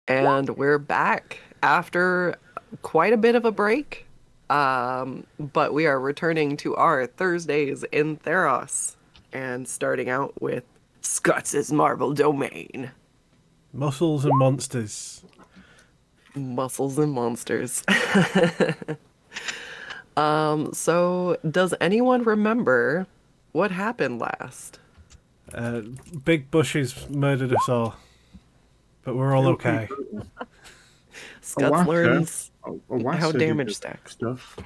And we're back after quite a bit of a break. But we are returning to our Thursdays in Theros and starting out with Scott's Marvel Domain. Muscles and monsters. Muscles and Monsters. So does anyone remember what happened last? Uh, Big bushes murdered us all, but we're all They were pretty okay. brutal. Scutz learns how Owassa did damage the stacks. stuff.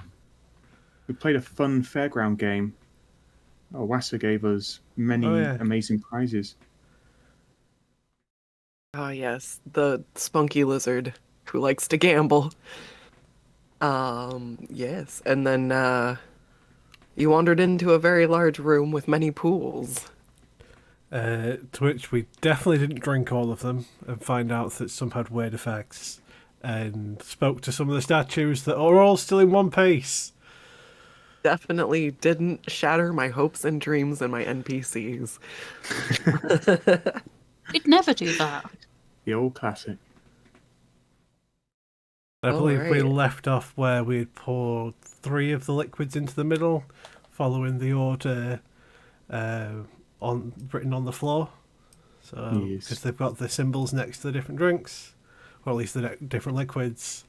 We played a fun fairground game. Owassa gave us many Oh yeah. amazing prizes. Ah, yes, the spunky lizard who likes to gamble. Yes, and then you wandered into a very large room with many pools. To which we definitely didn't drink all of them and find out that some had weird effects, and spoke to some of the statues that are all still in one piece. Definitely didn't shatter my hopes and dreams and my NPCs. We'd never do that. The old classic. I All believe we right. left off where we had poured 3 of the liquids into the middle, following the order on written on the floor. So Yes. because they've got the symbols next to the different drinks, or at least the different liquids.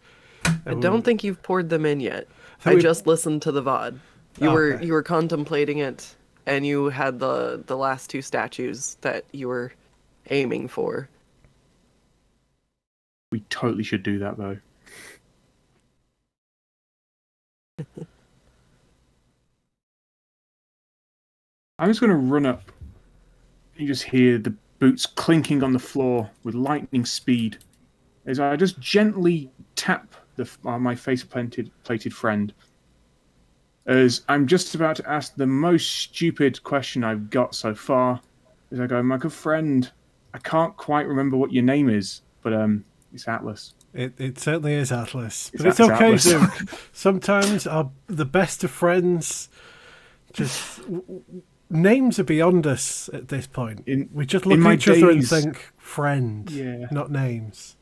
I don't think you've poured them in yet. So I we- just listened to the VOD. You Okay. were contemplating it, and you had the last 2 statues that you were aiming for. We totally should do that though. I'm just going to run up. You just hear the boots clinking on the floor with lightning speed as I just gently tap my face-plated friend. As I'm just about to ask the most stupid question I've got so far, as I go, my good friend, I can't quite remember what your name is, but it's Atlas. It certainly is Atlas, but It's it's okay, Atlas. Zook. Sometimes the best of friends just names are beyond us at this point. We just look in at my each other and days- think friend, Yeah. not names.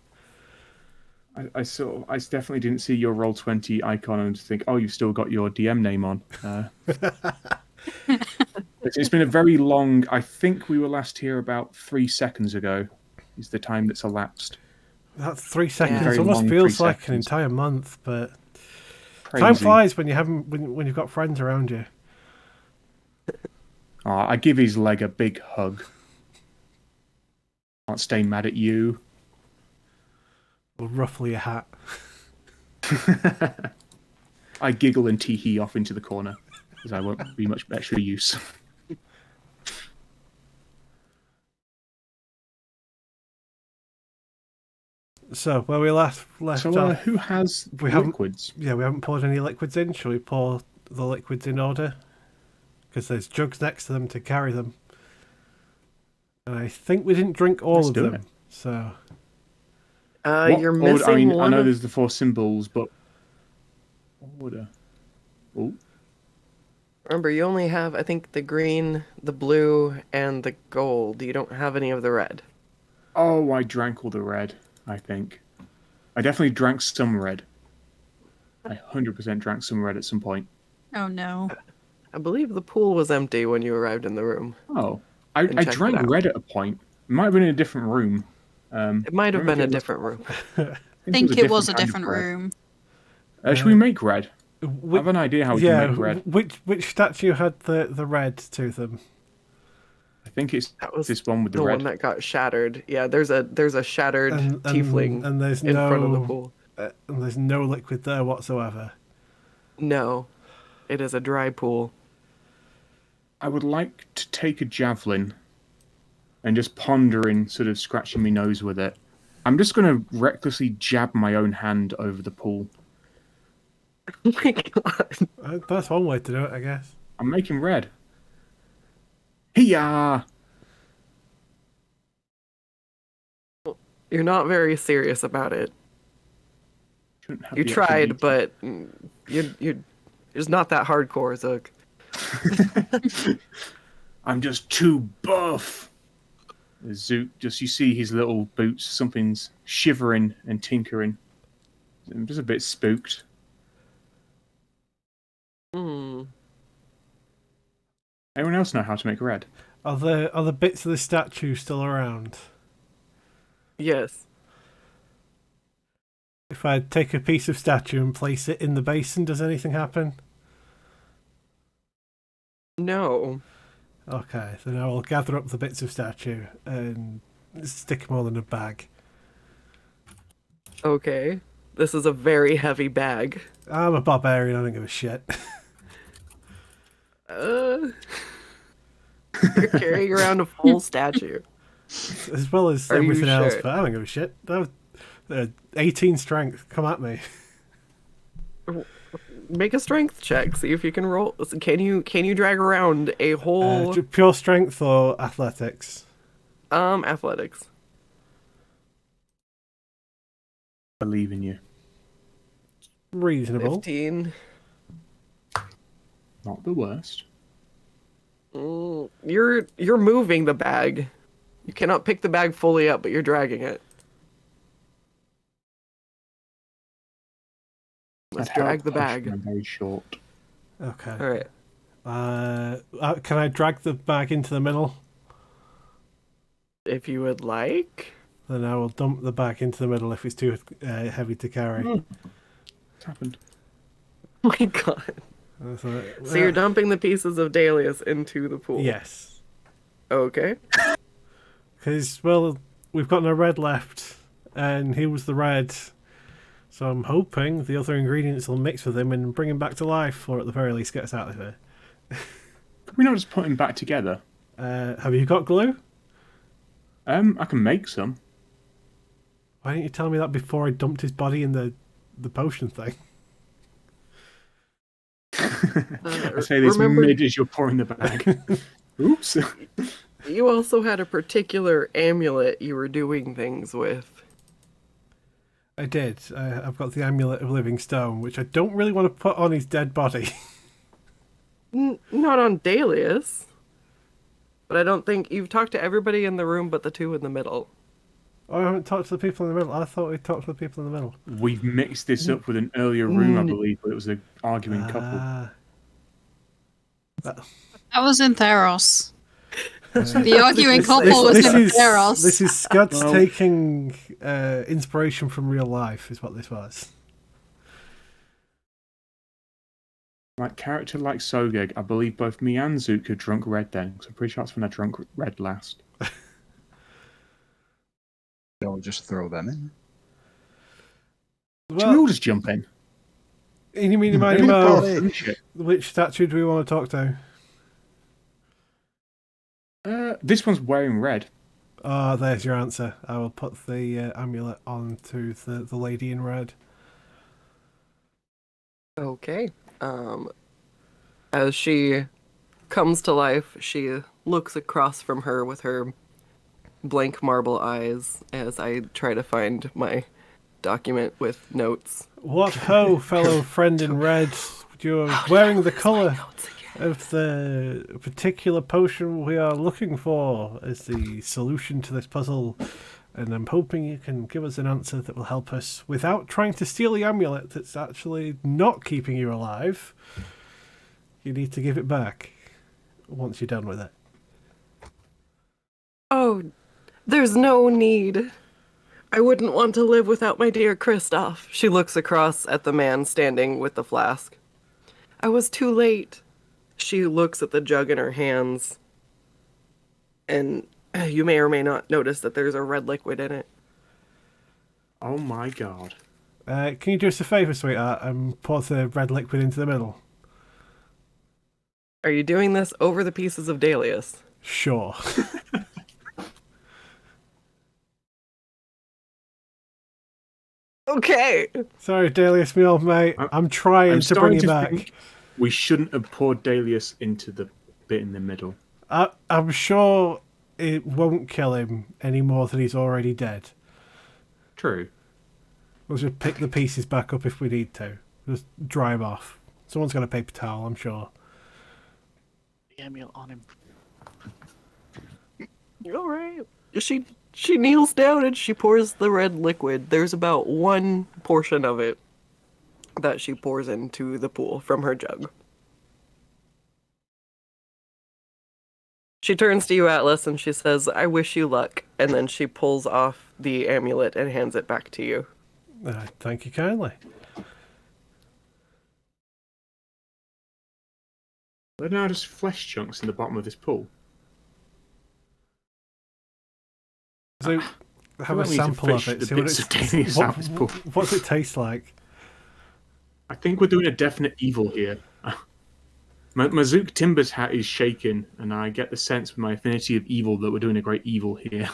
I definitely didn't see your Roll20 icon and think, oh, you've still got your DM name on. It's been a very long. I think we were last here about 3 seconds ago. Is the time that's elapsed. That 3 seconds Very almost long feels 3 like an seconds. entire month, but Crazy. time flies when when you've got friends around you. I give his leg a big hug. Can't stay mad at you. Or roughly a hat. I giggle and tee-hee off into the corner, because I won't be much extra use. So where we left So, off, who has We haven't- liquids? we haven't poured any liquids in. Shall we pour the liquids in order? Because there's jugs next to them to carry them. And I think we didn't drink all Let's of do them. it. So What You're order- missing I mean, I one know of... there's the 4 symbols, but order. Oh, Remember, you only have, I think, the green, the blue, and the gold. You don't have any of the red. oh, I drank all the red. I think I definitely drank some red. I 100% drank some red at some point. Oh no. I believe the pool was empty when you arrived in the room. Oh, I And check it drank out. red at a point. It might have been in a different room. It might have remember been a it was- different room. I think it was a kind of different red. room. Should we make red? I Whi- have an idea how we yeah, can make red. which statue had the red to them? I think it's That was this one with the the red. one that got shattered. Yeah, there's a shattered tiefling and there's in front of the no pool. and there's no liquid there whatsoever. No, it is a dry pool. I would like to take a javelin and just pondering, sort of scratching my nose with it. I'm just going to recklessly jab my own hand over the pool. Oh my god. That's one way to do it, I guess. I'm making red. Hiya! You're not very serious about it. Shouldn't have You the extra tried, detail. but you're just not that hardcore, Zook. I'm just too buff. Zoot, just you see his little boots, something's shivering and tinkering. I'm just a bit spooked. Hmm. Anyone else know how to make red? Are the bits of the statue still around? Yes. If I take a piece of statue and place it in the basin, does anything happen? No. Okay, then I will gather up the bits of statue and stick them all in a bag. Okay. This is a very heavy bag. I'm a barbarian, I don't give a shit. You're carrying around a full statue. As well as Are you everything else, sure? but I don't give a shit. 18 strength, come at me. Make a strength check. See if you can roll. Can you drag around a whole Pure strength or athletics? athletics? Believe in you. Reasonable. 15. Not the worst. You're moving the bag. You cannot pick the bag fully up, but you're dragging it. Let's I'd help drag the push, bag. but I'm very short. Okay. All right. Can I drag the bag into the middle? If you would like. Then I will dump the bag into the middle if it's too heavy to carry. What's happened? Oh my god. So you're dumping the pieces of Dalius into the pool? Yes. Okay. Because, well, we've got no red left, and he was the red. So I'm hoping the other ingredients will mix with him and bring him back to life, or at the very least get us out of here. Can we not just put him back together? Have you got glue? I can make some. Why didn't you tell me that before I dumped his body in the potion thing? I say this remember- mid as you're pouring the bag. Oops. You also had a particular amulet you were doing things with. I did. I've got the Amulet of Living Stone, which I don't really want to put on his dead body. Not on Dalius. But I don't think you've talked to everybody in the room but the two in the middle. Oh, I haven't talked to the people in the middle. I thought we talked to the people in the middle. We've mixed this up with an earlier room, I believe, but it was an arguing couple. That was in Theros. The arguing couple was in Theros. This is Scuds Well- taking inspiration from real life, is what this was. Like character like Sogeg, I believe both me and Zook are drunk red then, so I'm pretty sure that's when I drunk red last. Don't just throw them in. Should we all just jump in? You mean Maybe about go for it. which statue do we want to talk to? This one's wearing red. Oh, there's your answer. I will put the amulet onto the lady in red. Okay. As she comes to life, she looks across from her with her blank marble eyes as I try to find my document with notes. What ho, fellow friend in red? You're wearing the colour of the particular potion we are looking for as the solution to this puzzle. And I'm hoping you can give us an answer that will help us without trying to steal the amulet that's actually not keeping you alive. You need to give it back once you're done with it. Oh, there's no need. I wouldn't want to live without my dear Kristoff. She looks across at the man standing with the flask. I was too late. She looks at the jug in her hands, and you may or may not notice that there's a red liquid in it. Oh my god. Can you do us a favour, sweetheart, and pour the red liquid into the middle? Are you doing this over the pieces of Dalius? Sure. Okay. Sorry, Dalius, my old mate. I'm trying I'm to bring you starting to back. think we shouldn't have poured Dalius into the bit in the middle. I'm sure it won't kill him any more than he's already dead. True. We'll just pick the pieces back up if we need to. Just dry him off. Someone's got a paper towel, I'm sure. The amulet on him. All right. she kneels down and she pours the red liquid. There's about one portion of it that she pours into the pool from her jug. She turns to you, Atlas, and she says, "I wish you luck." And then she pulls off the amulet and hands it back to you. Thank you kindly. There are now just flesh chunks in the bottom of this pool. So, have a sample of it. See what's it taste like? I think we're doing a definite evil here. Mazook Timber's hat is shaking, and I get the sense with my affinity of evil that we're doing a great evil here.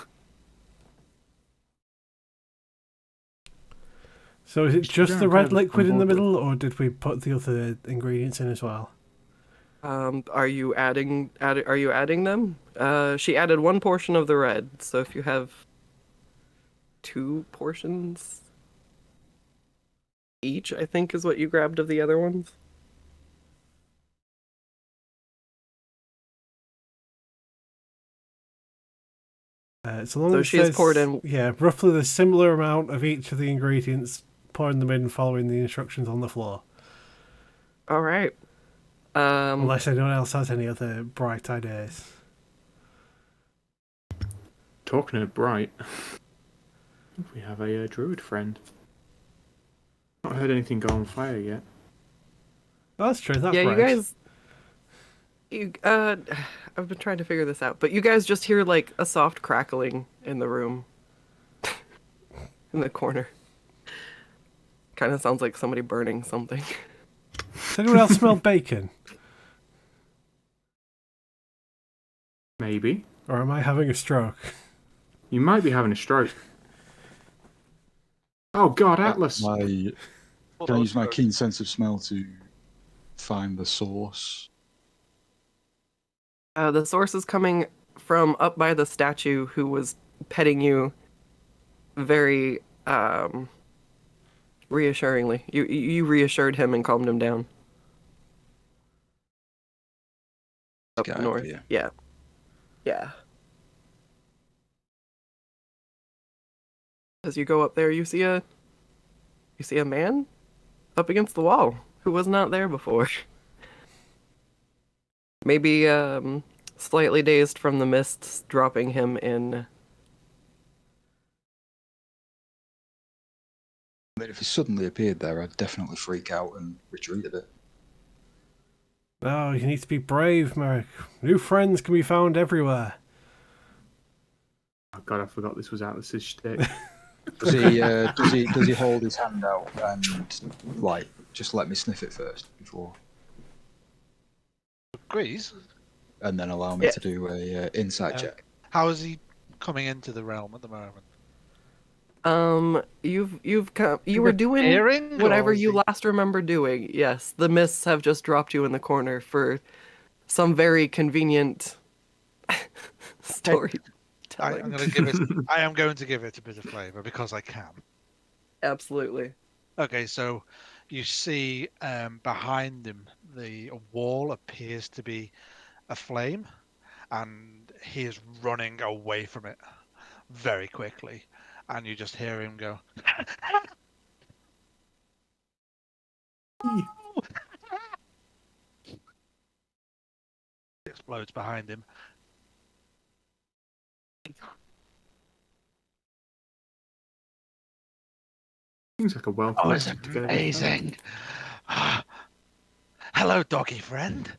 So is it just the red liquid in the middle, or did we put the other ingredients in as well? Are you adding them? She added one portion of the red, so if you have 2 portions each, I think is what you grabbed of the other ones. So she has poured in... Yeah, roughly the similar amount of each of the ingredients, pouring them in following the instructions on the floor. All right. Unless anyone else has any other bright ideas. Talking of bright, we have a druid friend. Not heard anything go on fire yet. Oh, that's true. That's yeah, right. I've been trying to figure this out, but you guys just hear like a soft crackling in the room, in the corner. Kind of sounds like somebody burning something. Does anyone else smell bacon? Maybe. Or am I having a stroke? You might be having a stroke. Oh God, Atlas! Can I use my keen sense of smell to find the source? The source is coming from up by the statue who was petting you very reassuringly. You reassured him and calmed him down. Up north. Yeah. As you go up there, you see a man up against the wall who was not there before. Maybe slightly dazed from the mists dropping him in. I mean, if he suddenly appeared there, I'd definitely freak out and retreat a bit. Oh, you need to be brave, Merrick. New friends can be found everywhere. Oh God, I forgot this was Atlas's shtick. Does he hold his hand out and like just let me sniff it first before? Agrees. And then allow me to do a insight check. How is he coming into the realm at the moment? You were doing whatever you he... last remember doing. Yes, the mists have just dropped you in the corner for some very convenient story. I am going to give it a bit of flavour because I can. Absolutely. Okay, so you see behind him the wall appears to be aflame, and he is running away from it very quickly, and you just hear him go. It explodes behind him. Seems like a welcome. Oh, it's amazing. Hello, doggy friend.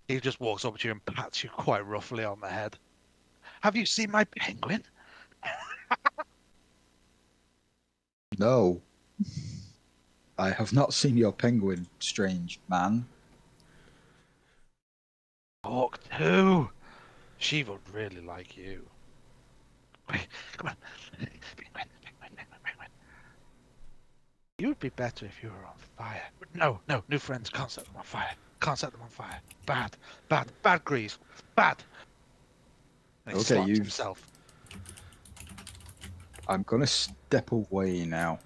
He just walks up to you and pats you quite roughly on the head. Have you seen my penguin? No. I have not seen your penguin, strange man. Hawk too. She would really like you. Wait, come on. Penguin. You would be better if you were on fire. No, new friends can't set them on fire. Bad Grease. Bad. And he slaps himself. I'm gonna step away now.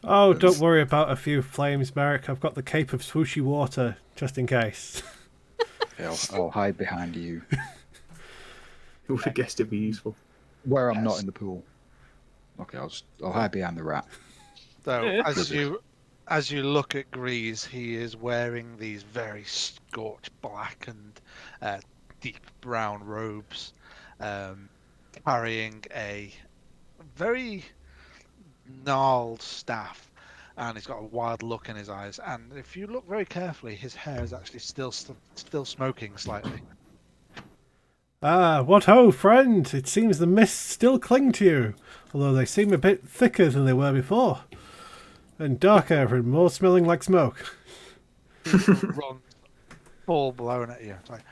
Oh, don't worry about a few flames, Merrick. I've got the Cape of Swooshy Water, just in case. I'll hide behind you. Who would have guessed it'd be useful? Where I'm not in the pool. Okay, I'll hide behind the rat. So as you look at Grease, he is wearing these very scorched black and deep brown robes, carrying a very gnarled staff, and he's got a wild look in his eyes. And if you look very carefully, his hair is actually still smoking slightly. Ah, what ho, friend! It seems the mists still cling to you, although they seem a bit thicker than they were before. And darker and more smelling like smoke. Run full blown at you. It's like,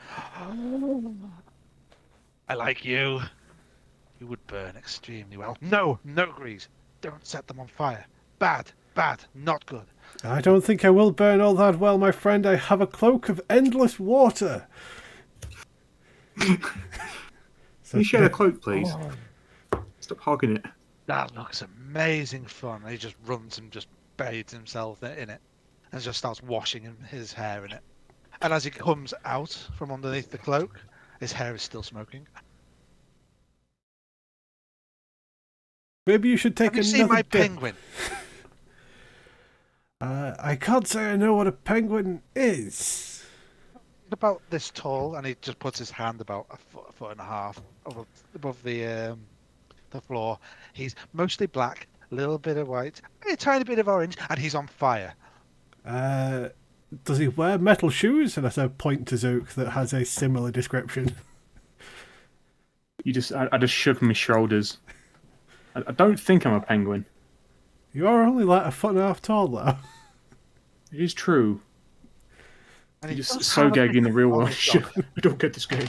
I like you. You would burn extremely well. No, Grease. Don't set them on fire. Bad, not good. I don't think I will burn all that well, my friend. I have a cloak of endless water. Can you share a cloak, please? Stop hogging it. That looks amazing fun. He just runs and just bathes himself in it and just starts washing his hair in it. And as he comes out from underneath the cloak, his hair is still smoking. Maybe you should take Have you another seen my dip. penguin? I can't say I know what a penguin is. About this tall, and he just puts his hand about a foot and a half above the floor. He's mostly black, a little bit of white, a tiny bit of orange, and he's on fire. Does he wear metal shoes? And as I point to Zook that has a similar description. I just shook my shoulders. I don't think I'm a penguin. You are only like a foot and a half tall, though. It is true. And You're he just does so have a gag bit in the of real world. orange on. I don't get this game.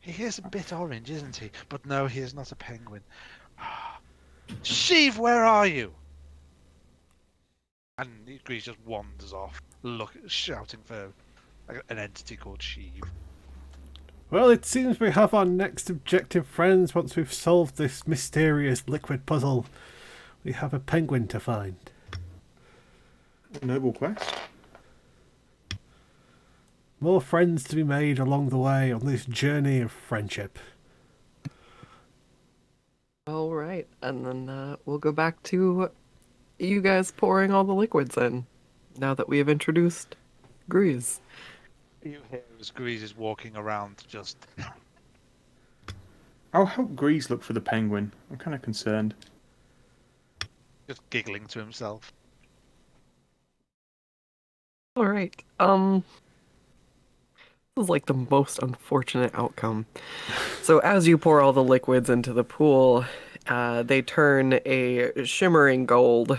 He is a bit orange, isn't he? But no, he is not a penguin. Sheev, where are you? And Grease just wanders off, shouting for an entity called Sheev. Well, it seems we have our next objective, friends. Once we've solved this mysterious liquid puzzle, we have a penguin to find. A noble quest. More friends to be made along the way on this journey of friendship. All right, and then we'll go back to you guys pouring all the liquids in, now that we have introduced Grease. You hear as Grease is walking around just... I'll help Grease look for the penguin. I'm kind of concerned. just giggling to himself. All right. This is like the most unfortunate outcome. So as you pour all the liquids into the pool, they turn a shimmering gold,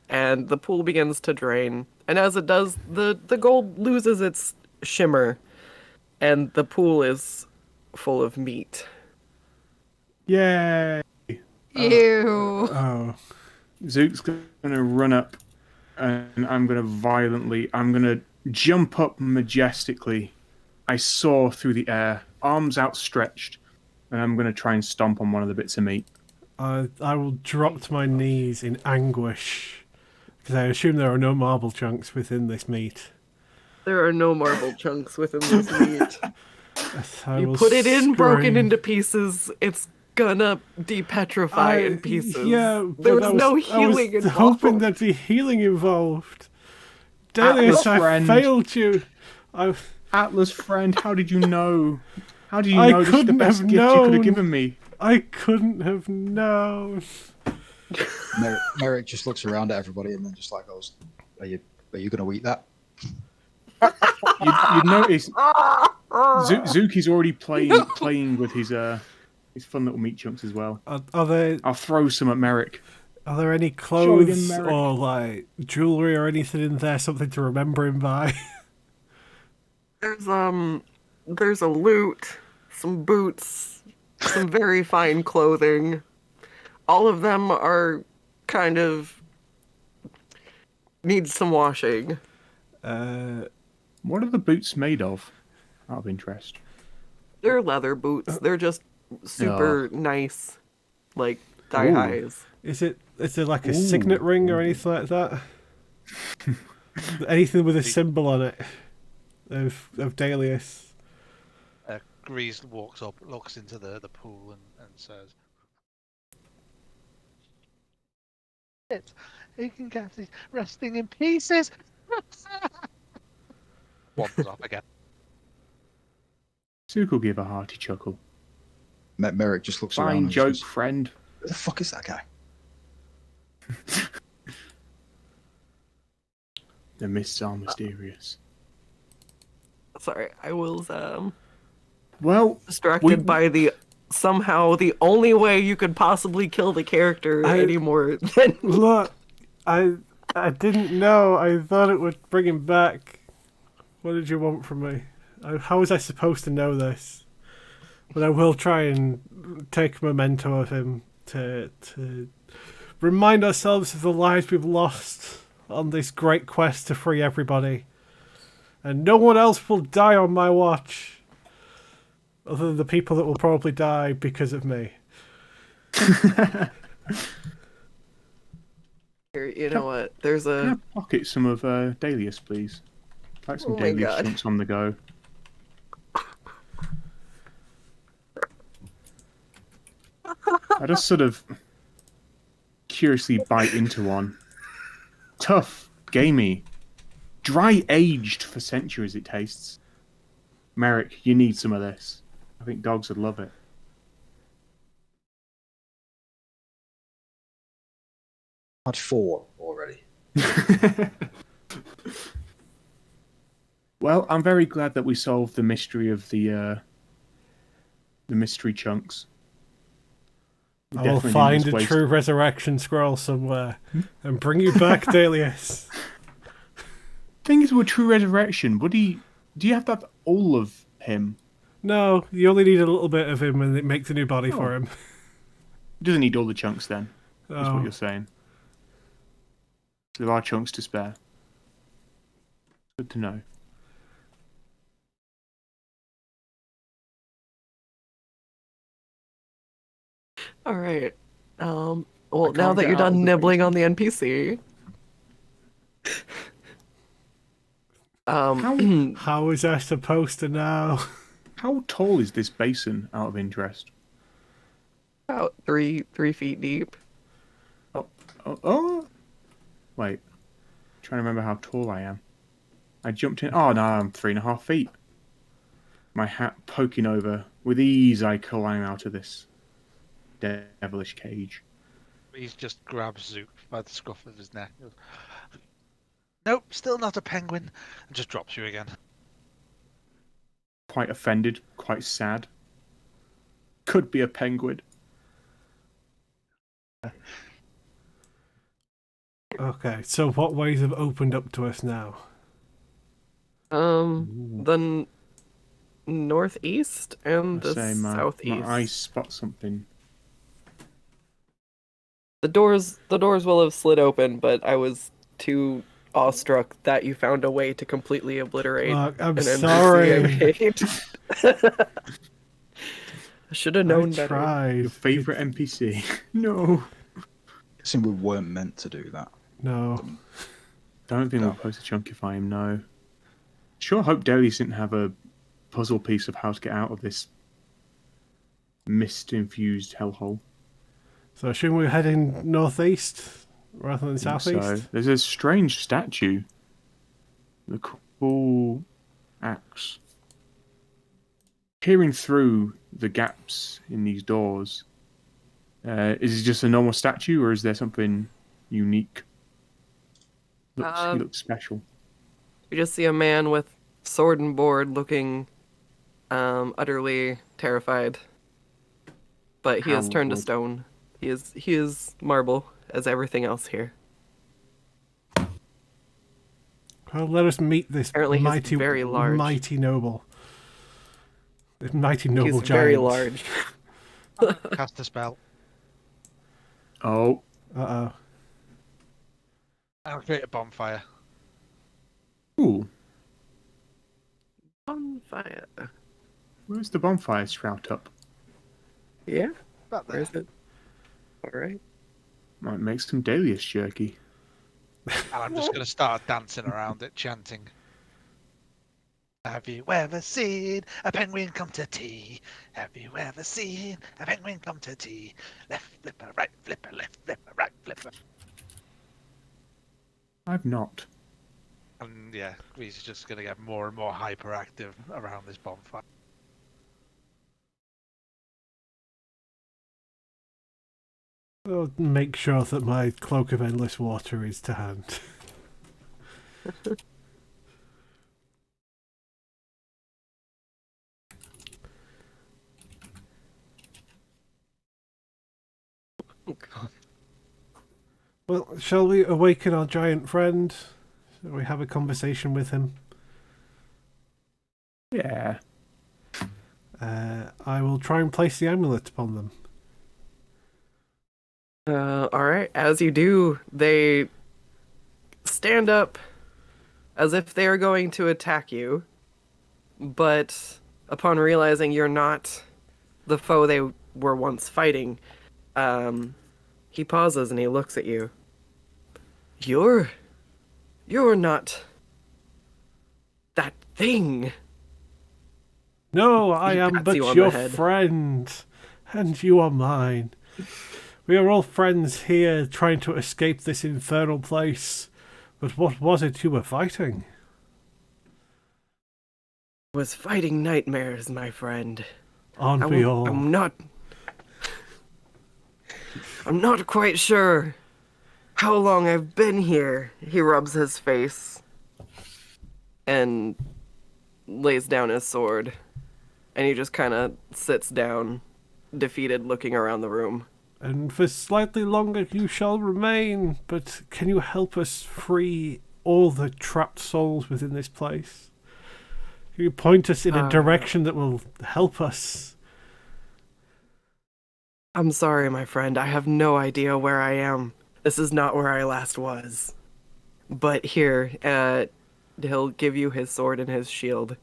and the pool begins to drain. And as it does, the gold loses its shimmer, and the pool is full of meat. Yay! Ew. Oh. Zook's gonna run up, and I'm gonna jump up majestically. I soar through the air, arms outstretched, and I'm gonna try and stomp on one of the bits of meat. I will drop to my knees in anguish, because I assume there are no marble chunks within this meat. There are no marble chunks within this meat. I You will put it in broken scream. into pieces, it's gonna depetrify in pieces. Yeah, There but was no healing I was involved. hoping there'd be healing involved. Delius, Atlas I friend. failed you. Atlas friend, how did you know? How do you I know this is the couldn't best have gift you could known. have given me? I couldn't have known. Merrick just looks around at everybody and then just like goes, "Are you going to eat that?" You'd notice Zuki's already playing with his fun little meat chunks as well. Are there I'll throw some at Merrick. any Show it clothes in, Merrick. or like jewelry or anything in there? Something to remember him by? There's a lute, some boots, some very fine clothing. All of them are kind of need some washing. What are the boots made of? Out of interest. They're leather boots. They're just super nice, like thigh Ooh. highs. Is it like a signet ring or anything like that? Anything with a symbol on it of Delius? Grease walks up, looks into the pool, and says, "He can get it resting in pieces." Wanders off again. Zook will give a hearty chuckle. Merrick just looks around Fine and joke, just goes, friend. who the fuck is that guy? The mists are mysterious. Sorry, I was Well, distracted by somehow the only way you could possibly kill the character anymore than Look, I didn't know. I thought it would bring him back. What did you want from me? How was I supposed to know this? But I will try and take a memento of him to remind ourselves of the lives we've lost on this great quest to free everybody. And no one else will die on my watch. Other than the people that will probably die because of me. Here, you know what? There's can a I pocket some of Dalius, please? I'd like some Oh my Dalius God. chunks on the go. I just sort of curiously bite into one. Tough, gamey, dry-aged for centuries it tastes. Merrick, you need some of this. I think dogs would love it. I've had 4 already. Well, I'm very glad that we solved the mystery of the mystery chunks. We I will definitely find didn't a just true resurrection scroll somewhere and bring you back, Dalius. Thing is, with true resurrection, do you have to have all of him? No, you only need a little bit of him and it makes a new body for him. He doesn't need all the chunks then, is Oh. what you're saying. So there are chunks to spare. Good to know. all right. Well, can't now that get you're out of done the nibbling on the NPC, How was I supposed to know? How tall is this basin, out of interest? about 3 feet deep. Oh. Wait. Trying to remember how tall I am. I jumped in. Oh, no, I'm 3.5 feet. My hat poking over. With ease, I climb out of this devilish cage. He just grabs Zook by the scruff of his neck. Nope, still not a penguin, and just drops you again. Quite offended, quite sad. Could be a penguin. Okay, so what ways have opened up to us now? The northeast and the Say southeast. my eyes spot something. The doors will have slid open, but I was too awestruck that you found a way to completely obliterate Look, I'm an NPC sorry. I made. I should have known I better. tried. Your favourite NPC. No. Guessing we weren't meant to do that. No. Don't think No. we'll post a chunkify him, no. Sure hope Delius didn't have a puzzle piece of how to get out of this mist-infused hellhole. So I assume we're heading northeast rather than So southeast? there's a strange statue. The cool axe. Peering through the gaps in these doors, is it just a normal statue or is there something unique? He looks special. You just see a man with sword and board looking utterly terrified. But he has turned to Coward. stone. He is marble, as everything else here. Well, let us meet this Apparently he's mighty, very large. mighty noble. This mighty noble He's giant. very large. Cast a spell. Oh, Uh-oh. I'll create a bonfire. ooh. Bonfire. Where's the bonfire sprout up? Yeah, About where there. is it? Alright. Might make some Delius jerky. And I'm just going to start dancing around it, chanting. Have you ever seen a penguin come to tea? Have you ever seen a penguin come to tea? Left flipper, right flipper, left flipper, right flipper. I've not. And yeah, Grease is just going to get more and more hyperactive around this bonfire. I'll make sure that my cloak of endless water is to hand. Oh, God. Well, shall we awaken our giant friend? Shall we have a conversation with him? Yeah. I will try and place the amulet upon them. All right. As you do, they stand up as if they are going to attack you, but upon realizing you're not the foe they were once fighting, he pauses and he looks at you. You're not that thing. No, I He am pats but you on your the head. friend, and you are mine. We are all friends here trying to escape this infernal place. But what was it you were fighting? Was fighting nightmares, my friend. Aren't we all? I'm not quite sure how long I've been here. He rubs his face and lays down his sword. And he just kind of sits down, defeated, looking around the room. And for slightly longer you shall remain, but can you help us free all the trapped souls within this place? Can you point us in a direction that will help us? I'm sorry, my friend. I have no idea where I am. This is not where I last was. But here, he'll give you his sword and his shield.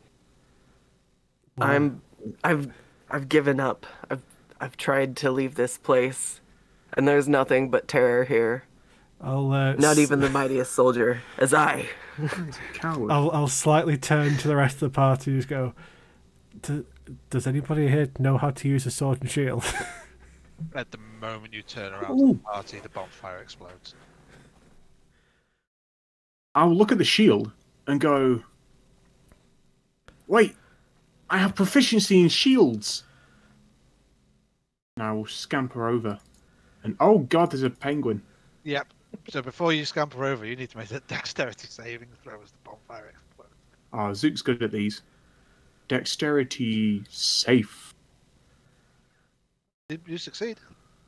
Wow. I've given up. I've tried to leave this place, and there's nothing but terror here. Not even the mightiest soldier as I. Coward. I'll slightly turn to the rest of the party and just go, does anybody here know how to use a sword and shield? At the moment you turn around to the party, the bonfire explodes. I'll look at the shield and go, wait, I have proficiency in shields. And I will scamper over. And oh god, there's a penguin. Yep. So before you scamper over, you need to make a dexterity saving throw as the bonfire explodes. Ah, Zook's good at these. Dexterity safe. You succeed.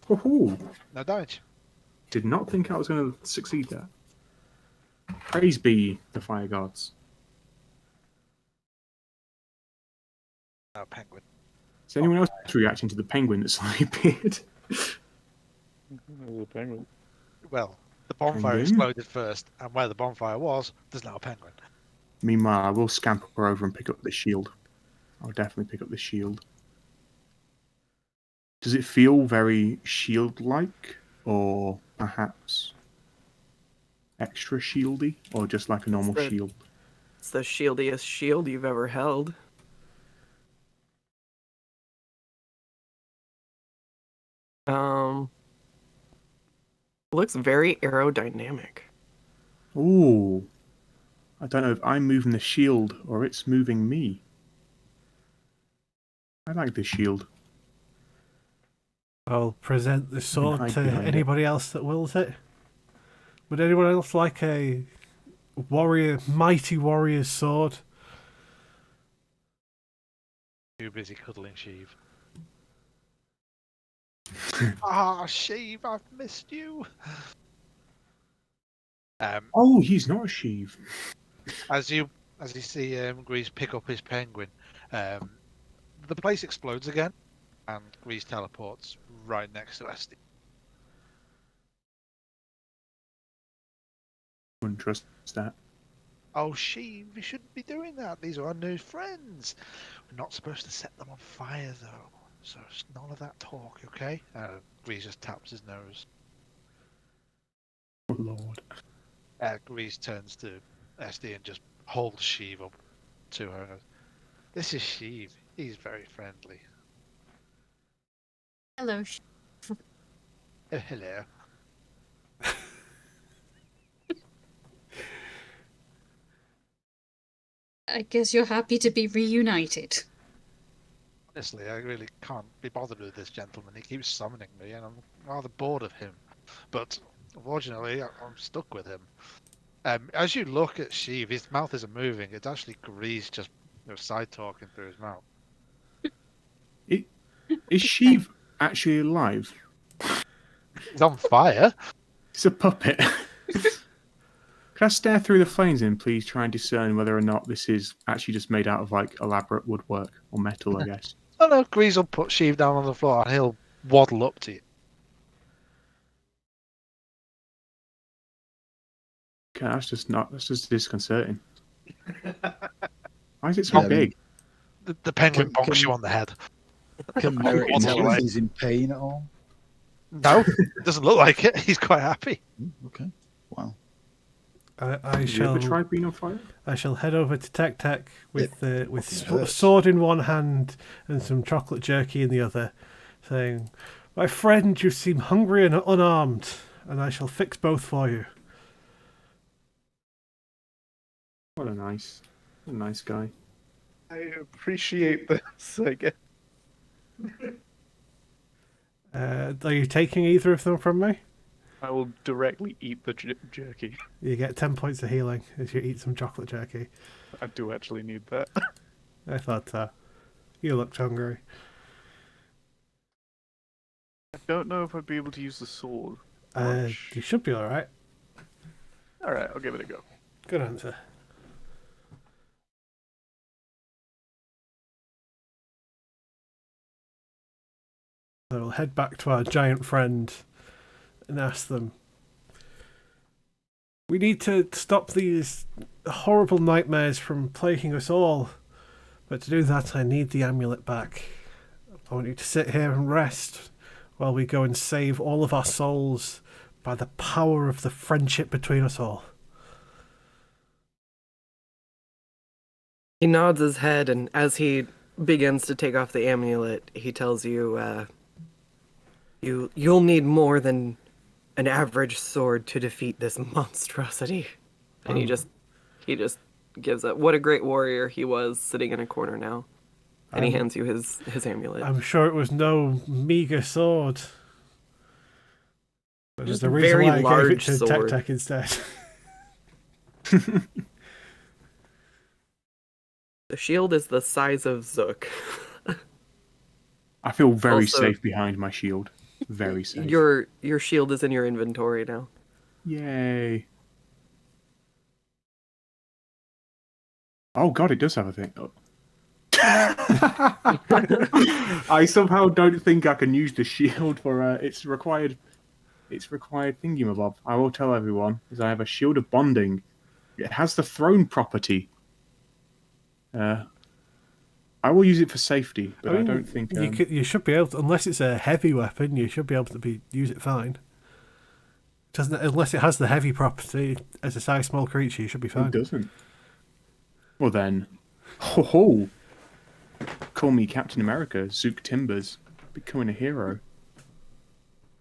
Woohoo! No damage. Did not think I was going to succeed there. Praise be the fire gods. No penguin. Is anyone else reacting to the penguin that suddenly appeared? There's a penguin. Well, the bonfire Penguin? exploded first, and where the bonfire was, there's now a penguin. Meanwhile, I will scamper over and pick up the shield. I'll definitely pick up the shield. Does it feel very shield-like, or perhaps extra shieldy, or just like a normal the- shield? It's the shieldiest shield you've ever held. Looks very aerodynamic. Ooh. I don't know if I'm moving the shield or it's moving me. I like the shield. I'll present the sword hide to behind it. anybody else that wills it. Would anyone else like a mighty warrior's sword? Too busy cuddling Sheev. Ah, Sheev, I've missed you. Oh, he's not a sheave. As you see Grease pick up his penguin, the place explodes again, and Grease teleports right next to Esty. Wouldn't trust that. Oh, Sheev, you shouldn't be doing that. These are our new friends. We're not supposed to set them on fire, though. So it's none of that talk, okay? Grease just taps his nose. Oh, Lord. Grease turns to Esty and just holds Sheev up to her. This is Sheev. He's very friendly. Hello. Oh, hello. I guess you're happy to be reunited. Honestly, I really can't be bothered with this gentleman. He keeps summoning me, and I'm rather bored of him. But unfortunately, I'm stuck with him. As you look at Sheev, his mouth isn't moving. It's actually Grease just side talking through his mouth. Is Sheev actually alive? He's on fire. It's a puppet. Can I stare through the flames and please try and discern whether or not this is actually just made out of like elaborate woodwork or metal, I guess? Oh no, Grease will put Sheev down on the floor and he'll waddle up to you. Okay, that's just disconcerting. Why is it so big? The penguin Can- bonks can- you on the head. Can Merrick What's tell it if he's in pain at all? No, it doesn't look like it. He's quite happy. Okay. Wow. I Have you ever shall. tried being on fire? I shall head over to Tech Tech with Yes. sword in one hand and some chocolate jerky in the other, saying, "My friend, you seem hungry and unarmed, and I shall fix both for you." What a nice guy. I appreciate this, I guess. Are you taking either of them from me? I will directly eat the jerky. You get 10 points of healing as you eat some chocolate jerky. I do actually need that. I thought you looked hungry. I don't know if I'd be able to use the sword. You should be alright. Alright, I'll give it a go. Good answer. So we'll head back to our giant friend and ask them. We need to stop these horrible nightmares from plaguing us all. But to do that, I need the amulet back. I want you to sit here and rest while we go and save all of our souls by the power of the friendship between us all. He nods his head, and as he begins to take off the amulet, he tells you, you'll need more than an average sword to defeat this monstrosity. And he just gives up. What a great warrior he was, sitting in a corner now. And he hands you his amulet. I'm sure it was no meager sword. But there's Just a a reason very why I gave it large to Tech sword. Tech instead. The shield is the size of Zook. I feel very Also- safe behind my shield. Very safe. Your shield is in your inventory now. Yay. Oh god, it does have a thing. Oh. I somehow don't think I can use the shield for its required thingamabob. I will tell everyone, is I have a shield of bonding. It has the throne property. I will use it for safety, but I don't think You should be able to, unless it's a heavy weapon, you should be able to use it fine. Doesn't unless it has the heavy property as a size small creature, you should be fine. it doesn't. Well then, ho ho! Call me Captain America, Zook Timbers, becoming a hero.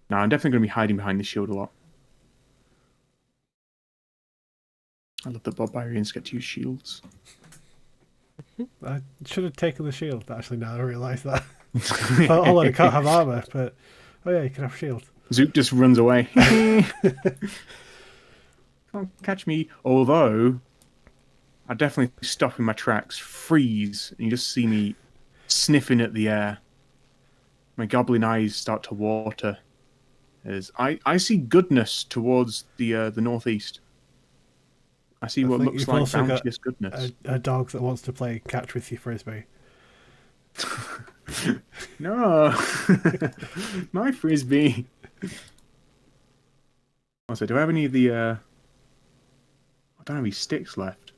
No, I'm definitely going to be hiding behind the shield a lot. I love that barbarians get to use shields. I should have taken the shield. Actually, now I realise that. Hold on, I can't have armor, but oh yeah, you can have shield. Zook just runs away. Can't catch me. Although, I definitely stop in my tracks, freeze, and you just see me sniffing at the air. My goblin eyes start to water as I see goodness towards the northeast. I see what think looks you've like also got bounteous goodness. A dog that wants to play catch with your frisbee. No, my frisbee. Also, do I have any of the? I don't have any sticks left.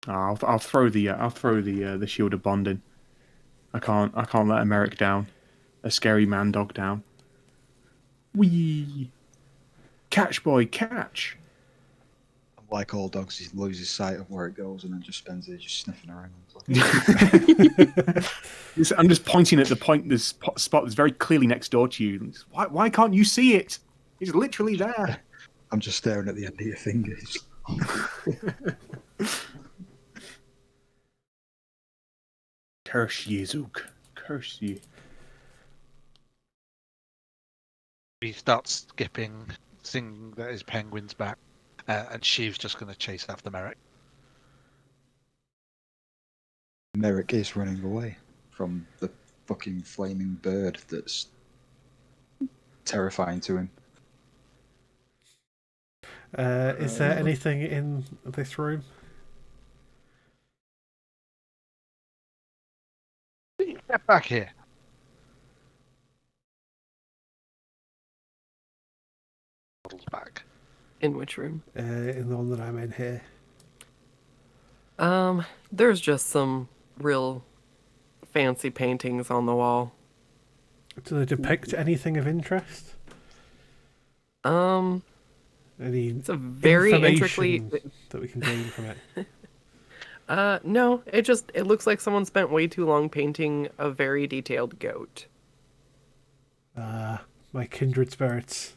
I'll throw the shield of bonding. I can't let a Merrick down, a scary man dog down. Wee, catch boy, catch. Like all dogs, he loses sight of where it goes and then just spends it just sniffing around. I'm just pointing at this spot that's very clearly next door to you. Why can't you see it? It's literally there. I'm just staring at the end of your fingers. Curse ye, Zook. Curse ye. He starts skipping, singing that his penguin's back, and Sheev's just going to chase after Merrick. Merrick is running away from the fucking flaming bird that's terrifying to him. Is there anything in this room? Get back here. Waddles back. In which room? In the one that I'm in here. There's just some real fancy paintings on the wall. Do they depict anything of interest? Any It's a very intricately. that we can gain from it? No, it looks like someone spent way too long painting a very detailed goat. My kindred spirits.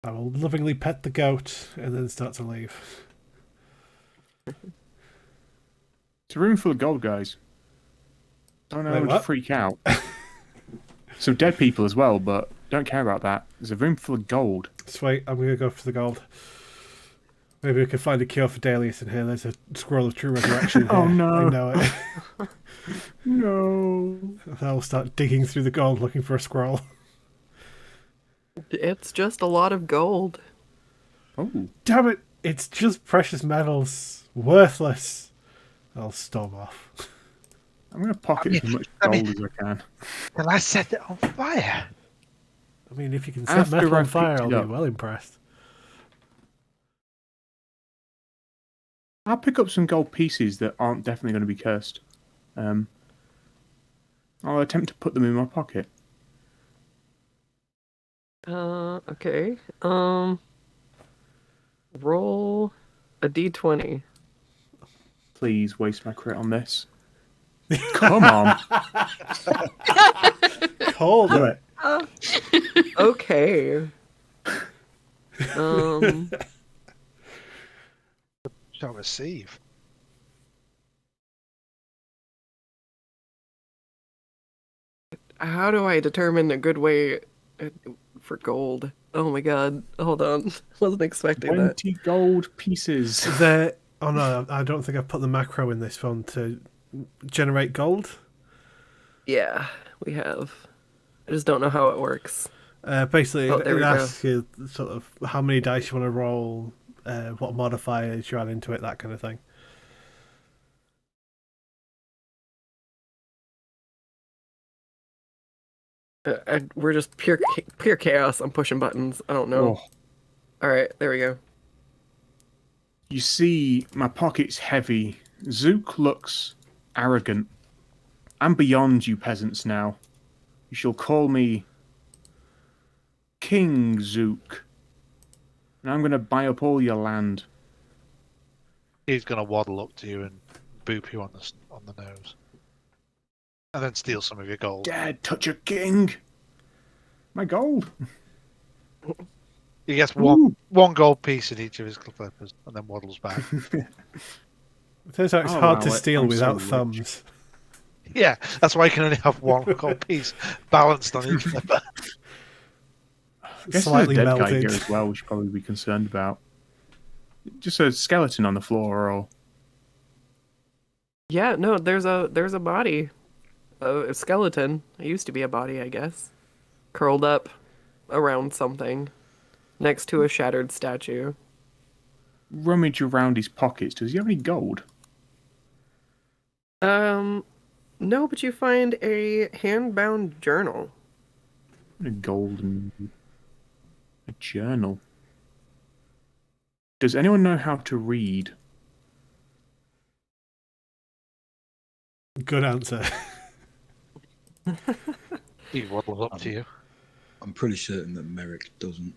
I will lovingly pet the goat and then start to leave. It's a room full of gold, guys. Don't know Wait, to what? freak out. Some dead people as well, but don't care about that. There's a room full of gold. Sweet, I'm going to go for the gold. Maybe we can find a cure for Dalius in here. There's a scroll of true resurrection here. Oh, no. I know it. No. I'll start digging through the gold looking for a scroll. It's just a lot of gold. Oh. Damn it! It's just precious metals. Worthless. I'll storm off. I'm going to pocket as much I gold mean- as I can. Can I set it on fire? I mean, if you can set After metal on I've fire, picked I'll it be up. well impressed. I'll pick up some gold pieces that aren't definitely going to be cursed. I'll attempt to put them in my pocket. Okay. Roll a d20. Please waste my crit on this. Come on. Hold Do it. it. Okay. Shall receive. How do I determine a good way for gold? Oh my god. Hold on. Wasn't expecting that. 20 gold pieces. Oh no, I don't think I've put the macro in this one to generate gold. Yeah, we have. I just don't know how it works. Basically, Oh, there it we go. asks you sort of how many dice you want to roll, what modifiers you add into it, that kind of thing. We're just pure chaos. I'm pushing buttons. I don't know. Oh, All right, there we go. you see, my pocket's heavy. Zook looks arrogant. I'm beyond you peasants now. You shall call me King Zook. And I'm going to buy up all your land. He's going to waddle up to you and boop you on the nose. And then steal some of your gold. Dad, touch a king. My gold. He gets Ooh. one gold piece in each of his clippers and then waddles back. It turns out it's Oh, hard wow, to steal I'm without so rich. thumbs. Yeah, that's why you can only have one gold piece balanced on each clipper. I guess Slightly there's a dead guy melted. here as well, we should probably be concerned about. Just a skeleton on the floor, or Yeah, no, there's a body, a skeleton. It used to be a body, I guess, curled up around something, next to a shattered statue. rummage around his pockets. Does he have any gold? No, but you find a hand-bound journal. A gold and a journal. Does anyone know how to read? Good answer. He waddles up to you. I'm pretty certain that Merrick doesn't.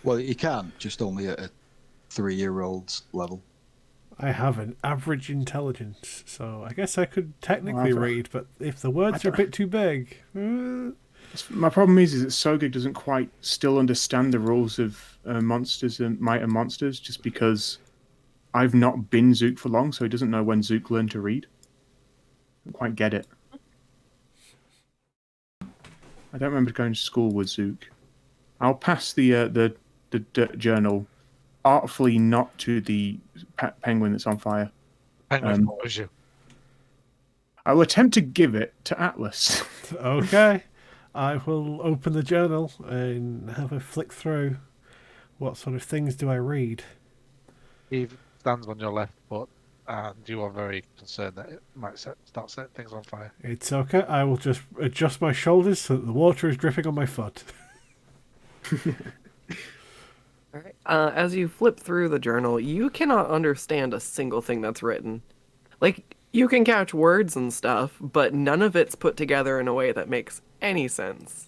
Well, you can't, just only at a 3-year-old's level. I have an average intelligence, so I guess I could technically Well, read, but if the words are a bit too big... My problem is that Sogig doesn't quite still understand the rules of monsters and Might and Monsters, just because I've not been Zook for long, so he doesn't know when Zook learned to read. Don't quite get it. I don't remember going to school with Zook. I'll pass the journal artfully not to the penguin that's on fire. Penguin follows you. I will attempt to give it to Atlas. Okay. I will open the journal and have a flick through. What sort of things do I read? He stands on your left foot, and you are very concerned that it might start setting things on fire. It's okay. I will just adjust my shoulders so that the water is dripping on my foot. All right. As you flip through the journal, you cannot understand a single thing that's written. Like, you can catch words and stuff, but none of it's put together in a way that makes any sense.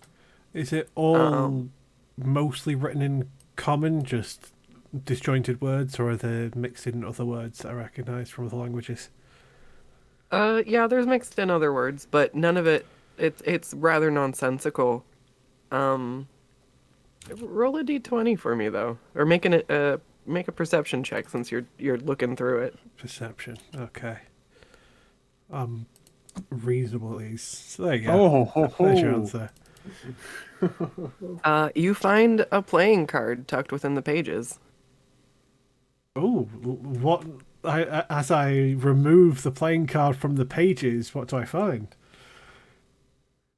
Is it all mostly written in common, just disjointed words, or are there mixed in other words that I recognise from other languages? Yeah, there's mixed in other words, but none of it's rather nonsensical. Roll a d20 for me though, or make a perception check since you're looking through it. Perception. Okay. Reasonable at least. So there you go. There's your answer. You find a playing card tucked within the pages. Oh, what? As I remove the playing card from the pages, what do I find?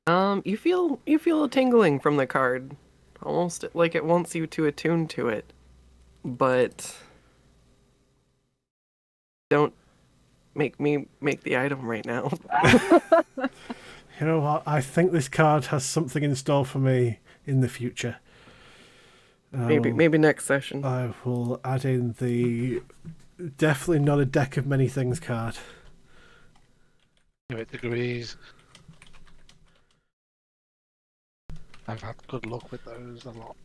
You feel a tingling from the card, almost like it wants you to attune to it, but don't make me make the item right now. You know what? I think this card has something in store for me in the future. Maybe next session. I will add in the definitely not a deck of many things card. Give it degrees. I've had good luck with those a lot.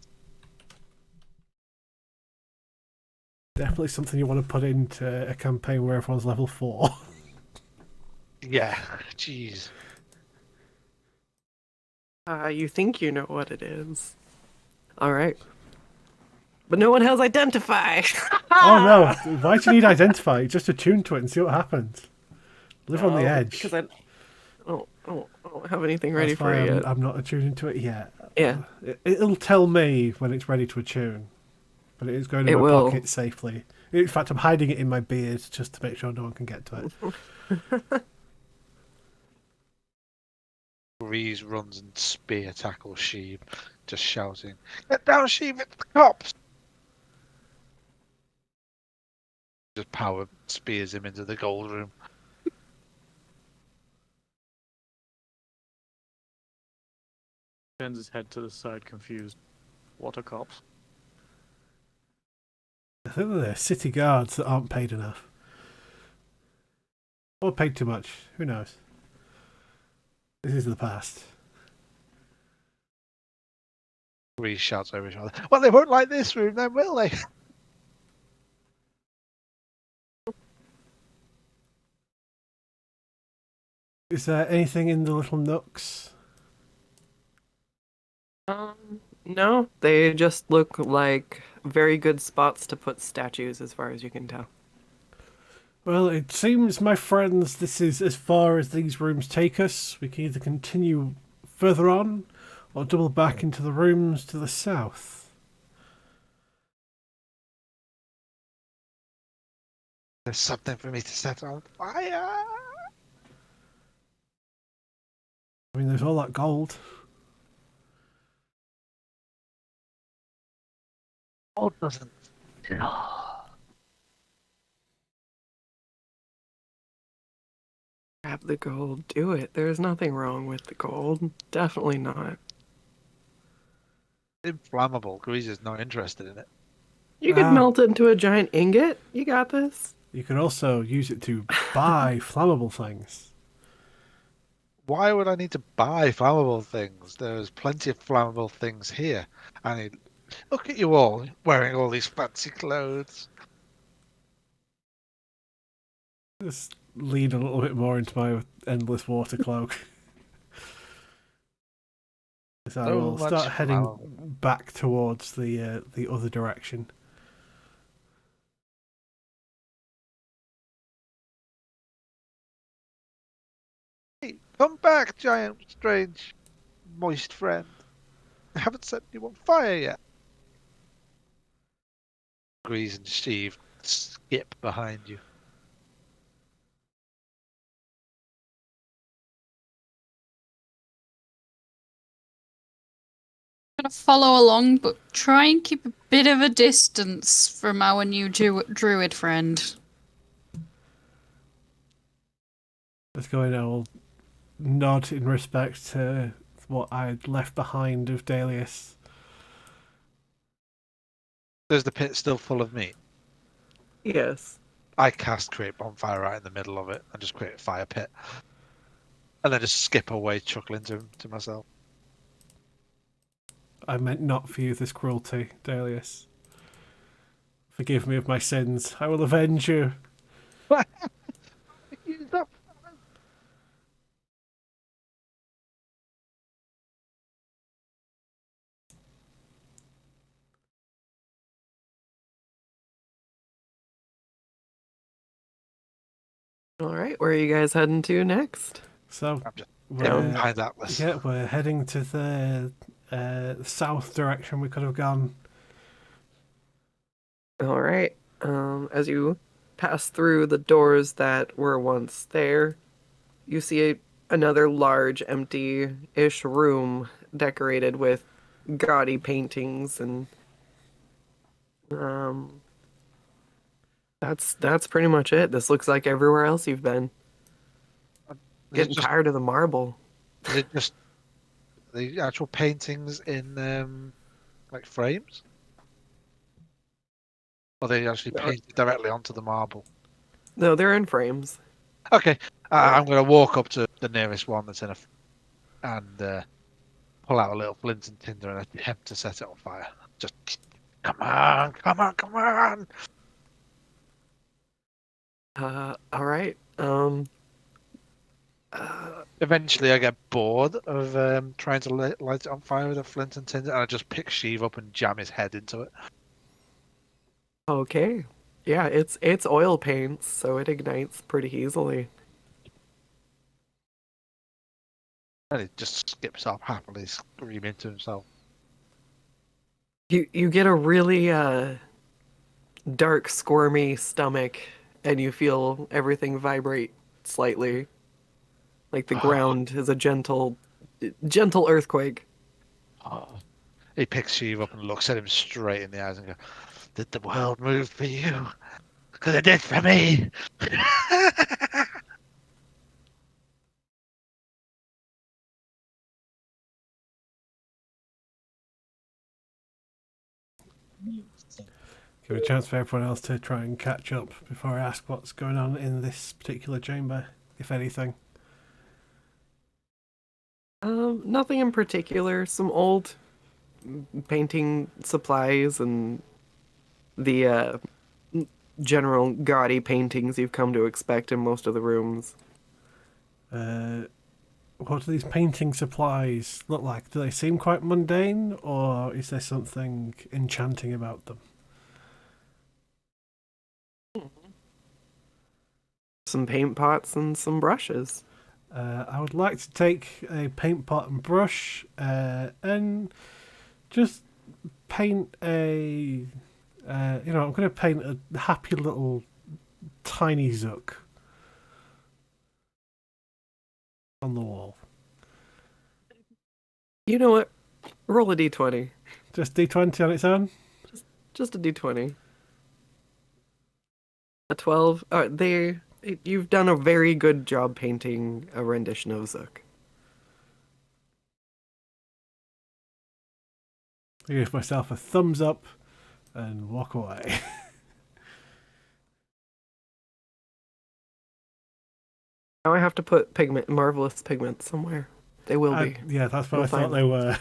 Definitely something you want to put into a campaign where everyone's level 4. Yeah, jeez. You think you know what it is. All right. But no one has identify. Oh no! Why do you need identify? Just attune to it and see what happens. Live on the edge. Because I don't have anything ready That's for why it yet. I'm not attuning to it yet. Yeah. It'll tell me when it's ready to attune, but it is going in my pocket safely. In fact, I'm hiding it in my beard just to make sure no one can get to it. Reese runs and spear tackles Sheeb, just shouting, "Get down, Sheeb! It's the cops!" Just power spears him into the gold room. Turns his head to the side, confused. What are cops? I think they're city guards that aren't paid enough. Or paid too much. Who knows? This is the past. Reese shouts over his shoulder, "Well, they won't like this room then, will they?" Is there anything in the little nooks? No, they just look like very good spots to put statues as far as you can tell. Well, it seems, my friends, this is as far as these rooms take us. We can either continue further on or double back into the rooms to the south. There's something for me to set on fire. I mean, there's all that gold. Gold doesn't. Grab the gold. Do it. There's nothing wrong with the gold. Definitely not. Inflammable. Grease is not interested in it. You could Ah. melt it into a giant ingot. You got this. You can also use it to buy flammable things. Why would I need to buy flammable things? There's plenty of flammable things here. Look at you all wearing all these fancy clothes. Just lean a little bit more into my endless water cloak. So I So will much start heading flammable. back towards the other direction. Hey, come back, giant, strange, moist friend. I haven't set you on fire yet. Grease and Steve skip behind you. Gonna follow along, but try and keep a bit of a distance from our new druid friend. Let's go in. I will nod in respect to what I'd left behind of Dalius. There's the pit still full of meat. Yes. I cast create bonfire right in the middle of it and just create a fire pit. And then just skip away, chuckling to myself. I meant not for you this cruelty, Dalius. Forgive me of my sins. I will avenge you. All right, where are you guys heading to next? So I'm just we're, behind Atlas. yeah, we're heading to the south direction we could have gone. All right. As you pass through the doors that were once there, you see another large, empty-ish room decorated with gaudy paintings, and that's pretty much it. This looks like everywhere else you've been. Getting tired of the marble. Is it just the actual paintings in like frames? Or they actually painted directly onto the marble? No, they're in frames. Okay, I'm going to walk up to the nearest one that's in and pull out a little flint and tinder and attempt to set it on fire. Just come on, come on, come on! All right. Eventually, I get bored of trying to light it on fire with a flint and tinder, and I just pick Sheev up and jam his head into it. Okay. Yeah, it's oil paints, so it ignites pretty easily. And he just skips off happily, screaming to himself. You get a really dark, squirmy stomach, and you feel everything vibrate slightly. Like the ground is a gentle earthquake. He picks Sheev up and looks at him straight in the eyes and goes, "Did the world move for you? Because it did for me." Give a chance for everyone else to try and catch up before I ask what's going on in this particular chamber, if anything. Nothing in particular. Some old painting supplies and the general gaudy paintings you've come to expect in most of the rooms. What do these painting supplies look like? Do they seem quite mundane, or is there something enchanting about them? Some paint pots and some brushes. I would like to take a paint pot and brush and just paint a. I'm going to paint a happy little tiny Zook on the wall. You know what? Roll a d20. Just D20 on its own? Just a d20. A 12. You've done a very good job painting a rendition of Zook. I give myself a thumbs up and walk away. Now I have to put marvelous pigments somewhere. They will be. Yeah, that's what We'll I thought find they were.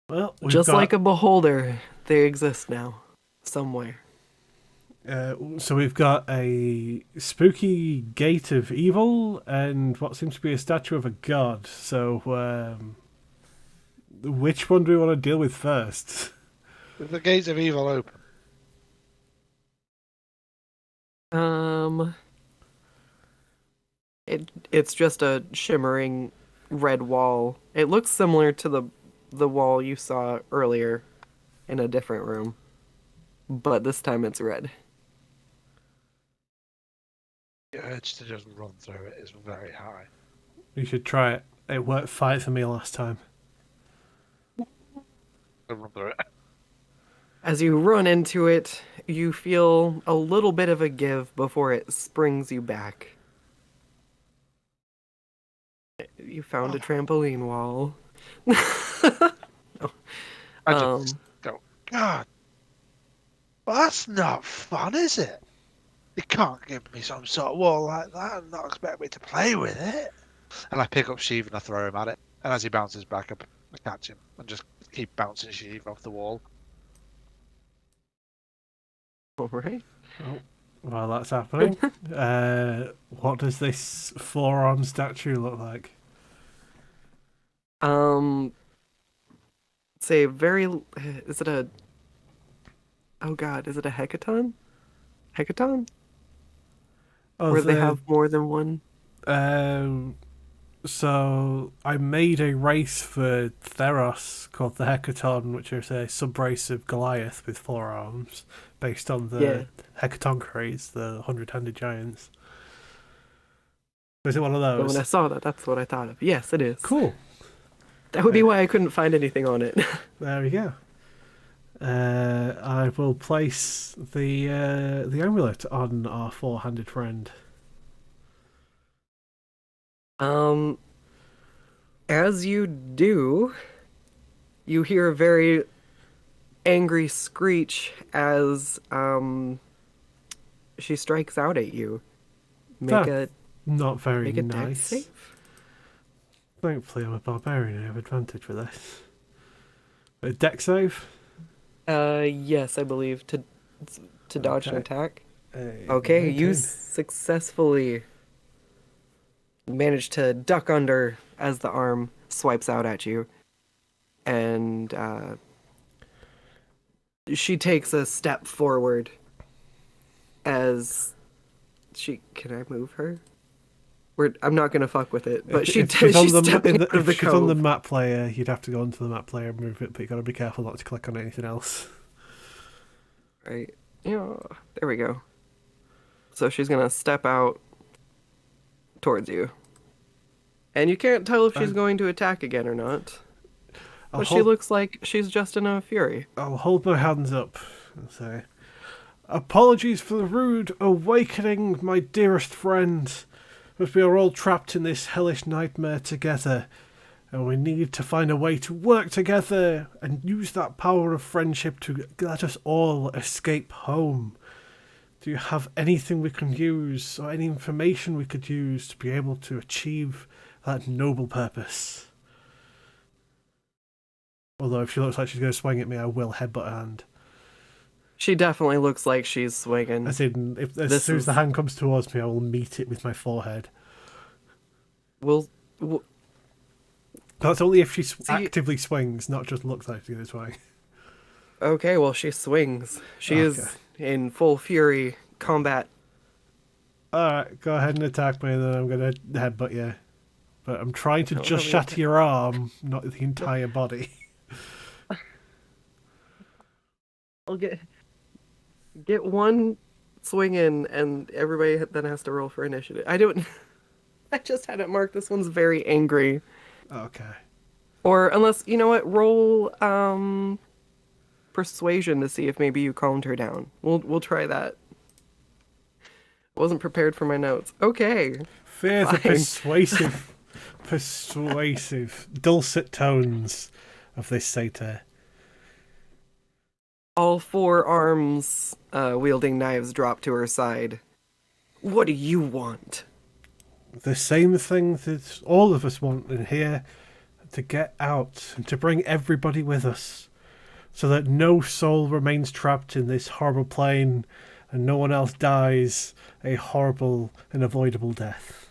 Well, we've Just got, like a beholder, they exist now, somewhere. so we've got a spooky gate of evil and what seems to be a statue of a god. So, which one do we want to deal with first? With the gates of evil open. It's just a shimmering red wall. It looks similar to the wall you saw earlier in a different room, but this time it's red. The urge to just run through it is very high. You should try it. It worked fine for me last time. I'll run through it. As you run into it, you feel a little bit of a give before it springs you back. You found a trampoline wall. I just go, God, well, that's not fun, is it? You can't give me some sort of wall like that and not expect me to play with it. And I pick up Sheev and I throw him at it. And as he bounces back up, I catch him and just keep bouncing Sheev off the wall. All right. Oh, while that's happening, what does this four-arm statue look like? Say very. Is it a? Oh God, is it a hecaton? Hecaton? Oh, Where they have more than one? So I made a race for Theros called the Hecaton, which is a sub-race of Goliath with four arms, based on the Hecatonchires, the 100-handed giants. Is it one of But those? when I saw that, that's what I thought of. Yes, it is. Cool. That would be why I couldn't find anything on it. There we go. I will place the amulet on our four-handed friend. As you do, you hear a very angry screech as she strikes out at you. Not very make a dex nice. save. Thankfully, I'm a barbarian. I have advantage for this. A dex save. Yes, I believe to dodge an attack. Okay, You successfully manage to duck under as the arm swipes out at you, and she takes a step forward as she. Can I move her? I'm not gonna fuck with it, but she's stepping out of the if she's on the cove. map player, you'd have to go onto the map player and move it, but you got to be careful not to click on anything else. Right. Yeah. There we go. So she's gonna step out towards you, and you can't tell if she's going to attack again or not. But she looks like she's just in a fury. I'll hold my hands up and say, "Apologies for the rude awakening, my dearest friend. But we are all trapped in this hellish nightmare together, and we need to find a way to work together and use that power of friendship to let us all escape home. Do you have anything we can use, or any information we could use to be able to achieve that noble purpose?" Although if she looks like she's going to swing at me, I will headbutt her hand. She definitely looks like she's swinging. As in, as soon as the hand comes towards me, I will meet it with my forehead. We'll That's only if she actively swings, not just looks like she's going to swing. Okay, well, she swings. She is in full fury combat. Alright, go ahead and attack me, and then I'm going to headbutt you. But I'm trying to just shatter your arm, not the entire body. I'll get one swing in, and everybody then has to roll for initiative. I just had it marked. This one's very angry. Okay. Or unless, you know what, roll persuasion to see if maybe you calmed her down. We'll try that. Wasn't prepared for my notes. Okay. Fear the persuasive, dulcet tones of this satyr. All four arms wielding knives drop to her side. What do you want? The same thing that all of us want in here, to get out and to bring everybody with us, so that no soul remains trapped in this horrible plane and no one else dies a horrible and avoidable death.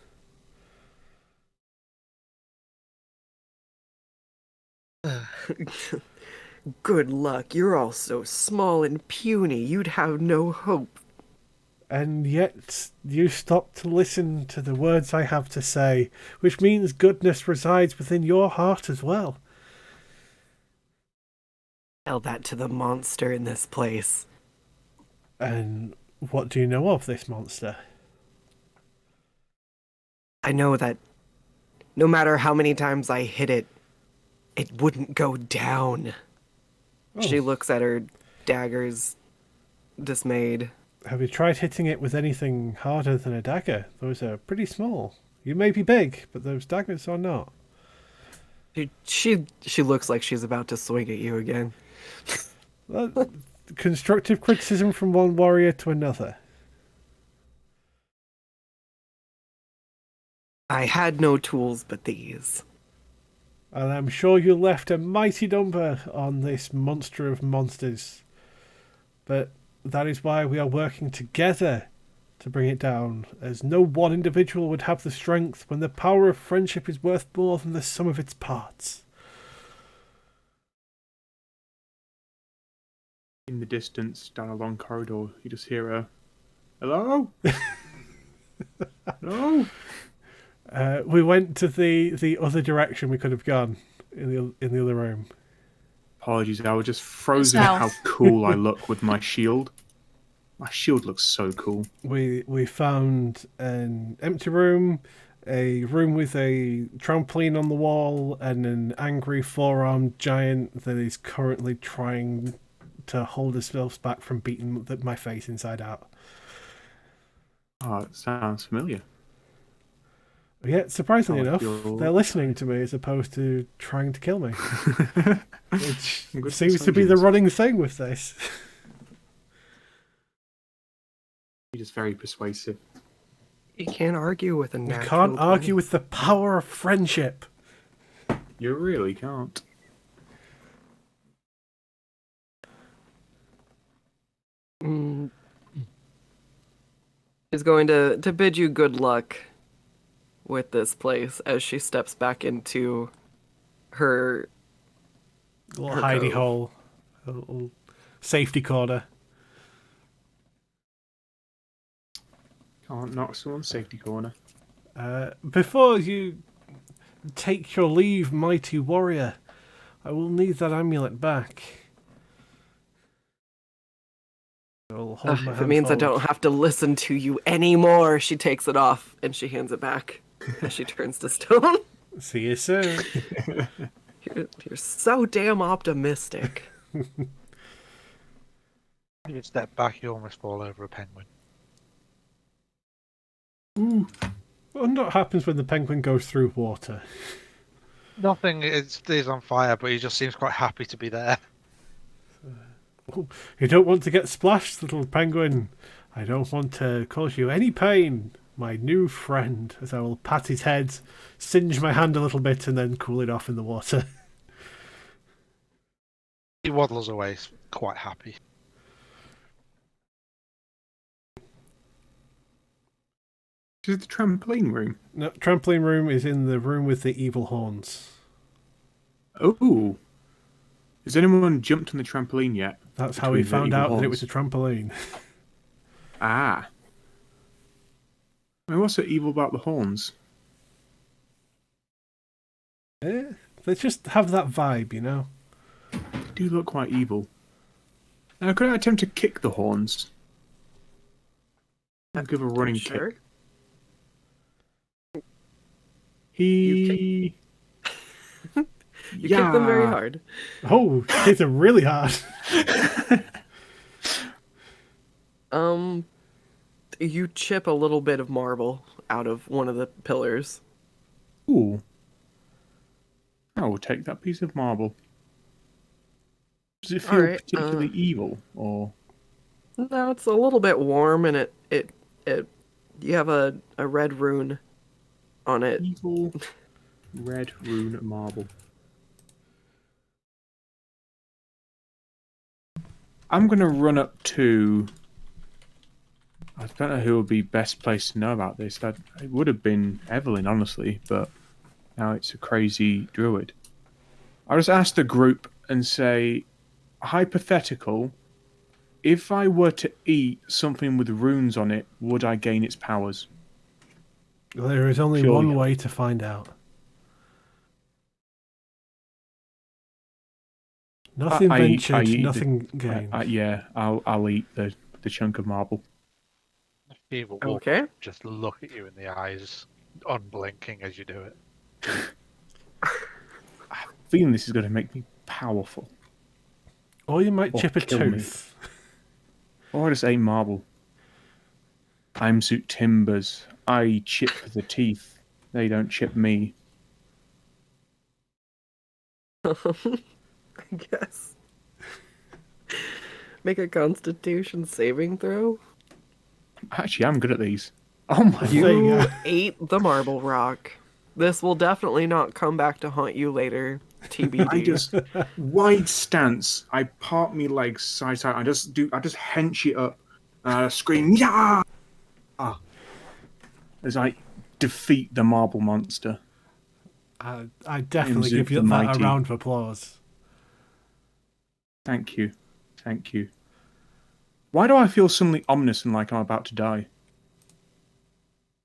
Good luck. You're all so small and puny, you'd have no hope. And yet you stop to listen to the words I have to say, which means goodness resides within your heart as well. Tell that to the monster in this place. And what do you know of this monster? I know that no matter how many times I hit it, it wouldn't go down. Oh. She looks at her daggers, dismayed. Have you tried hitting it with anything harder than a dagger? Those are pretty small. You may be big, but those daggers are not. She looks like she's about to swing at you again. Constructive criticism from one warrior to another. I had no tools but these. And I'm sure you left a mighty number on this monster of monsters. But that is why we are working together to bring it down, as no one individual would have the strength when the power of friendship is worth more than the sum of its parts. In the distance, down a long corridor, you just hear a, "Hello? Hello?" We went to the other direction we could have gone in the other room. Apologies, I was just frozen at how South. cool I look with my shield. My shield looks so cool. We found an empty room, a room with a trampoline on the wall, and an angry four-armed giant that is currently trying to hold himself back from beating my face inside out. Oh, it sounds familiar. Yet, surprisingly Oh, enough, you're- they're listening to me as opposed to trying to kill me. Which Good seems to be the soldiers. running thing with this. You're just very persuasive. You can't argue with a You natural can't argue 20. with the power of friendship. You really can't. Is going to bid you good luck with this place as she steps back into her A little Her hidey cove. hole. A little safety corner. Can't knock someone's safety corner. Before you take your leave, mighty warrior, I will need that amulet back. I'll hold my if it hand means I forward. don't have to listen to you anymore. She takes it off and she hands it back as she turns to stone. See you soon. You're so damn optimistic. You step back, you almost fall over a penguin. I wonder what happens when the penguin goes through water. Nothing, it stays on fire, but he just seems quite happy to be there. You don't want to get splashed, little penguin. I don't want to cause you any pain, my new friend, as I will pat his head, singe my hand a little bit, and then cool it off in the water. He waddles away, quite happy. This is the trampoline room. No, trampoline room is in the room with the evil horns. Oh. Has anyone jumped on the trampoline yet? That's how we Between the found evil out that it horns. was a trampoline. Ah. I mean, what's so evil about the horns? Eh, they just have that vibe, you know? They do look quite evil. Now, could I attempt to kick the horns? I'll give a running Sure. kick. He... You kick them very hard. Oh, hit them really hard. You chip a little bit of marble out of one of the pillars. Ooh. I will take that piece of marble. Does it feel Alright, particularly evil, or No, it's a little bit warm, and it you have a red rune on it. evil red rune marble? I'm gonna run up to. I don't know who would be best placed to know about this. It would have been Evelyn, honestly, but now it's a crazy druid. I'll just ask the group and say, hypothetical, if I were to eat something with runes on it, would I gain its powers? There is only Sure, one yeah. way to find out. Nothing ventured, eat nothing gained. Yeah, I'll eat the chunk of marble. People will Okay. just look at you in the eyes, unblinking as you do it. Feeling this is going to make me powerful. Or you might Or chip a kill me. tooth. Or I just ate marble. I'm suit timbers. I chip the teeth. They don't chip me. I guess. Make a Constitution saving throw. Actually, I'm good at these. Oh my There you You go. ate the marble rock. This will definitely not come back to haunt you later. TBD. I just wide stance. I part my legs side to side. I just hench it up. And I scream, yeah! As I defeat the marble monster. I definitely Zoop give you the that a Mighty. round of applause. Thank you. Thank you. Why do I feel suddenly ominous and like I'm about to die?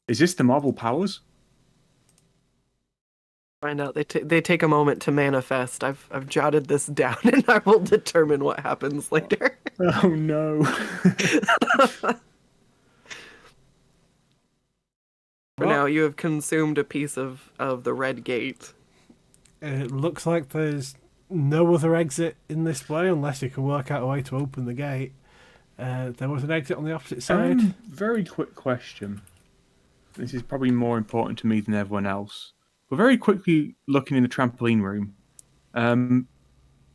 Is this the marble powers? Find out. They take a moment to manifest. I've jotted this down, and I will determine what happens later. Oh no. For Well- now, you have consumed a piece of the red gate. It looks like there's no other exit in this way unless you can work out a way to open the gate. There was an exit on the opposite side. Very quick question. This is probably more important to me than everyone else. But very quickly looking in the trampoline room,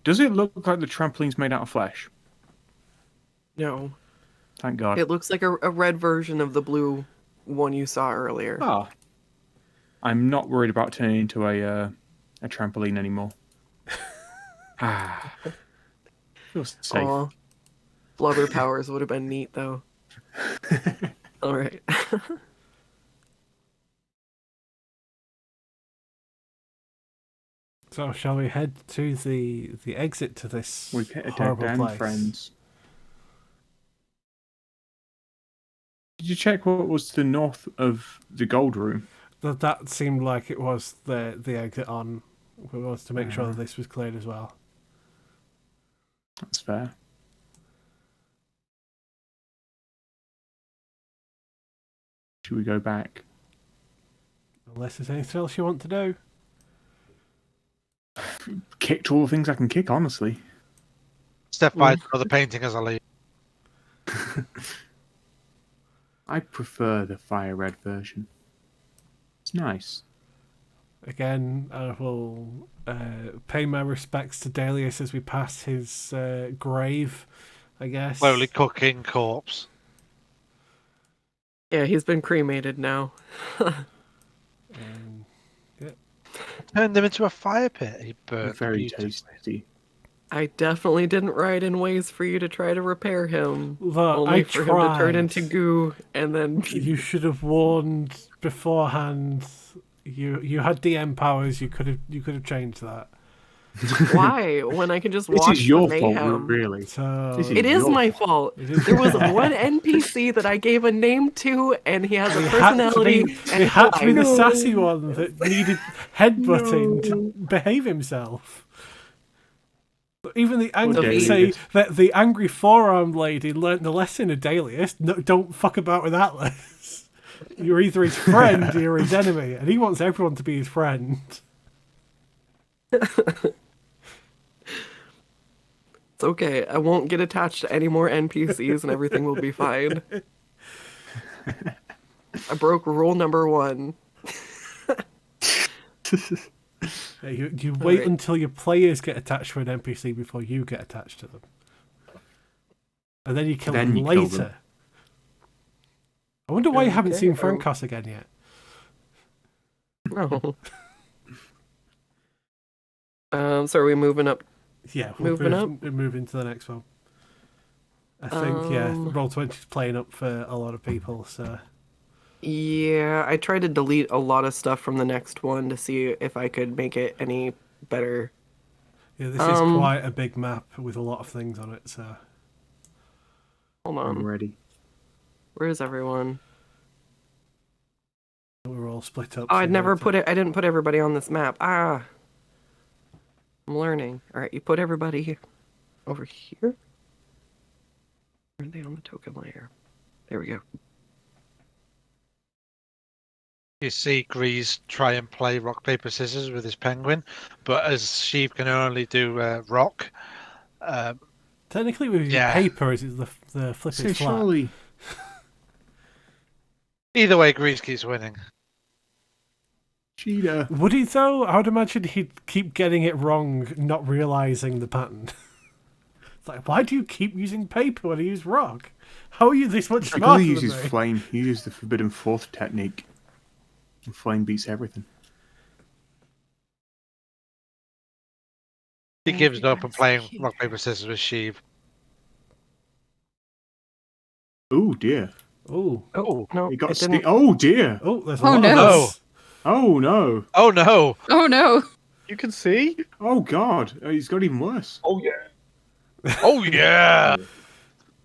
does it look like the trampoline's made out of flesh? No, Thank God. it looks like a red version of the blue one you saw earlier. Ah, I'm not worried about turning into a trampoline anymore. Feels safe. Aw. Blubber powers would have been neat, though. All right. So shall we head to the exit to this We've hit a dead horrible end, place? friends. Did you check what was to the north of the gold room? That seemed like it was the exit on. We wanted to make sure that this was cleared as well. That's fair. Should we go back? Unless there's anything else you want to do. Kicked all the things I can kick, honestly. Step by another painting as I leave. I prefer the fire red version. It's nice. Again, I will pay my respects to Delius as we pass his grave, I guess. Slowly cooking corpse. Yeah, he's been cremated now. Turned him into a fire pit. He burnt Very beautifully. tasty. I definitely didn't write in ways for you to try to repair him. Look, Only I for him to turn tried. into goo and then You should have warned beforehand. You had DM powers. You could have changed that. why? When I can just This watch is your the fault, mayhem. really. So This is It is your my fault. fault. It is There your was fault. one NPC that I gave a name to, and he has a It had to personality. be, and it had to be the I- sassy one that needed headbutting to behave himself. But even the angry David. say that the angry forearmed lady learnt the lesson of Delius. No, don't fuck about with Atlas. You're either his friend or you're his enemy, and he wants everyone to be his friend. It's okay. I won't get attached to any more NPCs, and everything will be fine. I broke rule number 1. You wait Alright. until your players get attached to an NPC before you get attached to them. And then you kill Then them you kill later. them. I wonder why you haven't Okay, seen Frankos again yet. No. So are we moving up? Yeah, Moving up? We're moving to the next one. I think, Roll20 is playing up for a lot of people, so... Yeah, I tried to delete a lot of stuff from the next one to see if I could make it any better. Yeah, this is quite a big map with a lot of things on it, so... Hold I'm on. ready. Where is everyone? We're all split up. Oh, so I you didn't put everybody on this map. Ah. I'm learning. Alright, you put everybody over here? Where are they on the token layer? There we go. You see Grease try and play rock, paper, scissors with his penguin, but as Sheev can only do rock, Technically, with Yeah. paper, is it the flip So is flat? surely either way, Grease keeps winning. cheater. Would he though? I would imagine he'd keep getting it wrong, not realizing the pattern. It's like, why do you keep using paper when you use rock? How are you this much Because smarter he than uses me? flame. He uses the Forbidden Fourth technique. And flame beats everything. He gives up on playing rock, paper, scissors with Sheev. Oh dear. Oh, Oh, no, He got it didn't. Oh dear. oh, there's a Oh, lot no. of us. Oh no. Oh no! Oh no! You can see? Oh god. He's got even worse. Oh yeah. Oh yeah!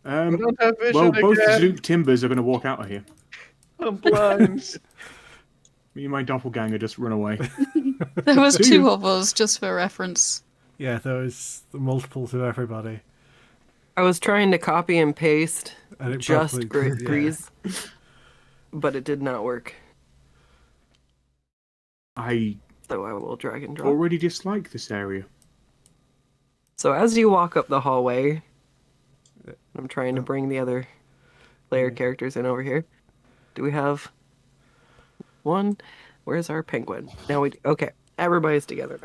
I don't have vision Well, both again. Zoop Timbers are going to walk out of here. I'm blind. Me and my doppelganger just run away. There was See two you. of us, just for reference. Yeah, there was multiples of everybody. I was trying to copy and paste And it just probably- yeah. Grease, but it did not work. I So I will drag and drop. already dislike this area. So as you walk up the hallway, I'm trying to bring the other player characters in over here. Do we have one? Where's our penguin? Now okay, everybody's together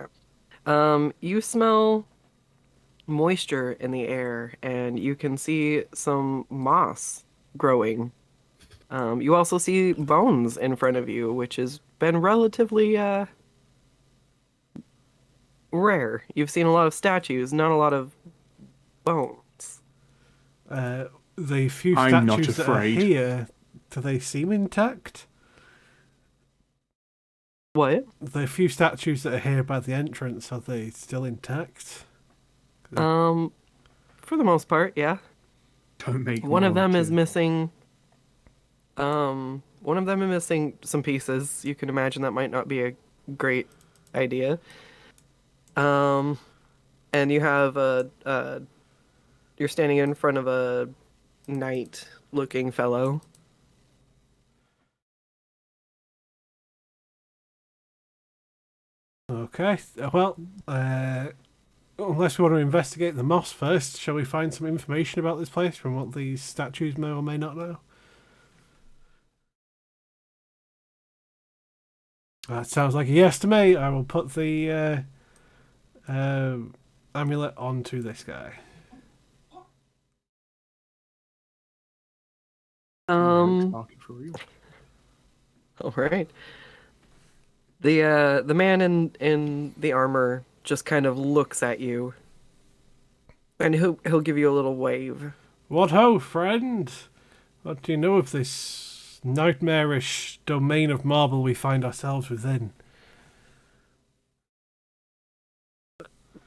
now. You smell moisture in the air, and you can see some moss growing. You also see bones in front of you, which has been relatively rare. You've seen a lot of statues, not a lot of bones. The few I'm not statues that are afraid. here, do they seem intact? What? The few statues that are here by the entrance, are they still intact? For the most part, yeah. Don't make One of more them is too. missing. One of them is missing some pieces. You can imagine that might not be a great idea. And you have you're standing in front of a knight-looking fellow. Okay, well, unless we want to investigate the moss first, shall we find some information about this place from what these statues may or may not know? That sounds like a yes to me. I will put the amulet onto this guy. Market for real. All right. The man in the armor just kind of looks at you, and he'll give you a little wave. What ho, friend? What do you know of this nightmarish domain of marble we find ourselves within?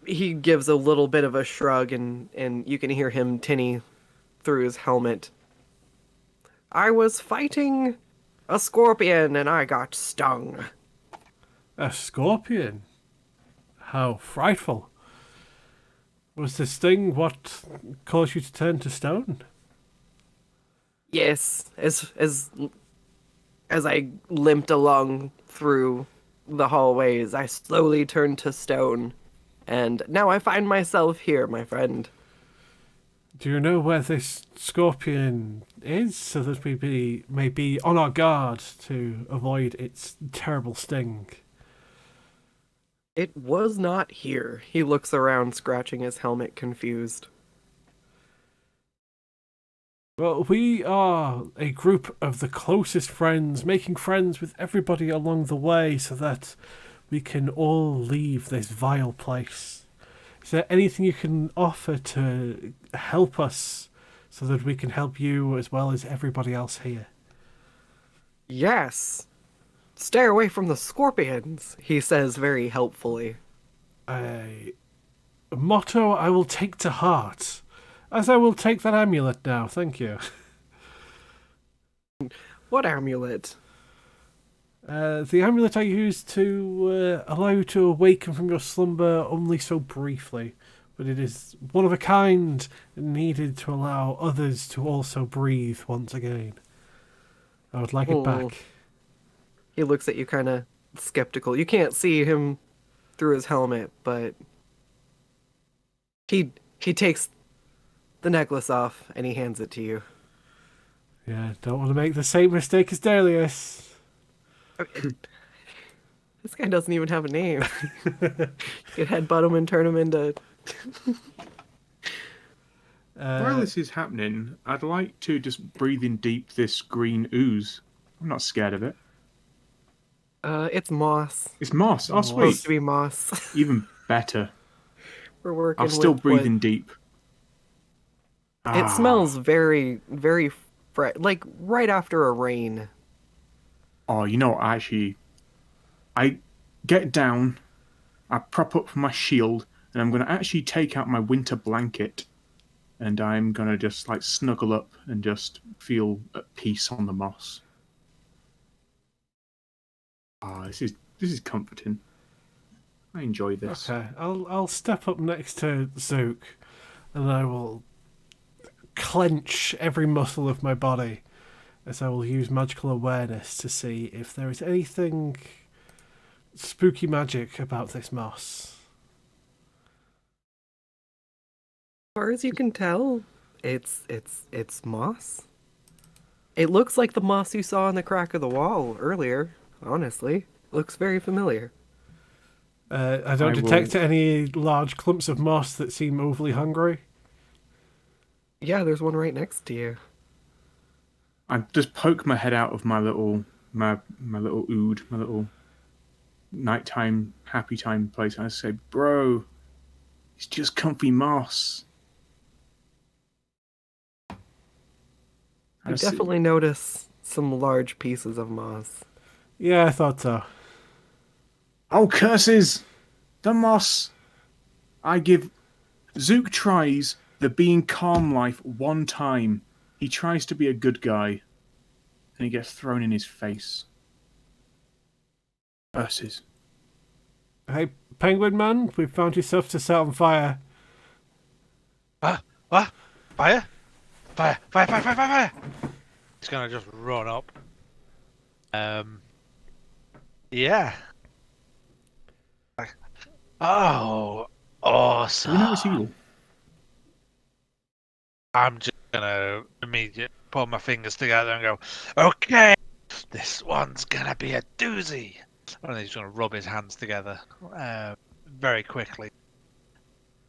He gives a little bit of a shrug, and you can hear him tinny through his helmet. I was fighting a scorpion, and I got stung. A scorpion? How frightful. Was the sting what caused you to turn to stone? Yes, as I limped along through the hallways, I slowly turned to stone, and now I find myself here, my friend. Do you know where this scorpion is, so that we may be on our guard to avoid its terrible sting? It was not here. He looks around, scratching his helmet, confused. Well, we are a group of the closest friends, making friends with everybody along the way so that we can all leave this vile place. Is there anything you can offer to help us so that we can help you as well as everybody else here? Yes. Stay away from the scorpions, he says very helpfully. A motto I will take to heart, as I will take that amulet now, thank you. What amulet? The amulet I use to allow you to awaken from your slumber only so briefly, but it is one of a kind and needed to allow others to also breathe once again. I would like it back. He looks at you kind of skeptical. You can't see him through his helmet, but he takes the necklace off and he hands it to you. Yeah, don't want to make the same mistake as Delius. This guy doesn't even have a name. You could headbutt him and turn him into... While this is happening, I'd like to just breathe in deep this green ooze. I'm not scared of it. It's moss. It's moss. Oh, Supposed sweet. to be moss. Even better. We're working I'll still with breathe what- in deep. It smells very, very fresh, like right after a rain. Oh, you know what? I get down, I prop up my shield, and I'm going to actually take out my winter blanket, and I'm going to just like snuggle up and just feel at peace on the moss. Ah, this is comforting. I enjoy this. Okay, I'll step up next to Zook, and I will clench every muscle of my body as I will use magical awareness to see if there is anything spooky magic about this moss. As far as you can tell, it's moss. It looks like the moss you saw in the crack of the wall earlier. Honestly, looks very familiar. I don't detect any large clumps of moss that seem overly hungry. Yeah, there's one right next to you. I just poke my head out of my little ood, my little nighttime happy time place, and I say, "Bro, it's just comfy moss." I definitely notice some large pieces of moss. Yeah, I thought so. Oh, curses! The moss! I give... Zook tries the being calm life one time. He tries to be a good guy. And he gets thrown in his face. Curses. Hey, Penguin Man, we've found yourself to set on fire. What? Fire? Fire, fire, fire, fire, fire, fire! He's gonna just run up. Yeah. Oh, awesome. Do we know it's evil? I'm just gonna immediately pull my fingers together and go, okay, this one's gonna be a doozy. And he's gonna rub his hands together very quickly.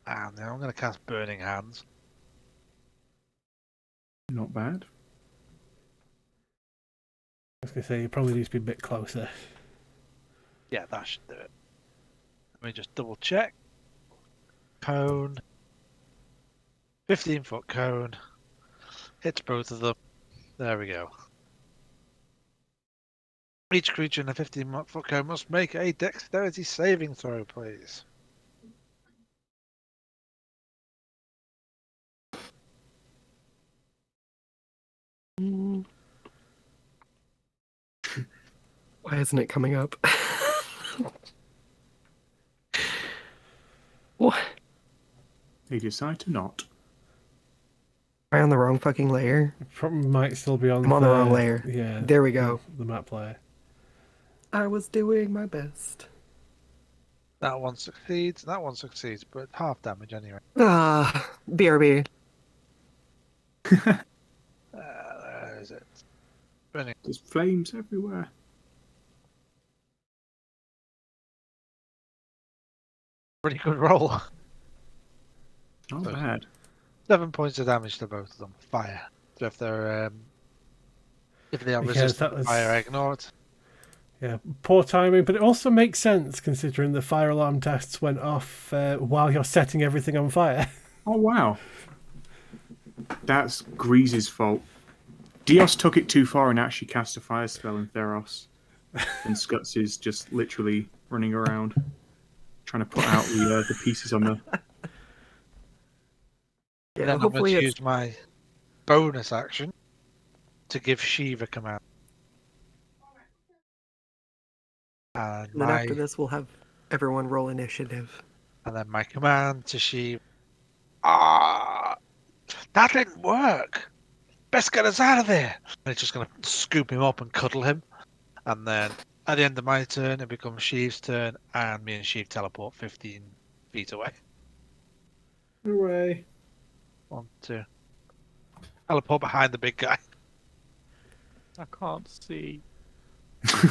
And then I'm gonna cast Burning Hands. Not bad. I was going to say, you probably need to be a bit closer. Yeah, that should do it. Let me just double check. Cone. 15-foot cone. Hits both of them. There we go. Each creature in a 15-foot cone must make a dexterity saving throw, please. Why isn't it coming up? What? They decide to not. Am I on the wrong fucking layer? Probably might still be on I'm on the wrong layer. Yeah. There we go. The map layer. I was doing my best. That one succeeds, but half damage anyway. BRB. There is it. Burning. There's flames everywhere. Pretty good roll. Not So- bad. 7 points of damage to both of them. Fire. So if they're if they are Yes, resistant that to was- fire, I ignore it. Yeah, poor timing, but it also makes sense considering the fire alarm tests went off while you're setting everything on fire. Oh wow. That's Grease's fault. Dios took it too far and actually cast a fire spell in Theros. And Skuts is just literally running around trying to put out the pieces on the. Yeah, Then I'm going hopefully to it's use my bonus action to give Shiva command. And and then my after this we'll have everyone roll initiative. and then my command to Shiva. Ah, that didn't work. Best get us out of there. And it's just going to scoop him up and cuddle him. And then at the end of my turn, it becomes Sheev's turn, and me and Sheev teleport 15 feet away. Hooray. 1, 2. Teleport behind the big guy. I can't see.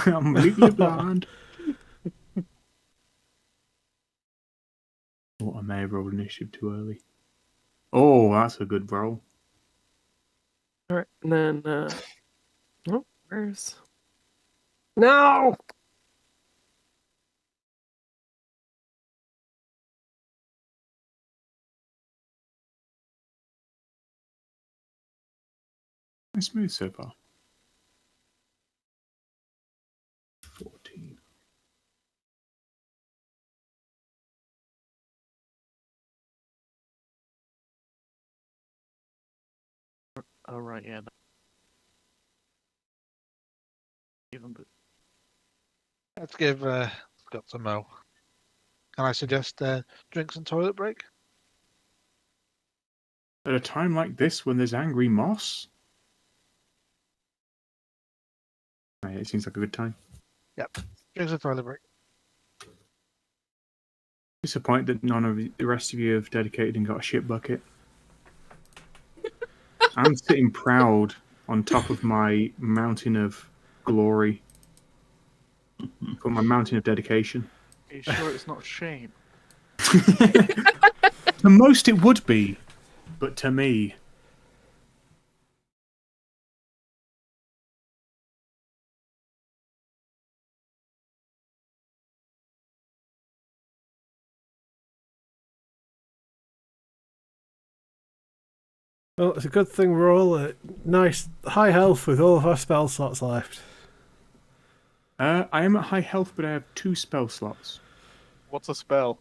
I'm legally blind. Oh, I may have rolled initiative too early. Oh, that's a good roll. All right, and then oh, where's no? Nice smooth so far. 14. Oh right, yeah. Even but Let's give Scott some mo. Can I suggest drinks and toilet break? At a time like this when there's angry moss? Oh, yeah, it seems like a good time. Drinks and toilet break. Disappointed that none of the rest of you have dedicated and got a shit bucket. I'm sitting proud on top of my mountain of glory. For my mountain of dedication. are you sure it's not shame? To most it would be, but to me. Well, it's a good thing we're all at nice high health with all of our spell slots left. I am at high health, but I have 2 spell slots. What's a spell?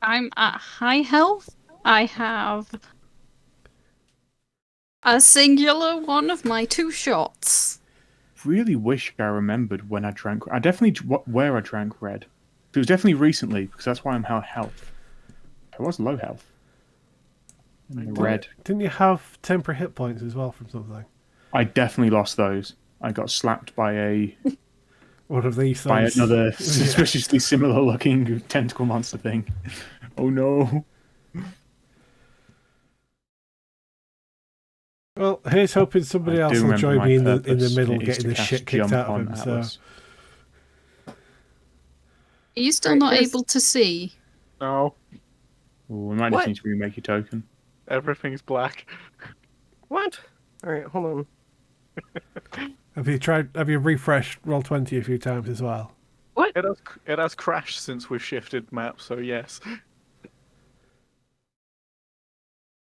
I'm at high health. I have a singular one of my 2 shots. Really wish I remembered when I drank. I definitely where I drank red. It was definitely recently because that's why I'm high health. I was low health. And the red. Didn't you have temporary hit points as well from something? I definitely lost those. I got slapped by One of these by things. another suspiciously similar looking tentacle monster thing. Oh no. Well, here's hoping somebody I else do will remember join my me in the purpose, middle and it is getting to the cast shit kicked Jump out of on him. So. Atlas. Are you still Right, not here's- able to see? No, Ooh, we might What? just need to remake your token. everything's black. What? All right, hold on. Have you refreshed Roll20 a few times as well? It has crashed since we've shifted maps, so yes.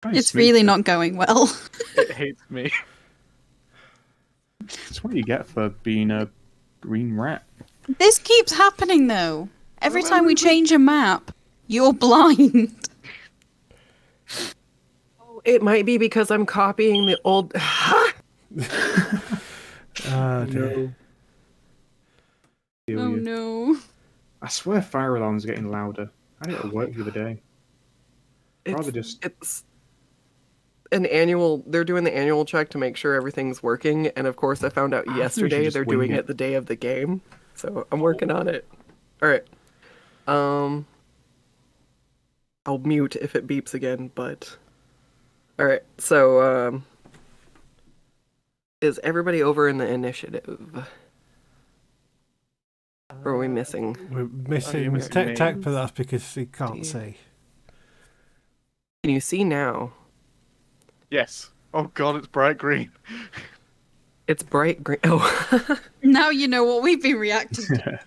Nice, It's smooth. really not going well. It hates me. That's what you get for being a green rat. This keeps happening though. Every time we change a map, you're blind. It might be because I'm copying the old. Dear. Feel Oh you. no. I swear fire alarms are getting louder. I had it at work the other day. Rather just It's an annual. They're doing the annual check to make sure everything's working, and of course, I found out I think we should yesterday just they're wing doing it. it the day of the game. So I'm working on it. All right. I'll mute if it beeps again, but all right. So is everybody over in the initiative? Or are we missing? We're missing missing Tech Tech, names. but that's because he can't Steve. see. Can you see now? Yes. Oh god, it's bright green. It's bright green. Oh. Now you know what we've been reacting to.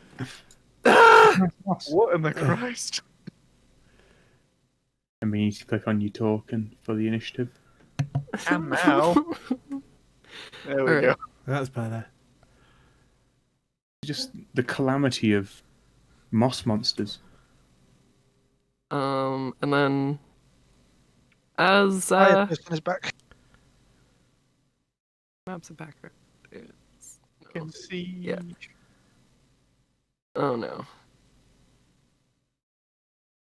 What in the Christ? I mean, you need to click on you talking for the initiative. And now. There we Alright. go. That's better. Just the calamity of moss monsters. And then as Fire person is back. maps of background. It's- You can see. Yeah. Oh no.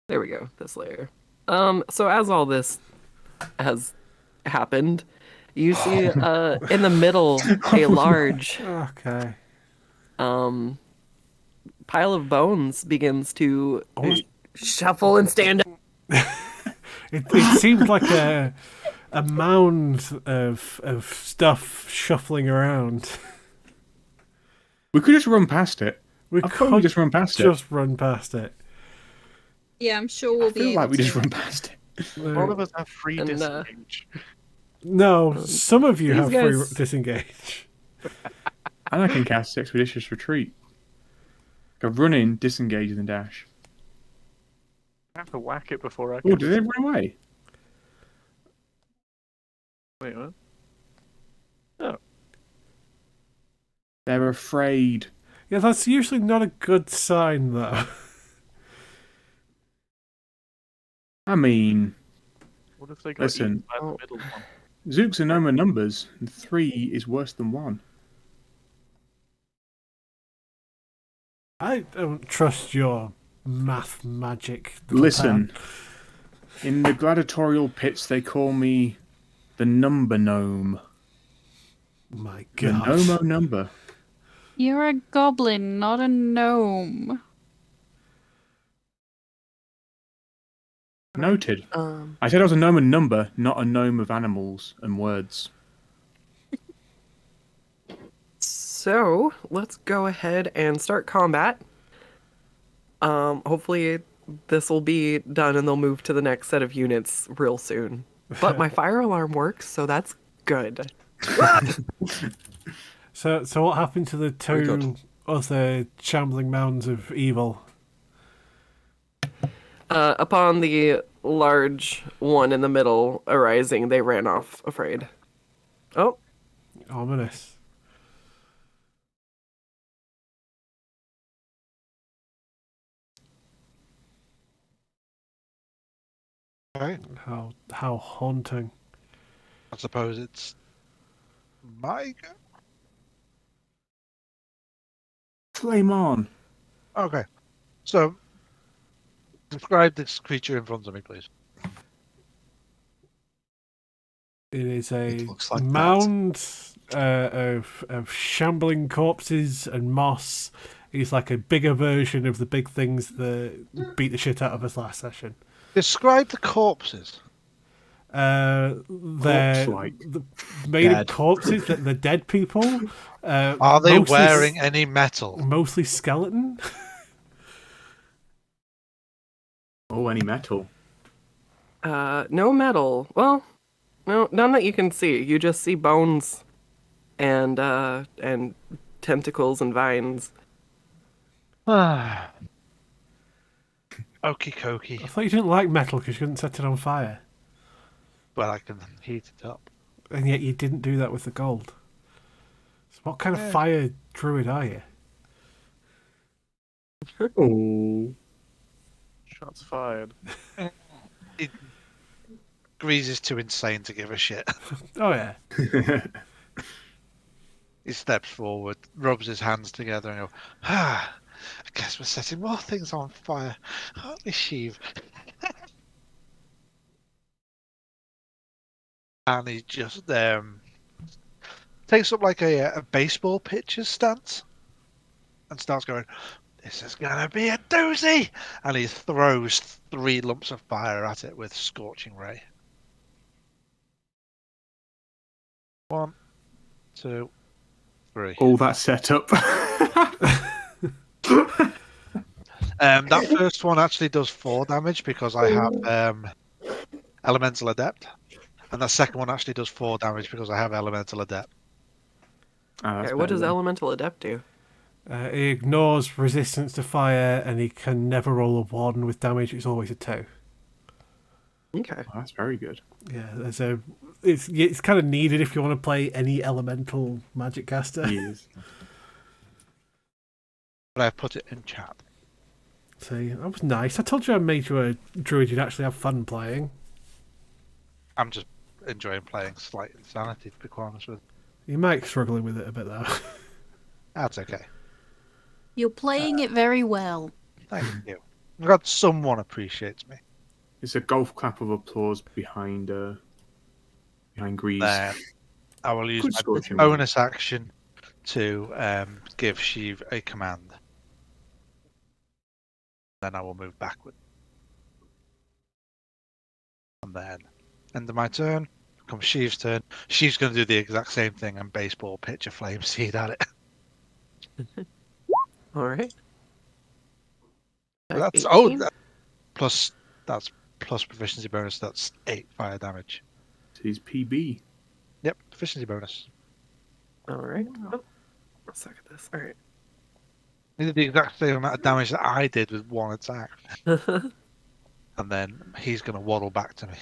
There we go, this layer. So as all this has happened, you see in the middle a large Okay. pile of bones begins to Oh. shuffle and stand up. It seemed like a mound of stuff shuffling around. We could just run past it. We I thought we could just run past it. just run past it. Yeah, I'm sure we'll I feel be able like we to. just run past it. All of us have free And, disengage. No, some of you These have free guys- disengage. And I can cast Expeditious Retreat. Go run in, disengage, and then dash. I have to whack it before I Oh, can. did they run away? Wait, what? They're afraid. Yeah, that's usually not a good sign, though. I mean, What if they got Listen. eaten by the Oh. middle one? Zooks and Noma numbers, and 3 is worse than 1. I don't trust your math magic. little Listen, pan. in the gladiatorial pits, they call me the number gnome. My The God. Nomo number. You're a goblin, not a gnome. Noted. Um, I said I was a gnome and number, not a gnome of animals and words. so let's go ahead and start combat. Hopefully this will be done and they'll move to the next set of units real soon. But my fire alarm works, so that's good. So what happened to the Very two good. other shambling mounds of evil? Upon the large one in the middle arising, they ran off, afraid. Oh, Ominous. Okay. How haunting. I suppose it's my go. Flame on. Okay. So, describe this creature in front of me, please. It is a It looks like that. mound of shambling corpses and moss. He's like a bigger version of the big things that beat the shit out of us last session. Describe the corpses. They're Corpse-like. made Dead. of corpses. They're dead people. Are they mostly wearing any metal? mostly skeleton? Oh, any metal. no metal. Well, no, none that you can see. You just see bones and tentacles and vines. Okie I dokie. thought you didn't like metal because you couldn't set it on fire, Well, I can heat it up. and yet you didn't do that with the gold. So what kind of Yeah. fire druid are you? Oh. Shots fired. Grease is too insane to give a shit. Oh yeah. He steps forward, rubs his hands together, and goes, I guess we're setting more things on fire. Aren't we, Sheev? And he just takes up like a baseball pitcher's stance and starts going, this is going to be a doozy! And he throws 3 lumps of fire at it with Scorching Ray. 1, 2, 3. All that setup. That first one actually does 4 damage because I have Elemental Adept. And that second one actually does 4 damage because I have Elemental Adept. Okay, what does Elemental Adept do? He ignores resistance to fire, and he can never roll a 1 with damage. It's always a 2. Okay. Oh, that's very good. Yeah, it's kind of needed if you want to play any elemental magic caster. He is. But I put it in chat. See, that was nice. I told you I made you a druid you'd actually have fun playing. I'm just enjoying playing Slight Insanity, to be quite honest with you. You might be struggling with it a bit, though. That's okay. You're playing it very well. Thank you. I'm glad someone appreciates me. It's a golf clap of applause behind Grease. Then I will use Good my scorching. bonus action to give Sheev a command. Then I will move backward. And then, end of my turn, comes Sheev's turn. Sheev's going to do the exact same thing and baseball pitch a flame seed at it. All right. That's 18? that's plus proficiency bonus. That's 8 fire damage. It's his PB. Yep, proficiency bonus. All right. Oh, let's look at this. All right. He did the exact same amount of damage that I did with 1 attack. And then he's going to waddle back to me.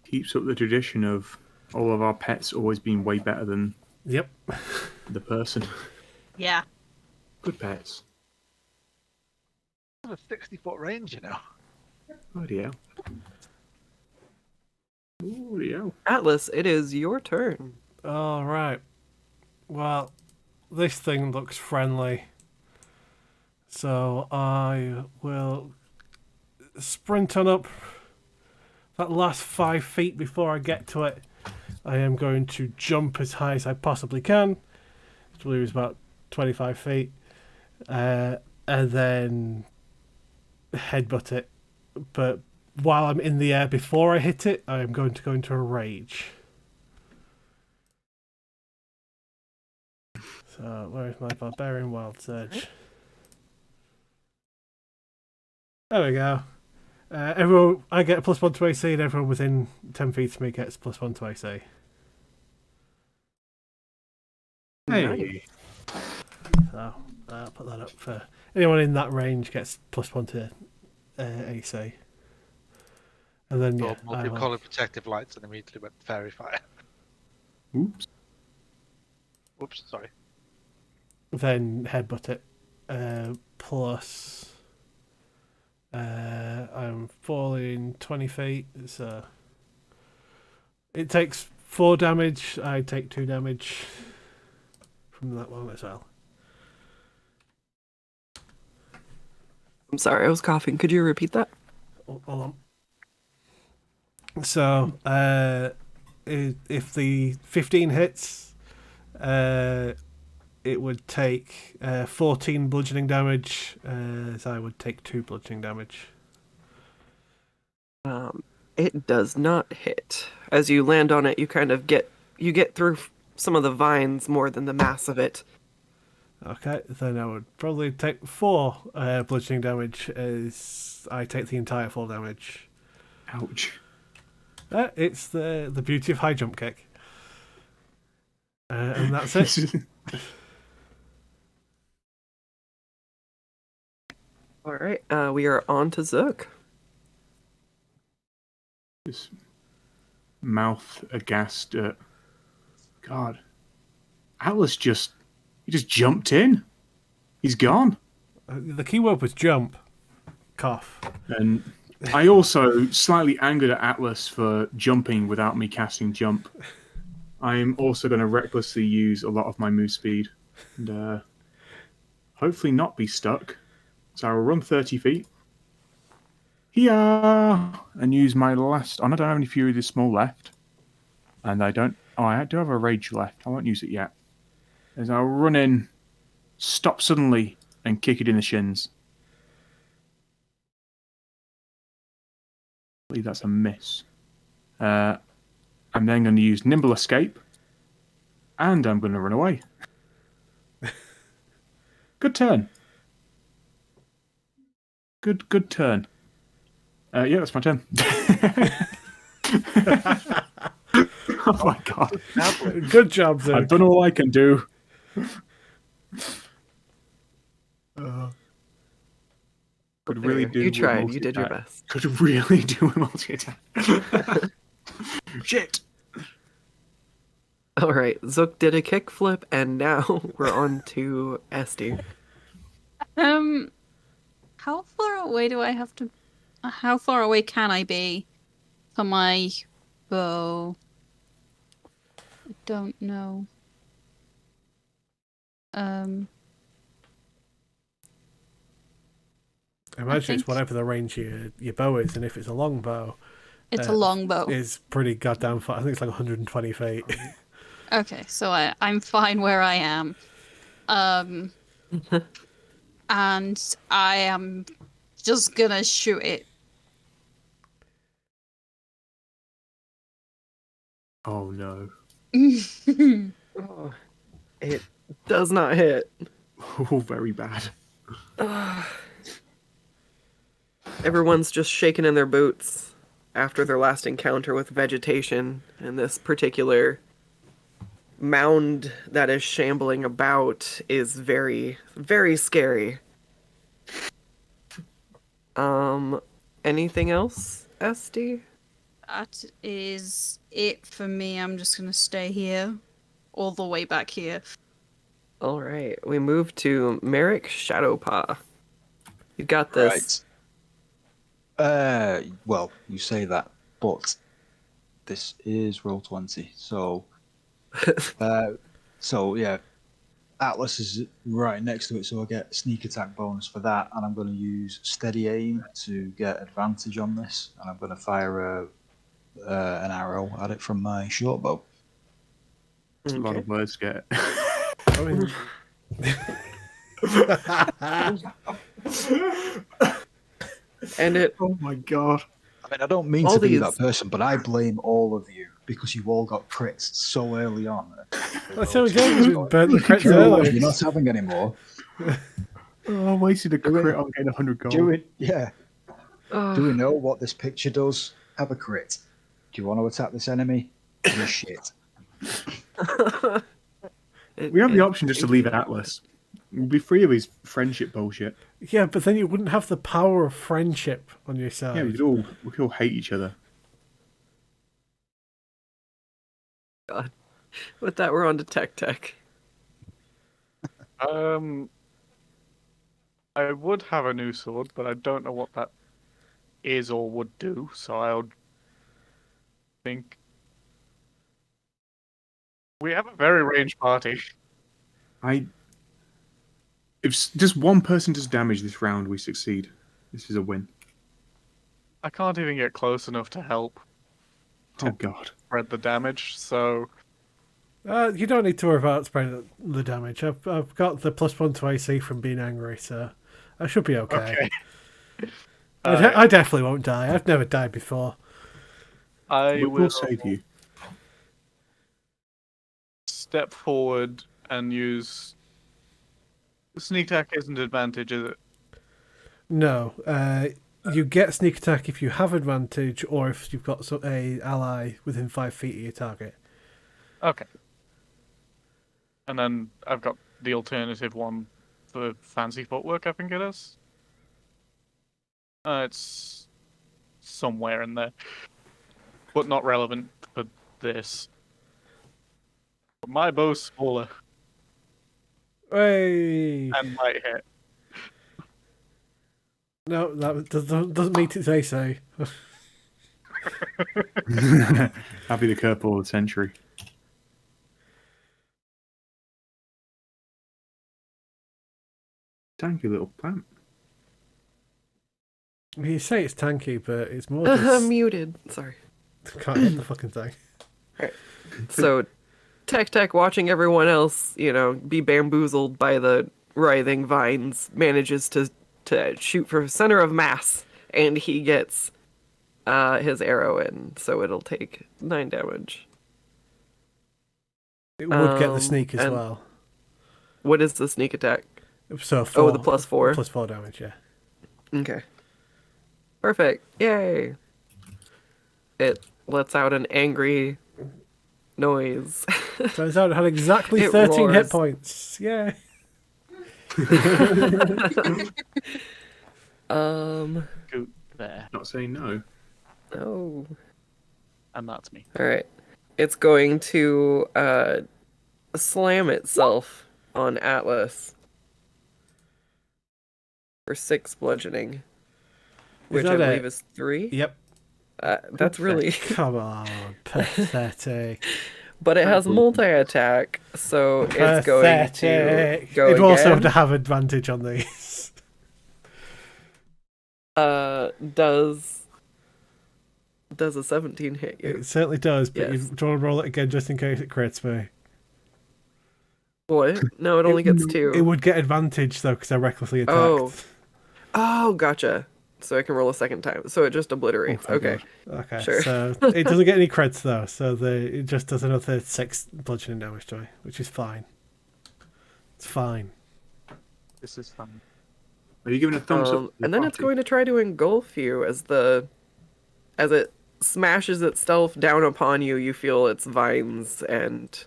Keeps up the tradition of all of our pets always being way better than Yep. the person. Yeah. Good pets. 60-foot range, you know. Bloody hell. Bloody hell. Atlas, it is your turn. All right. Well, this thing looks friendly. So I will sprint on up that last 5 feet before I get to it. I am going to jump as high as I possibly can, which I believe is about 25 feet, and then headbutt it. But while I'm in the air before I hit it, I am going to go into a rage. So where is my Barbarian Wild Surge? There we go. Everyone, I get a +1 to AC, and everyone within 10 feet of me gets +1 to AC. Hey. So I'll put that up for anyone in that range gets +1 to AC. And then yeah, I will Multi-colored protective lights and immediately went fairy fire. Oops. Whoops, sorry. then headbutt it. Plus I'm falling 20 feet, so it takes 4 damage. I take 2 damage from that one as well. I'm sorry, I was coughing. Could you repeat that? Hold on. So, if the 15 hits, it would take 14 bludgeoning damage, as I would take 2 bludgeoning damage. It does not hit. As you land on it, you kind of get through some of the vines more than the mass of it. Okay, then I would probably take 4 bludgeoning damage, as I take the entire 4 damage. Ouch. It's the beauty of high jump kick. And that's it. All right, we are on to Zook. Just mouth aghast at... God. Atlas just jumped in. He's gone. The keyword was jump. Cough. And I also slightly angered at Atlas for jumping without me casting jump. I'm also going to recklessly use a lot of my move speed and hopefully not be stuck. So I'll run 30 feet. Here! And use my last... I don't have any Fury this small left. And I don't... Oh, I do have a Rage left. I won't use it yet. As I'll run in, stop suddenly, and kick it in the shins. I believe that's a miss. I'm then going to use Nimble Escape. And I'm going to run away. Good turn. Good turn. Yeah, that's my turn. Oh my god. Good job, Zook. I've done all I can do. Could really do. You a tried. You did your multi-attack. best. Could really do a multi-attack. Shit. All right, Zook did a kickflip, and now we're on to Esty. How far away do I have to? How far away can I be for my bow? I don't know. I imagine think- it's whatever the range your bow is, and if it's a long bow, It's a long bow. it's pretty goddamn far. I think it's like 120 feet. Okay, so I'm fine where I am. And I am just gonna shoot it. Oh no. Oh, it does not hit. Oh, very bad. Everyone's just shaking in their boots after their last encounter with vegetation, and this particular mound that is shambling about is very, very scary. Anything else, Esty? That is it for me. I'm just gonna stay here, all the way back here. All right, we move to Merrick Shadowpaw. You got this. Right. Well, you say that, but this is roll 20, so yeah, Atlas is right next to it, so I get sneak attack bonus for that, and I'm going to use steady aim to get advantage on this, and I'm going to fire an arrow at it from my short bow. That's a lot of words to get. I mean, And it Oh my god. I mean, I don't mean All to be these- that person, but I blame all of you because you all got crits so early on. that's how we burnt the crits You're early. not having any more. Oh, I wasted a crit on getting 100 gold. Do we know what this picture does? Have a crit. Do you want to attack this enemy? You shit. We have the option just to leave Atlas. We'll be free of his friendship bullshit. Yeah, but then you wouldn't have the power of friendship on your side. Yeah, we could all hate each other. God. With that, we're on to Tech. I would have a new sword, but I don't know what that is or would do, so I'll think. We have a very ranged party. If just one person does damage this round, we succeed. This is a win. I can't even get close enough to help Oh god. spread the damage, so You don't need to worry about spreading the damage. I've got the +1 to AC from being angry, so I should be okay. I definitely won't die. I've never died before. I We'll will save you. step forward and use. Sneak attack isn't advantage, is it? No, you get sneak attack if you have advantage or if you've got a ally within 5 feet of your target. Okay. And then I've got the alternative one for fancy footwork, I think it is. It's somewhere in there. But not relevant for this. But my bow's smaller Hey! and might hit. No, that doesn't mean to say so. I'll be the curveball of the century. Tanky little plant. You say it's tanky, but it's more just... Muted. Sorry. Can't hit the fucking thing. So, Tech, watching everyone else, be bamboozled by the writhing vines, manages to shoot for center of mass, and he gets his arrow in, so it'll take 9 damage. It would get the sneak as and- well. What is the sneak attack? So 4, the +4. +4 damage, yeah. Okay. Perfect. Yay. It lets out an angry noise. Turns out it had exactly It 13 hit roars. points. Yay. Go there, Not saying no. Oh. and that's me. All right. It's going to slam itself on Atlas for 6 bludgeoning, which I that believe it? is 3. Yep. That's really. Come on. Pathetic. But it has multi-attack, so it's going to Pathetic. go It'd also have again. to have advantage on these. Does a 17 hit you? It certainly does, but Yes. you do you want to roll it again just in case it crits me? What? No, it only gets 2. It would get advantage though because I recklessly attacked. Oh. Oh, gotcha. So I can roll a second time. So it just obliterates. Oh, Okay. God. Okay. Sure. So it doesn't get any crits though, so it just does another 6 bludgeoning damage to me, which is fine. It's fine. This is fun. Are you giving a thumbs up? to the And then it's party? going to try to engulf you as it smashes itself down upon you. You feel its vines and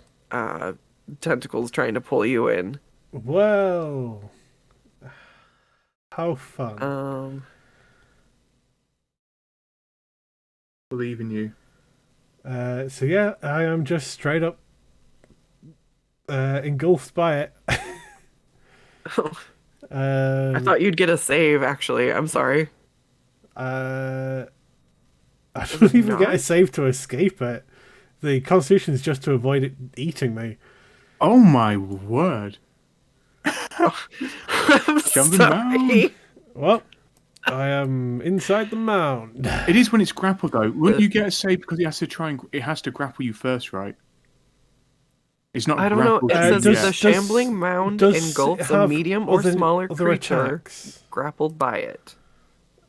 tentacles trying to pull you in. Whoa. How fun. Believe in you. So yeah, I am just straight up engulfed by it. I thought you'd get a save, actually. I'm sorry. I don't even get a not? save to escape it. The constitution is just to avoid it eating me. Oh my word! I'm Jumping sorry. Well, I am inside the mound. It is when it's grappled though. Wouldn't you get a save because it has to try and it has to grapple you first, right? It's not. I don't know. grappled It you says yet. the shambling mound does engulfs it a have medium or smaller other creature attacks? grappled by it.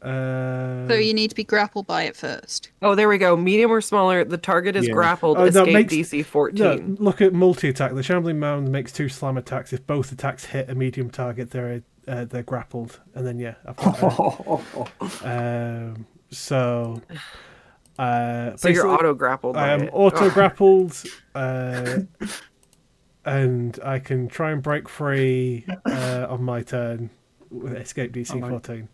So you need to be grappled by it first. Oh, there we go. Medium or smaller. The target is Yeah. grappled. Oh, no, Escape makes- DC 14. No, look at multi-attack. The shambling mound makes 2 slam attacks. If both attacks hit a medium target, they're grappled. And then yeah, I've got so So you're basically, auto grappled. I am auto grappled, and I can try and break free on my turn with escape DC 14.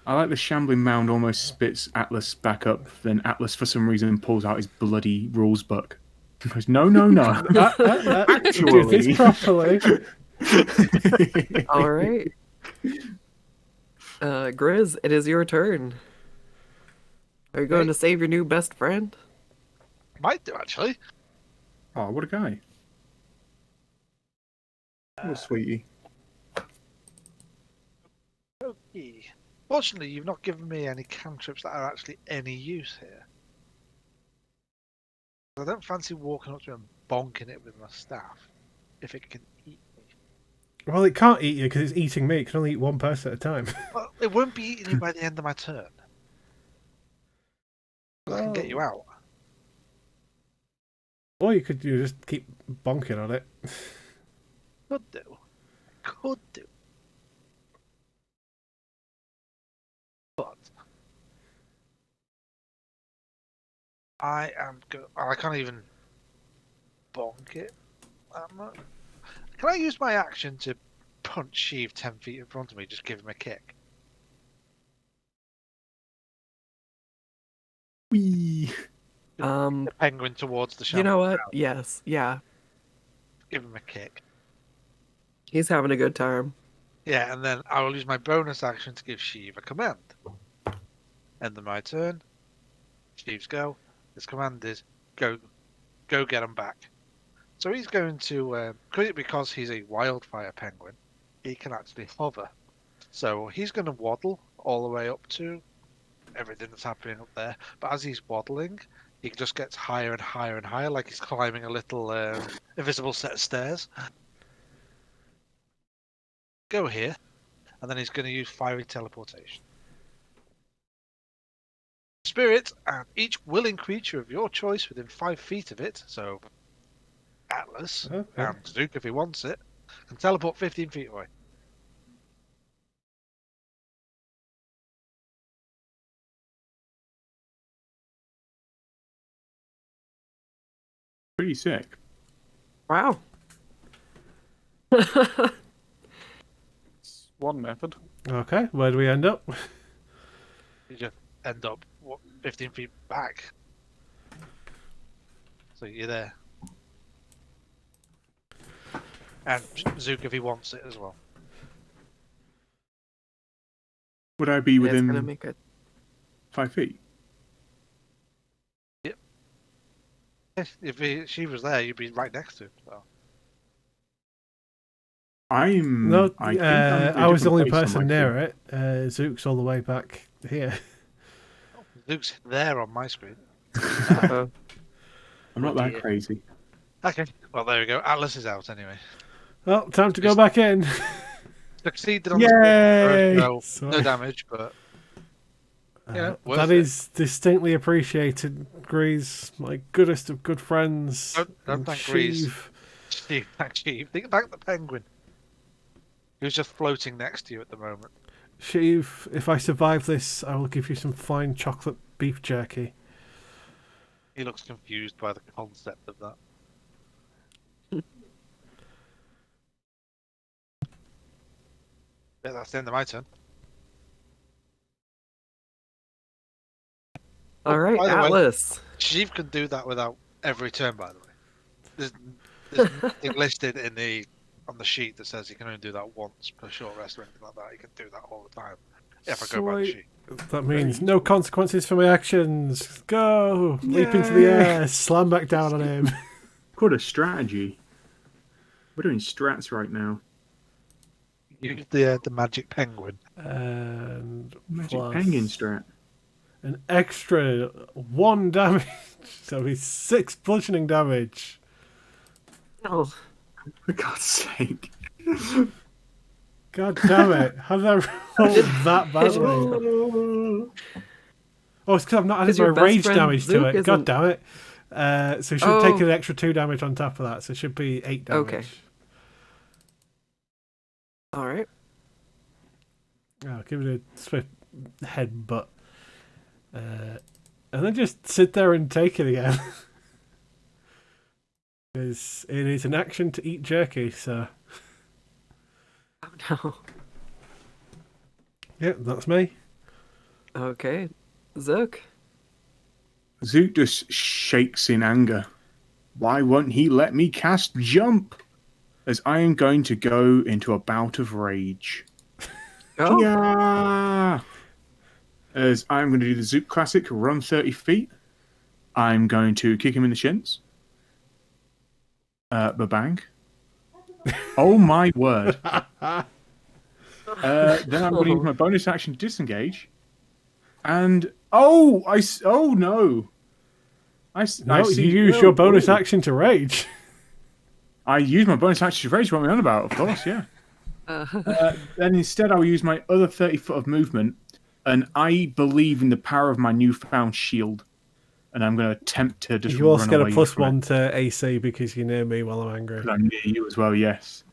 I like the shambling mound almost spits Atlas back up. Then Atlas, for some reason, pulls out his bloody rules book. He goes, no. Do Actually, this properly. All right. Grizz, it is your turn. Are you going to save your new best friend? Might do, actually. Oh, what a guy! What a sweetie. Okay. Fortunately, you've not given me any cantrips that are actually any use here. I don't fancy walking up to it and bonking it with my staff if it can eat me. Well, it can't eat you because it's eating me. It can only eat one person at a time. Well, it won't be eating you by the end of my turn. I can get you out. Or you could just keep bonking on it. Could do. Could do. But I am go. I can't even bonk it that much. Can I use my action to punch Sheev 10 feet in front of me? Just give him a kick. Whee! Um, The penguin towards the shadow. you know what? Yes, yeah. Give him a kick. He's having a good time. Yeah, and then I will use my bonus action to give Sheev a command. End of my turn. Sheev's go. His command is go get him back. So he's going to, because he's a wildfire penguin, he can actually hover. So he's going to waddle all the way up to everything that's happening up there. But as he's waddling, he just gets higher and higher and higher, like he's climbing a little invisible set of stairs. Go here, and then he's going to use fiery teleportation. Spirit and each willing creature of your choice within 5 feet of it, so Atlas Okay. and Zook if he wants it, can teleport 15 feet away. pretty sick. Wow. It's one method. Okay, where do we end up? You just end up 15 feet back. So you're there. And Zook if he wants it as well. Would I be It's gonna within make it. 5 feet? If she was there, you'd be right next to him. So. No, I think I'm in a I was the only different place on person my near screen. it. Zook's all the way back here. Zook's there on my screen. Uh, I'm not Oh, that dear. crazy. Okay. Well, there we go. Atlas is out anyway. Well, time to go back in. Succeeded on Yay! the no Sorry. damage, but Yeah, worth that it. is distinctly appreciated, Grease, my goodest of good friends. Don't and thank Grease. Sheev. Steve, thank you. Think about the penguin. Who's just floating next to you at the moment. Sheev, if I survive this, I will give you some fine chocolate beef jerky. He looks confused by the concept of that. Yeah, that's the end of my turn. all right, by the way- Atlas. Sheev can do that without every turn, by the way. There's nothing listed on the sheet that says he can only do that once per short rest or anything like that. He can do that all the time. If I go by the Sweet. sheet. That means no consequences for my actions. Go! Leap into the Yay! air, slam back down on him. What a strategy. We're doing strats right now. Use the magic penguin. And Magic plus penguin strat. an extra 1 damage. So he's 6 bludgeoning damage. Oh, For God's sake. God damn it. How did I roll that badly? Oh, it's because I've not added 'Cause my your best rage friend damage to Zook it. God isn't- damn it. So it should Oh. take an extra 2 damage on top of that. So it should be 8 damage. Okay. all right. I'll give it a swift headbutt. And then just sit there and take it again. Because it is an action to eat jerky, so... Oh no. Yeah, that's me. Okay, Zook. Zook just shakes in anger. Why won't he let me cast jump? As I am going to go into a bout of rage. Oh, Yeah. As I'm going to do the Zook classic, run 30 feet. I'm going to kick him in the shins. Ba-bang. Oh my word. Then I'm going to use my bonus action to disengage. And, oh no. No, you use your bonus action to rage. I use my bonus action to rage, what am I on about? Of course, yeah. Then instead I'll use my other 30 foot of movement, and I believe in the power of my newfound shield. And I'm going to attempt to just You also run get a away plus from it. 1 to AC because you're near me while I'm angry. I'm near you as well, yes.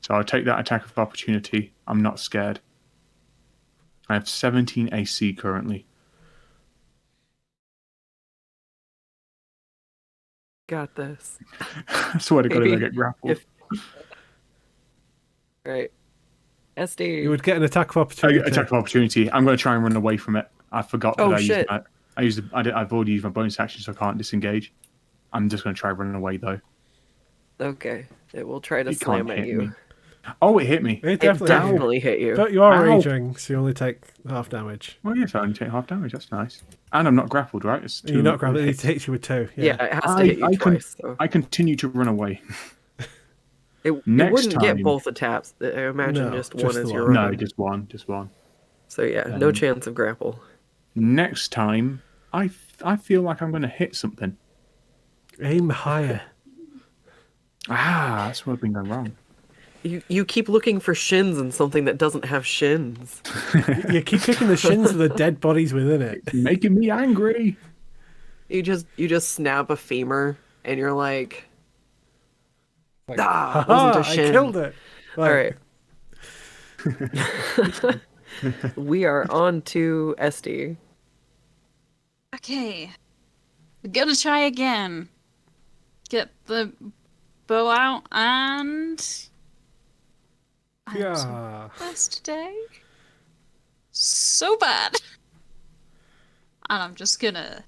So I'll take that attack of opportunity. I'm not scared. I have 17 AC currently. got this. I swear to God, if I Maybe get grappled. if- Right. SD. You would get an attack of opportunity. Attack of opportunity. I'm going to try and run away from it. I forgot that Oh, I shit. I've already used my bonus action, so I can't disengage. I'm just going to try and run away, though. Okay, it will try to It can't slam at hit you. me. Oh, it hit me. It It definitely, hit you. definitely hit you. But you are Ow. raging, so you only take half damage. Well, yes, I only take half damage. That's nice. And I'm not grappled, right? It's You're not grabbing it, hits. it hits you with 2. Yeah, it has to hit you twice. So. I continue to run away. It Next wouldn't get time- both attacks. I imagine No, just just one the as one. you're No, running. just one. Just one. So yeah, no chance of grapple. Next time, I feel like I'm going to hit something. Aim higher. That's what I've been going wrong. You keep looking for shins in something that doesn't have shins. You keep kicking the shins of the dead bodies within it. Making me angry. You just snap a femur and you're like, ah, Ha, wasn't a I shin. killed it. All right. We are on to SD. Okay. We're gonna try again. get the bow out and Yeah. best day. So bad. And I'm just gonna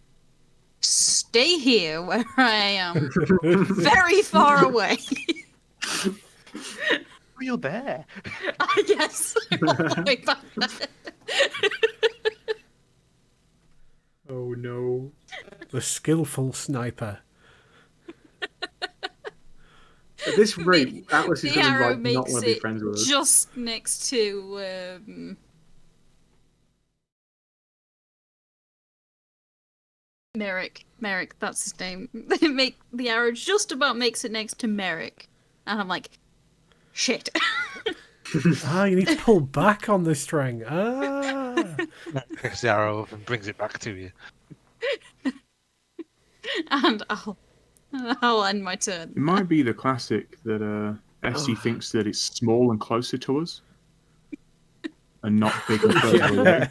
stay here where I am, very far away. You're there. I guess. All the way back there. Oh no. The skillful sniper. At this rate, Atlas is The going to arrow like not makes want to be it friends with us. just next to Merrick. Merrick, that's his name. The arrow just about makes it next to Merrick. And I'm like, shit. Ah, you need to pull back on the string. Ah. Picks the arrow up and brings it back to you. And I'll end my turn. It might be the classic that Essie thinks that it's small and closer to us, and not big and further away.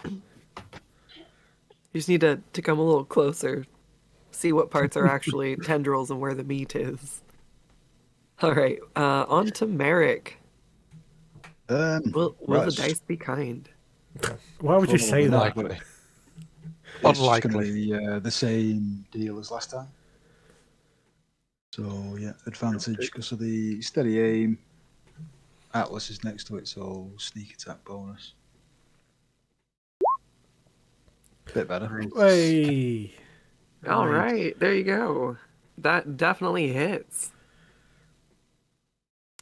You just need to come a little closer, see what parts are actually tendrils and where the meat is. All right, on to Merrick. Will right, the dice be kind? Why would you say that? Unlikely. It's just going to Unlikely. be the same deal as last time. So yeah, advantage because of the steady aim. Atlas is next to it, so sneak attack bonus. Bit better. Hey. All right, there you go. That definitely hits.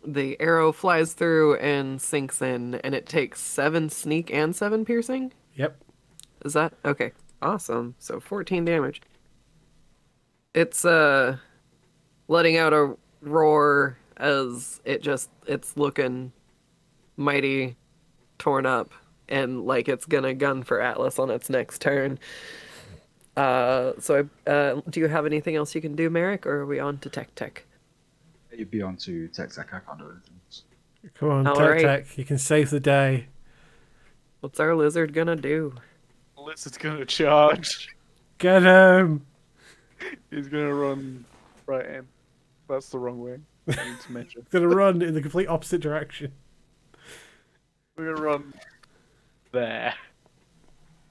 The arrow flies through and sinks in, and it takes 7 sneak and 7 piercing? Yep. Is that? Okay, awesome. So 14 damage. It's, letting out a roar as it's looking mighty torn up and like it's gonna gun for Atlas on its next turn. Do you have anything else you can do, Merrick, or are we on to Tech? You'd be on to Tech. I can't do anything else. Come on, All Tech right. Tech. You can save the day. What's our lizard gonna do? Lizard's gonna charge. Get him! He's gonna run right in. That's the wrong way. I need to measure. Gonna run in the complete opposite direction. We're gonna run there.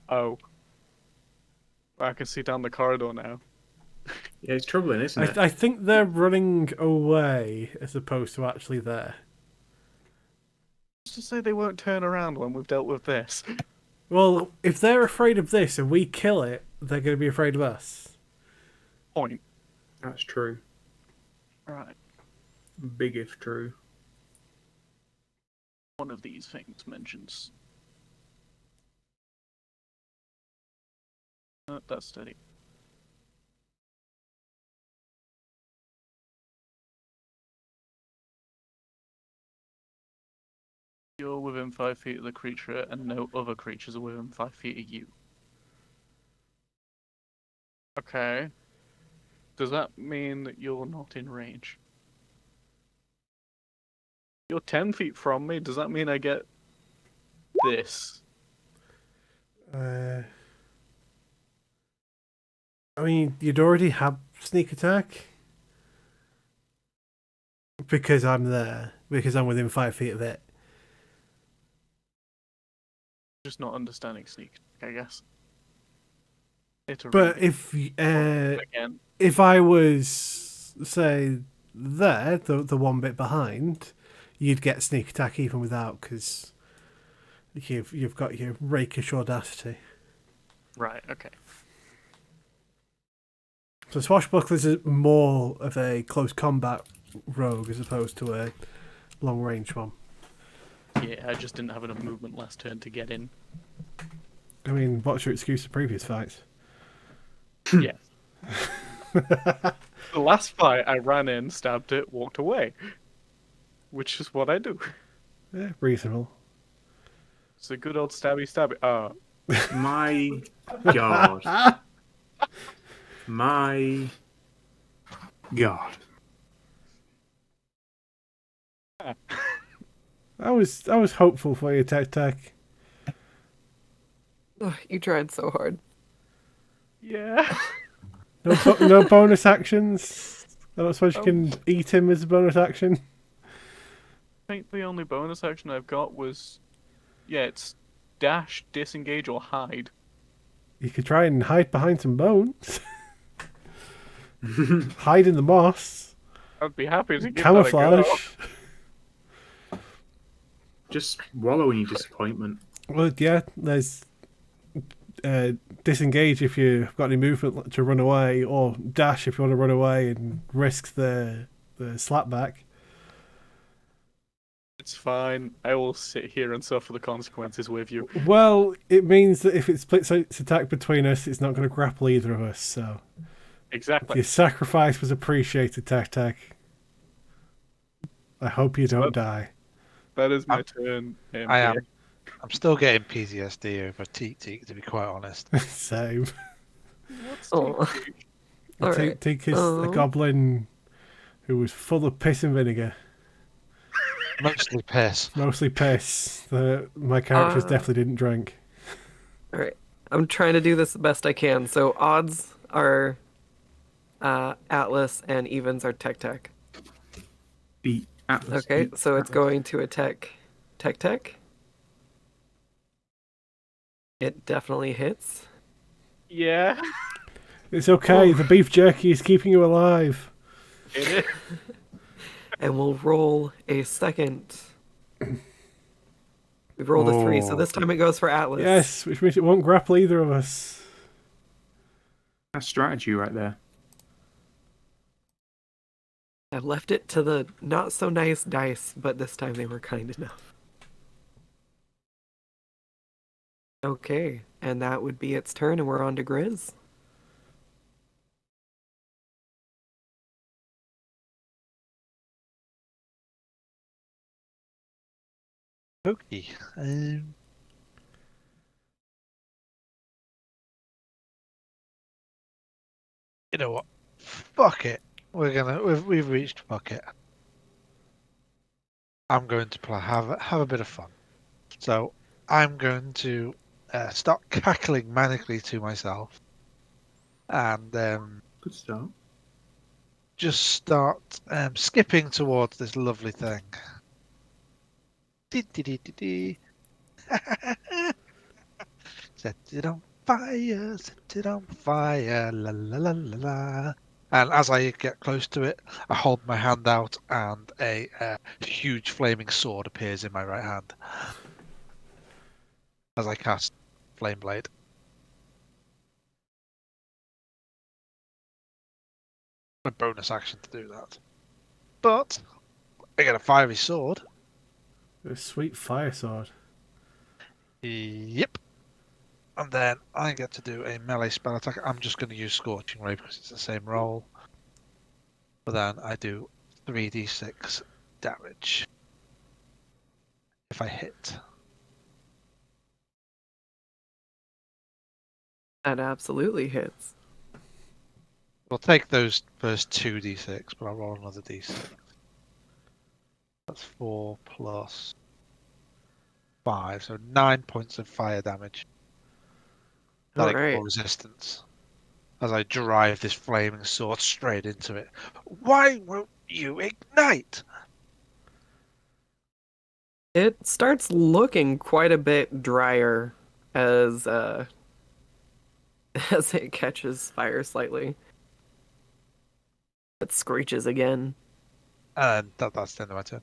Oh. I can see down the corridor now. Yeah, it's troubling, isn't it? I think they're running away as opposed to actually there. Just to say they won't turn around when we've dealt with this. Well, if they're afraid of this and we kill it, they're going to be afraid of us. Point. That's true. Right. Big if true. One of these things mentions. That's steady. You're within 5 feet of the creature, and no other creatures are within 5 feet of you. Okay. Does that mean that you're not in range? You're 10 feet from me. Does that mean I get this? I mean, you'd already have sneak attack. Because I'm there. Because I'm within 5 feet of it. Just not understanding sneak, I guess. But if again, if I was, say, there, the one bit behind, you'd get sneak attack even without, because you've got your rakish audacity. right, okay. So Swashbuckler's is more of a close combat rogue as opposed to a long range one. Yeah, I just didn't have enough movement last turn to get in. I mean, what's your excuse for previous fights? Yeah. The last fight, I ran in, stabbed it, walked away. Which is what I do. Yeah, reasonable. It's a good old stabby. My God. My God. I was hopeful for you, Tech. Ugh, you tried so hard. Yeah. No bonus actions. I don't suppose you can eat him as a bonus action. I think the only bonus action I've got was, it's dash, disengage, or hide. You could try and hide behind some bones. Hide in the moss. I'd be happy to give Camouflage. that a go. Just wallow in your disappointment. Well, yeah, there's disengage if you've got any movement to run away, or dash if you want to run away and risk the slapback. It's fine. I will sit here and suffer the consequences with you. Well, it means that if it splits its attack between us, it's not going to grapple either of us, so... Exactly. Your sacrifice was appreciated, Tac. I hope you don't die. That is my turn. I am. I'm still getting PTSD over Teak, to be quite honest. Same. What's Oh. All right. Teak is a goblin who was full of piss and vinegar. Mostly piss. Mostly piss. My characters definitely didn't drink. All right. I'm trying to do this the best I can. So odds are Atlas and evens are Tech. The Atlas. Okay, beat so it's Atlas. going to attack Tech. It definitely hits. Yeah. It's okay. The beef jerky is keeping you alive. It is. And we'll roll a second. We rolled a 3, so this time it goes for Atlas. Yes, which means it won't grapple either of us. That's strategy right there. I left it to the not so nice dice, but this time they were kind enough. Okay, and that would be its turn, and we're on to Grizz. Okay. You know what? Fuck it. We've reached fuck it. I'm going to have a bit of fun. So I'm going to start cackling manically to myself, and Good start. just start skipping towards this lovely thing. Set it on fire, set it on fire, la la la la la. And as I get close to it, I hold my hand out, and a huge flaming sword appears in my right hand as I cast Flame Blade. A bonus action to do that. But I get a fiery sword. A sweet fire sword. Yep. And then I get to do a melee spell attack. I'm just going to use Scorching Ray because it's the same roll. But then I do 3d6 damage if I hit. That absolutely hits. We'll take those first 2d6, but I'll roll another d6. That's 4 plus 5, so 9 points of fire damage. That Alright. resistance. As I drive this flaming sword straight into it. Why won't you ignite? It starts looking quite a bit drier as it catches fire slightly. It screeches again. And that's the end of my turn.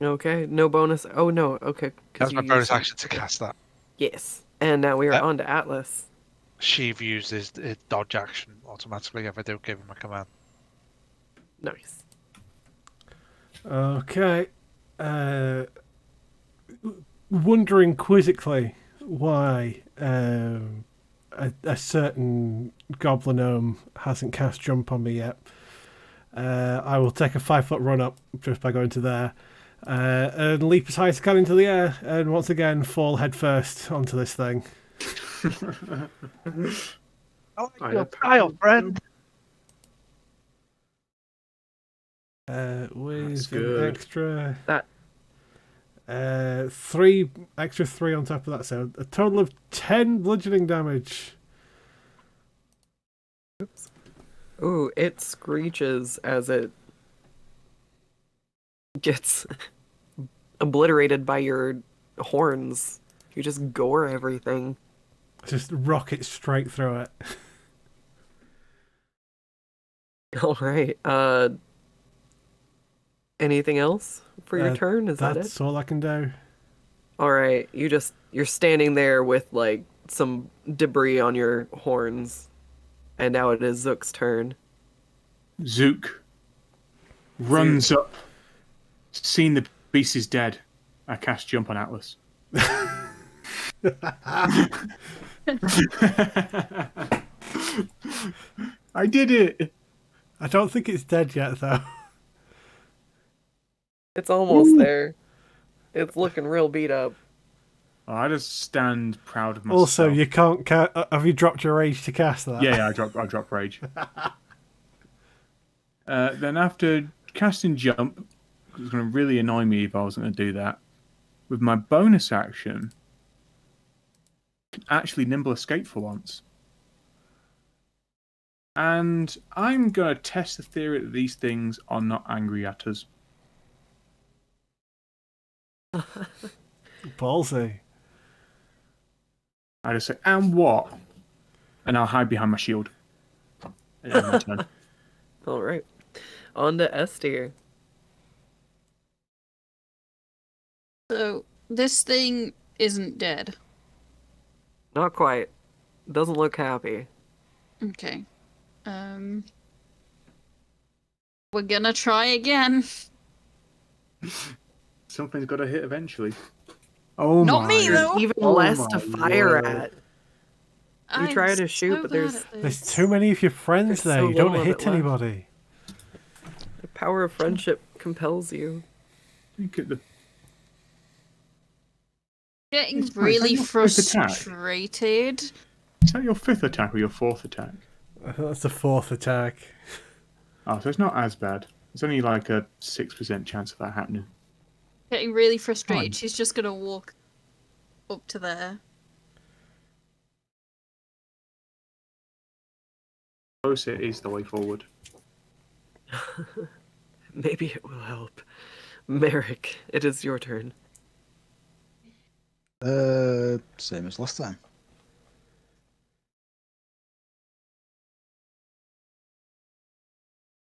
Okay, no bonus. Oh no, okay. 'Cause That's my you bonus used- action to cast that. Yes. And now we are Yep. on to Atlas. Sheev uses his dodge action automatically if I don't give him a command. Nice. Okay. Wondering quizzically why a certain goblin gnome hasn't cast jump on me yet. I will take a 5-foot run up just by going to there, and leap as high as I can into the air, and once again fall headfirst onto this thing. I like your style, friend. With That's an good. extra That 3 on top of that, so a total of 10 bludgeoning damage. Ooh, it screeches as it gets obliterated by your horns. You just gore everything. Just rocket straight through it. All right. Anything else for your turn? Is that it? That's all I can do. All right. You're standing there with like some debris on your horns, and now it is Zook's turn. Zook runs up, seeing the beast is dead. I cast Jump on Atlas. I did it. I don't think it's dead yet, though. It's almost there. It's looking real beat up. I just stand proud of myself. Also, you can't. Have you dropped your rage to cast that? Yeah, I drop rage. Then after casting Jump, it was going to really annoy me if I wasn't going to do that. With my bonus action, actually Nimble Escape for once. And I'm going to test the theory that these things are not angry at us. Ballsy. I just say, and what? And I'll hide behind my shield. And end my turn. All right. On to S tier. So this thing isn't dead. Not quite. Doesn't look happy. Okay. We're gonna try again. Something's got to hit eventually. Oh Not my. me, though. Even Oh less my to fire word. at. I'm try to shoot, so but bad there's- at There's this. too many of your friends There's there. so You don't little of hit it left. anybody. The power of friendship compels you. Look at the. Getting It's fine, really it's not your first attack. frustrated. Is that your 5th attack or your 4th attack? That's the 4th attack. Oh, so it's not as bad. It's only like a 6% chance of that happening. Getting really frustrated. Fine. She's just gonna walk up to there. Closer is the way forward. Maybe it will help. Merrick, it is your turn. Same as last time.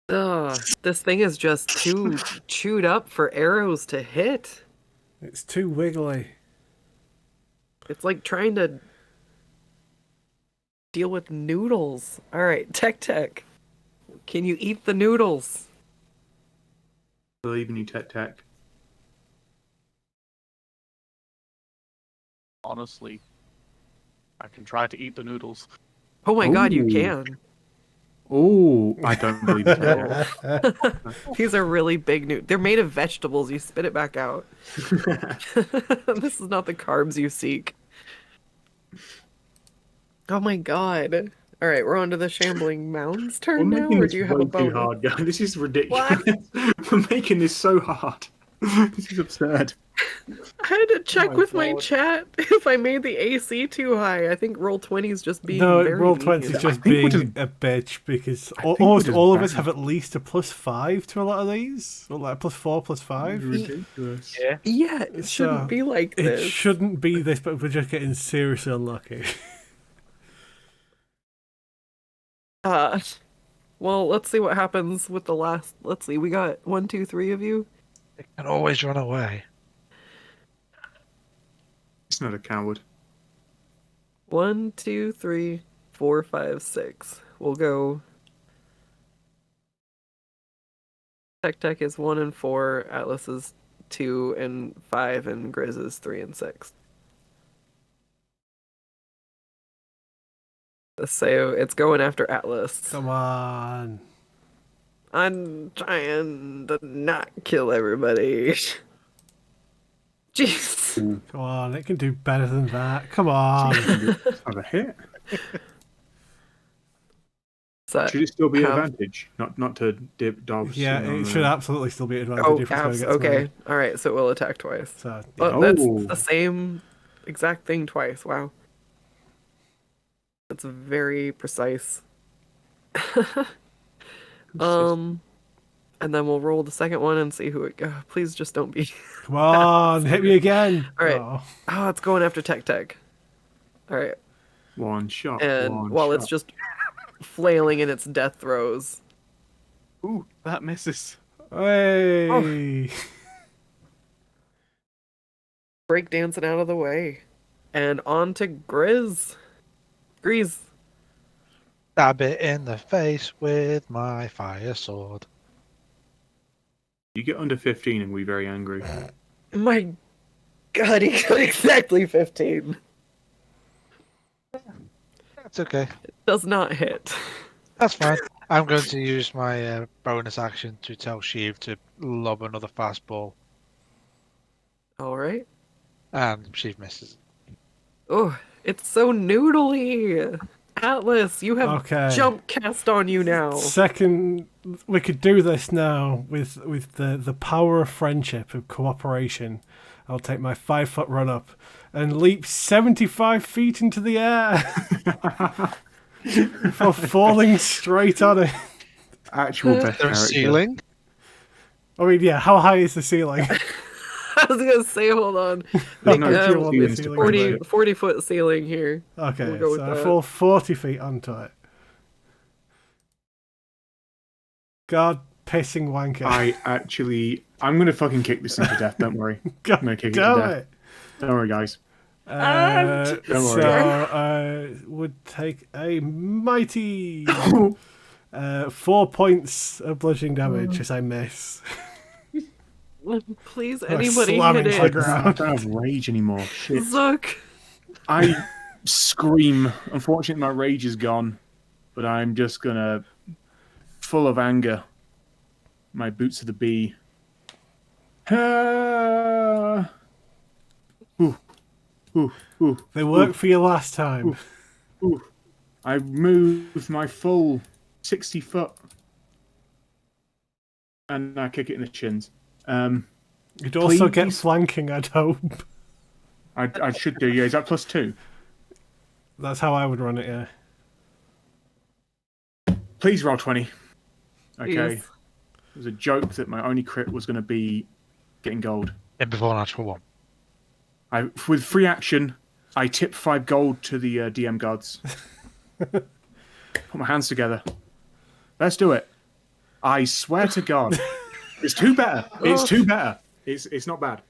Ugh, this thing is just too chewed up for arrows to hit. It's too wiggly. It's like trying to deal with noodles. All right, Tech. Can you eat the noodles? Believe in you, Tech. Honestly, I can try to eat the noodles. Oh my god, you Ooh. can. Oh, I don't believe it. Tech. These are really big noodles. They're made of vegetables. You spit it back out. This is not the carbs you seek. Oh my god. All right, we're on to the Shambling Mound's We're turn now, making or this do you have way a too bonus? hard, guys. This is ridiculous. We're making this so hard. This is absurd. I had to check my with my God. chat if I made the AC too high. I think Roll20 is just being No, very roll 20 mean. is just think we're being just- a bitch because I think almost we're just all of us bad. have at least a +5 to a lot of these. Or like +4, +5. Ridiculous. Yeah. Yeah, it shouldn't So, be like It this. shouldn't be this, but we're just getting seriously unlucky. Well, let's see what happens with the last. Let's see, we got 1, 2, 3 of you. It can always run away. It's not a coward. 1, 2, 3, 4, 5, 6. We'll go. Tech is 1 and 4. Atlas is 2 and 5, and Grizz is 3 and 6. So it's going after Atlas. Come on. I'm trying to not kill everybody. Jeez. Come on, it can do better than that. Come on. Have a hit. So, Should it still be an Have- advantage? Not to dip dogs. Yeah, on it the- should absolutely still be an advantage oh, if it's going to abs. get Okay. All right. So it will attack twice. So, Oh, Oh. that's the same exact thing twice. Wow. That's very precise. And then we'll roll the second one and see who it goes. Please just don't be. Come on, hit me again. All right. Oh. Oh, it's going after Tech. All right. One shot. And one while shot. it's just flailing in its death throes. Ooh, that misses. Hey. Breakdancing out of the way. And on to Grizz. Grease. Stab it in the face with my fire sword. You get under 15 and we're very angry. My God, he got exactly 15. That's okay. Does not hit. That's fine. I'm going to use my bonus action to tell Sheev to lob another fastball. All right. And Sheev misses. Oh, it's so noodly. Atlas, you have Okay. jump cast on you now. Second, we could do this now with the power of friendship, of cooperation. I'll take my 5-foot run up and leap 75 feet into the air before falling straight on it. Actual best There's character. a ceiling. I mean, yeah, how high is the ceiling? I was going to say, hold on. No, Make, no, it's it's the 40-foot ceiling here. Okay, We'll go with so I that. fall 40 feet onto it. God pissing wanker. I'm going to fucking kick this thing to death, don't worry. God I'm going to kick it to damn death. it. Don't worry, guys. So Don't worry. I would take a mighty 4 points of bludgeoning damage as I miss. Please, Like anybody slamming hit to the it. ground. I don't have rage anymore. Shit. Zook. I scream. Unfortunately, my rage is gone, but I'm just gonna, full of anger, my boots of the bee. Ah! Ooh, ooh, ooh. They worked for you last time. Ooh. I move my full 60 foot, and I kick it in the shins. You'd also get Please. flanking, I'd hope. I should do. Yeah, is that +2? That's how I would run it, yeah. Please roll 20. Okay. Yes. It was a joke that my only crit was going to be getting gold. In before natural one. With free action, I tip 5 gold to the DM gods. Put my hands together. Let's do it. I swear to God. It's 2 better. It's 2 better. It's not bad.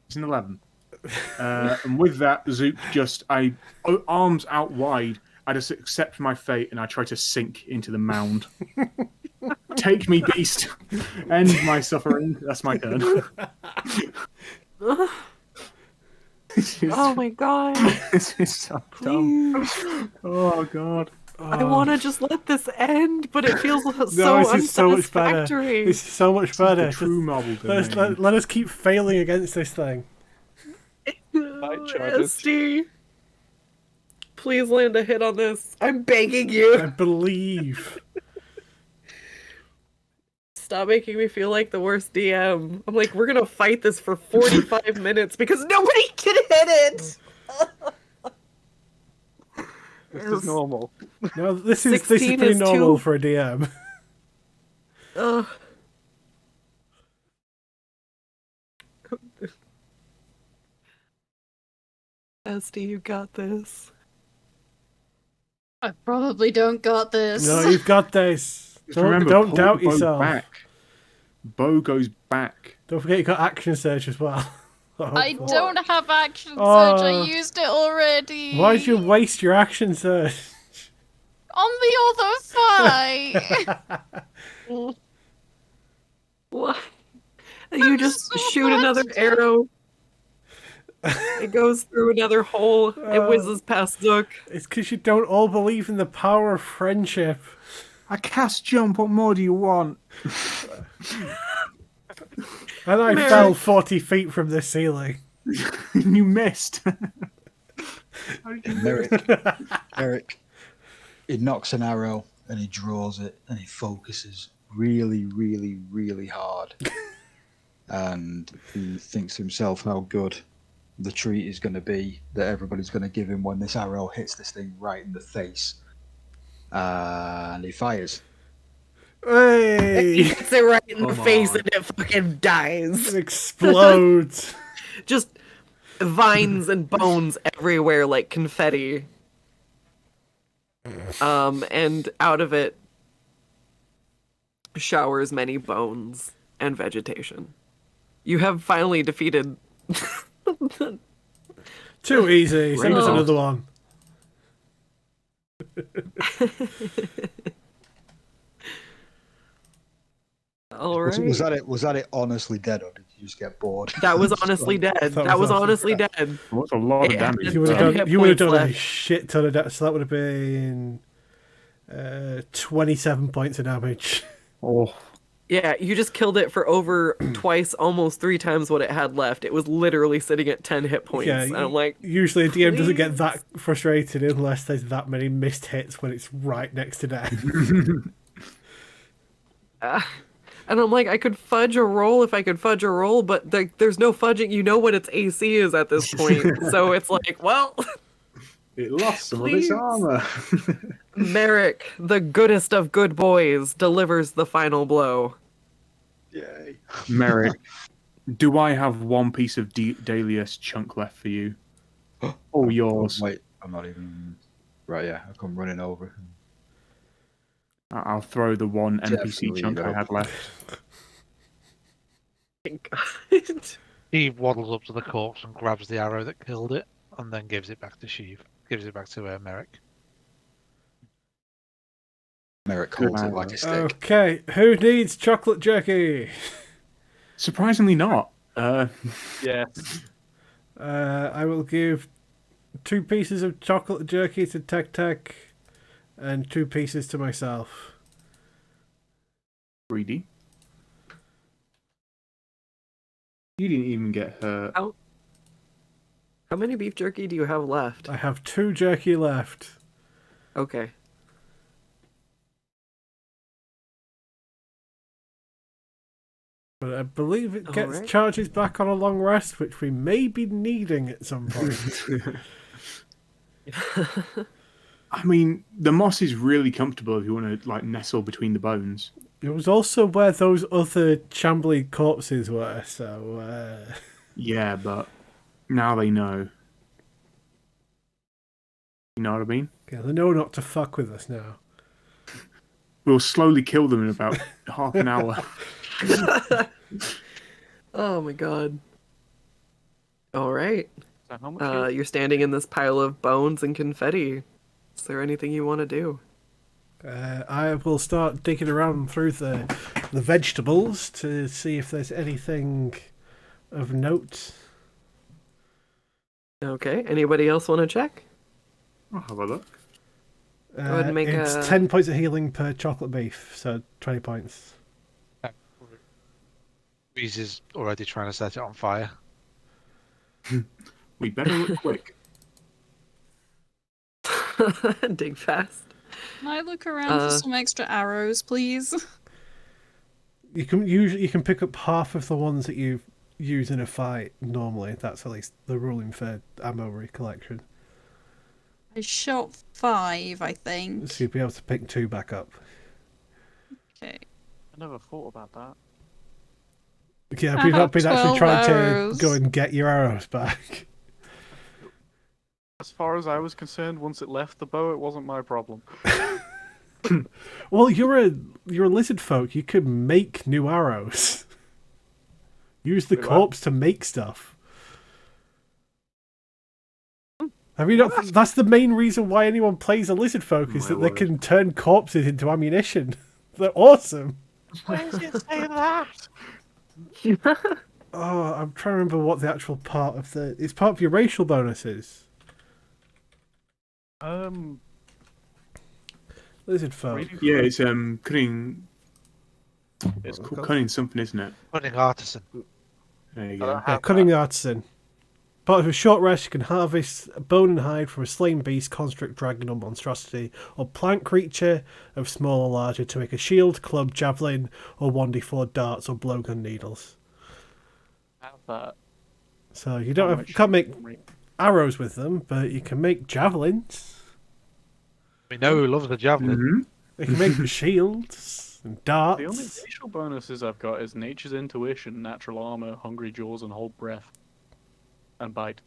It's an 11. And with that, Zook just, arms out wide, I just accept my fate and I try to sink into the mound. Take me, beast. End my suffering. That's my turn. Oh my God. This is so dumb. Please. Oh, God. I want to just let this end, but it feels so this is so much better. unsatisfactory. This is so much better. The true marble domain. Let us keep failing against this thing. charges. SD. Please land a hit on this. I'm begging I you. believe. Stop making me feel like the worst DM. I'm like, we're gonna fight this for 45 minutes because nobody can hit it. This is normal. No, this is 16 pretty is normal too- for a DM. Ugh. SD, you got this. I probably don't got this. No, you've got this. Just Don't, remember, don't pull doubt the bow yourself. Back. Bow goes back. Don't forget you got action search as well. I Hopefully. don't have action search. Oh. I used it already. Why'd you waste your action search? On the other fight. What? You just so shoot another much. arrow. It goes through another hole. It whizzes past Zook. It's because you don't all believe in the power of friendship. I cast jump. What more do you want? And I Mary. fell 40 feet from the ceiling. You missed. Eric, he knocks an arrow and he draws it and he focuses really, really, really hard. And he thinks to himself how good the treat is going to be that everybody's going to give him when this arrow hits this thing right in the face. And he fires. Hey! He hits it right in the Come face on. and it fucking dies. It explodes. Just vines and bones everywhere like confetti. And out of it showers many bones and vegetation. You have finally defeated. Too easy. Send us Oh. another one. All Was, right. was that it? Was that it? Honestly dead, or did you just get bored? That was honestly dead. That was honestly dead. What's a lot of It damage? had You would have 10 done. hit You would have points done a left. shit ton of damage. So that would have been 27 points of damage. Oh, Yeah, you just killed it for over twice, almost 3 times what it had left. It was literally sitting at 10 hit points. Yeah, And I'm like, usually a DM doesn't get that frustrated unless there's that many missed hits when it's right next to death. and I'm like, I could fudge a roll if I could fudge a roll, but there's no fudging. You know what its AC is at this point. So it's like, well, it lost some Please. of its armor. Merrick, the goodest of good boys, delivers the final blow. Yay! Merrick, do I have one piece of Dalius chunk left for you? Oh, yours. Wait, I'm not even. Right, yeah, I come running over. I'll throw the one NPC Definitely chunk I not. had left. Thank God. He waddles up to the corpse and grabs the arrow that killed it, and then gives it back to Sheev. Gives it back to Merrick. Merrick holds it like a stick. Okay, who needs chocolate jerky? Surprisingly not. Yes. I will give 2 pieces of chocolate jerky to Tech Tech and 2 pieces to myself. Greedy. You didn't even get hurt. How many beef jerky do you have left? I have 2 jerky left. Okay. But I believe it gets Alright. charges back on a long rest, which we may be needing at some point. I mean, the moss is really comfortable if you want to like nestle between the bones. It was also where those other shambly corpses were, so... Yeah, but now they know. You know what I mean? Yeah, they know not to fuck with us now. We'll slowly kill them in about half an hour. Oh my god. All right. So how much? You're standing in this pile of bones and confetti. Is there anything you want to do? I will start digging around through the vegetables to see if there's anything of note. Okay. Anybody else want to check? I'll have a look. ahead and make it's a- 10 points of healing per chocolate beef, so 20 points. Reese is already trying to set it on fire. We better look quick. Dig fast. Can I look around for some extra arrows, please? You can pick up half of the ones that you use in a fight normally. That's at least the ruling for ammo recollection. I shot 5, I think. So you'll be able to pick 2 back up. Okay. I never thought about that. Yeah, I we've not have been actually 12 trying arrows. to go and get your arrows back. As far as I was concerned, once it left the bow, it wasn't my problem. Well, you're a lizard folk. You could make new arrows. Use the Wait, what? corpse to make stuff. Have you not? That's the main reason why anyone plays a lizard folk is My that they word. can turn corpses into ammunition. They're awesome. Why does it say that? Oh, I'm trying to remember what the actual part of the. It's part of your racial bonuses. Lizard folk. Reading Yeah, for- it's cunning. It's What called was it cunning something, isn't it? Cunning artisan. There you I go. don't Yeah, have cunning that. artisan. Part of a short rest, you can harvest a bone and hide from a slain beast, construct, dragon, or monstrosity, or plant creature of small or larger to make a shield, club, javelin, or 1d4 darts or blowgun needles. I have that. So you don't How have, much? can't make arrows with them, but you can make javelins. We know who loves the javelin. Mhm. You can make shields. And The only darts. racial bonuses I've got is Nature's Intuition, Natural Armor, Hungry Jaws, and Hold Breath. And Bite.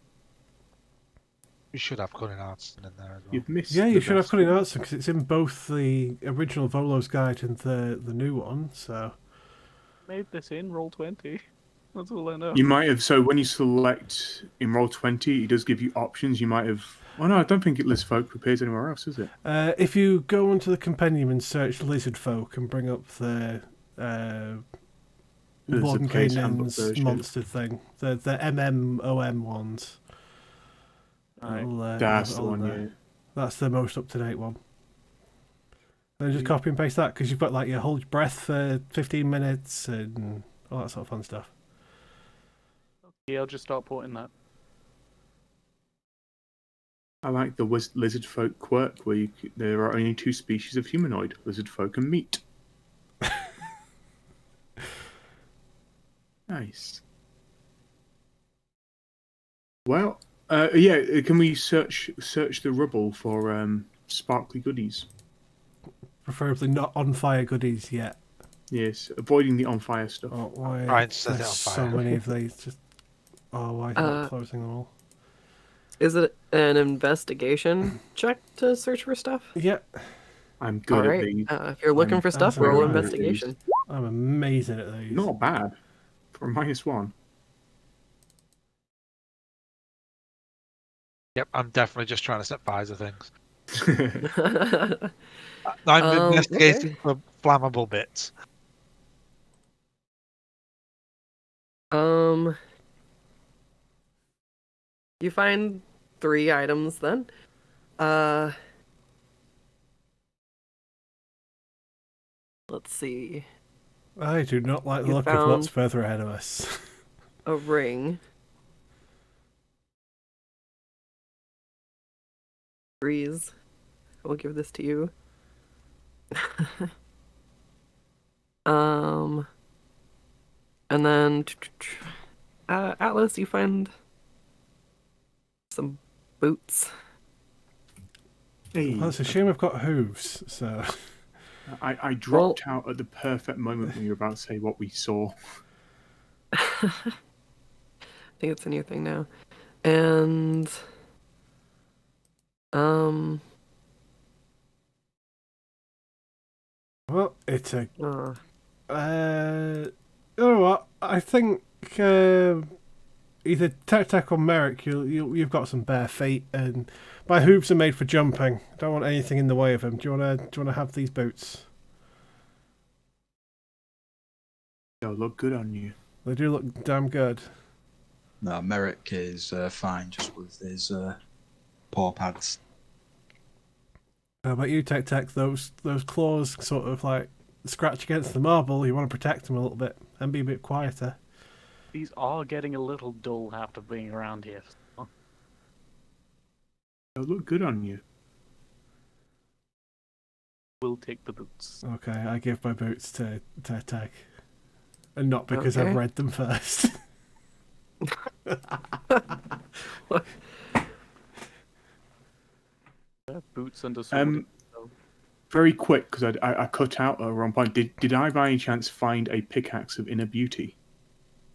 You should have cunning arts in there as well. You've missed. Yeah, the you should have best cunning one. arts because it's in both the original Volo's Guide and the new one. So Made this in Roll20. That's all I know. You might have. So when you select in Roll20, it does give you options. You might have. Oh no, I don't think it lists folk appears anywhere else, is it? if you go onto the compendium and search lizard folk and bring up the There's Lord a and player's handbook Kanan's version. monster thing, the MMOM ones. Right. That's have it the all one. there. Yeah. That's the most up to date one. And just copy and paste that because you've got like your hold your breath for 15 minutes and all that sort of fun stuff. Yeah, I'll just start porting that. I like the lizard folk quirk where there are only 2 species of humanoid: lizard folk and meat. Nice. Well, yeah. Can we search the rubble for sparkly goodies? Preferably not on fire goodies yet. Yes, avoiding the on fire stuff. Oh, why? Right, set it There's on so fire. many of these. Just why is that closing them all? Is it an investigation check to search for stuff? Yeah, I'm All good at right. these. If you're looking for stuff, very roll good at investigation. I'm amazing at these. Not bad for a -1. Yep, I'm definitely just trying to set fires to things. I'm investigating for flammable bits. You find 3 items then. Let's see. I do not like the You look of what's found- further ahead of us. A ring. Breeze. I will give this to you. And then Atlas, you find some boots. Hey, Well, it's a shame I've got hooves, so I dropped out at the perfect moment when you were about to say what we saw. I think it's a new thing now. And well, it's a. uh, You know what? I think either Tech or Merrick, you've got some bare feet, and my hooves are made for jumping. I don't want anything in the way of them. Do you wanna have these boots? They'll look good on you. They do look damn good. No, Merrick is fine just with his paw pads. How about you, Tech? Those claws sort of like scratch against the marble. You want to protect them a little bit and be a bit quieter. These are getting a little dull after being around here. They'll look good on you. We'll take the boots. Okay, I give my boots to Tech, and not because Okay. I've read them first. Boots and a sword. Very quick because I cut out at a wrong point. Did I by any chance find a pickaxe of inner beauty?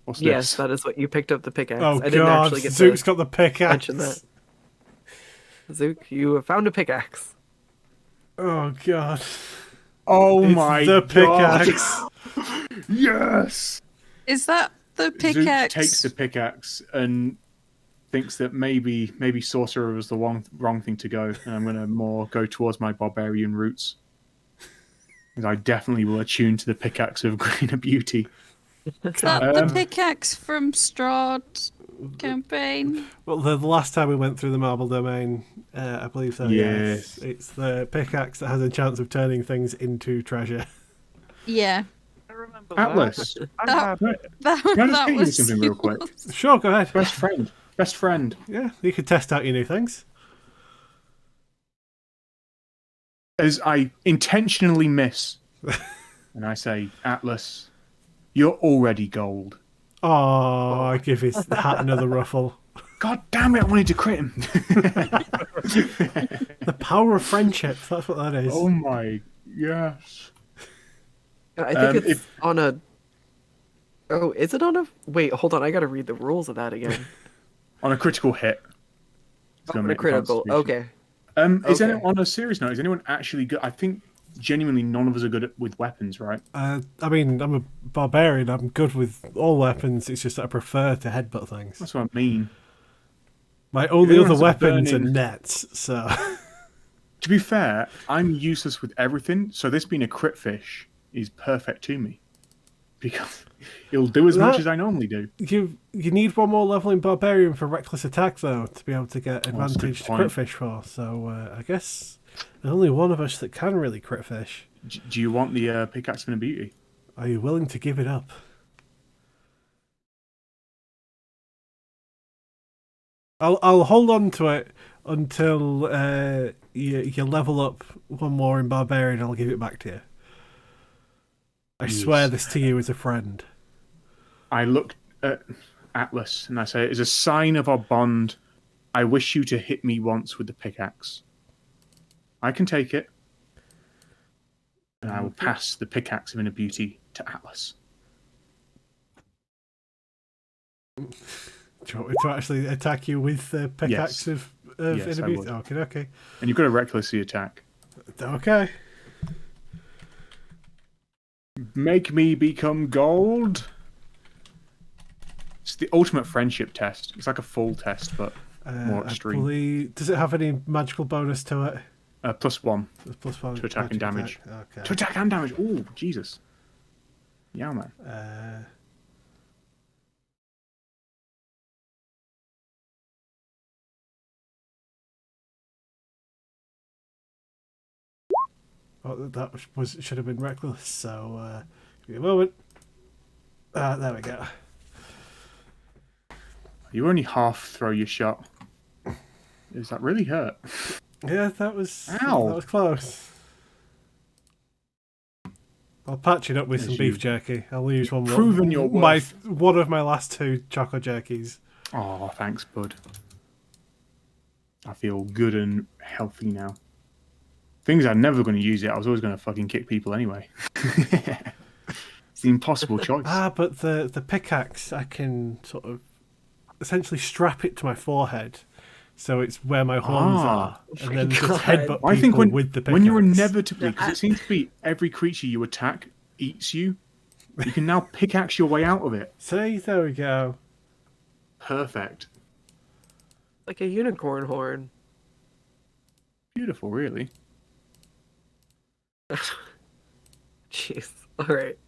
What's yes, this? that is what you picked up the pickaxe. Oh I didn't God, actually get Zook's to got the pickaxe. mention that. Zook, you have found a pickaxe. Oh God. Oh It's my the God. pickaxe. Yes. Is that the Zook pickaxe? takes the pickaxe and thinks that maybe sorcerer was the wrong thing to go, and I'm gonna more go towards my barbarian roots. Because I definitely will attune to the pickaxe of greener beauty. Is that the pickaxe from Strahd campaign? Well, the last time we went through the marble domain, I believe so. Yes. It's the pickaxe that has a chance of turning things into treasure. Yeah. I remember Atlas, That, can that, I just that get you was something real quick? yours. Sure, go ahead. Best friend. Yeah, you could test out your new things. As I intentionally miss, and I say, Atlas, you're already gold. Oh, I give his hat another ruffle. God damn it! I wanted to crit him. The power of friendship, that's what that is. Oh my yes. I think it's If on a. Oh, is it on a? Wait, hold on. I gotta read the rules of that again. on a critical hit, it's gonna On a make the critical. Constitution. Okay. Is Okay. anyone on a serious note? Is anyone actually good? I think genuinely none of us are good with weapons, right? I mean, I'm a barbarian. I'm good with all weapons. It's just that I prefer to headbutt things. That's what I mean. My only anyone other has a weapons are burning- nets, so... To be fair, I'm useless with everything, so this being a crit fish is perfect to me. Because it'll do as much as I normally do. You need one more level in Barbarian for Reckless Attack, though, to be able to get that's a good advantage to point. crit fish for. So I guess there's only one of us that can really crit fish. Do you want the pickaxe from the beauty? Are you willing to give it up? I'll hold on to it until you level up one more in Barbarian. I'll give it back to you. I swear this to you as a friend. I look at Atlas and I say, as a sign of our bond, I wish you to hit me once with the pickaxe. I can take it. And I will pass the pickaxe of inner beauty to Atlas. Do you want me to actually attack you with the pickaxe Yes. of Yes, inner I beauty? would. Okay. And you've got to recklessly attack. Okay. Make me become gold. It's the ultimate friendship test. It's like a full test, but more extreme. Does it have any magical bonus to it? +1 Plus one to attack and magic damage. attack. Okay. To attack and damage. Oh, Jesus. Yeah, man. That should have been reckless. So, give me a moment. There we go. You only half throw your shot. Does that really hurt? Yeah, that was Ow. that was close. I'll patch it up with As some beef you jerky. I'll use one more. proven your worth. One of my last 2 chocolate jerkies. Oh, thanks, bud. I feel good and healthy now. Things I'm never going to use it. I was always going to fucking kick people anyway. It's the impossible choice. But the pickaxe, I can sort of essentially strap it to my forehead, so it's where my horns are, and then just headbutt people I think with the pickaxe. when you're inevitably, because it seems to be every creature you attack eats you, you can now pickaxe your way out of it. See, there we go. Perfect. Like a unicorn horn. Beautiful, really. Jeez. All right.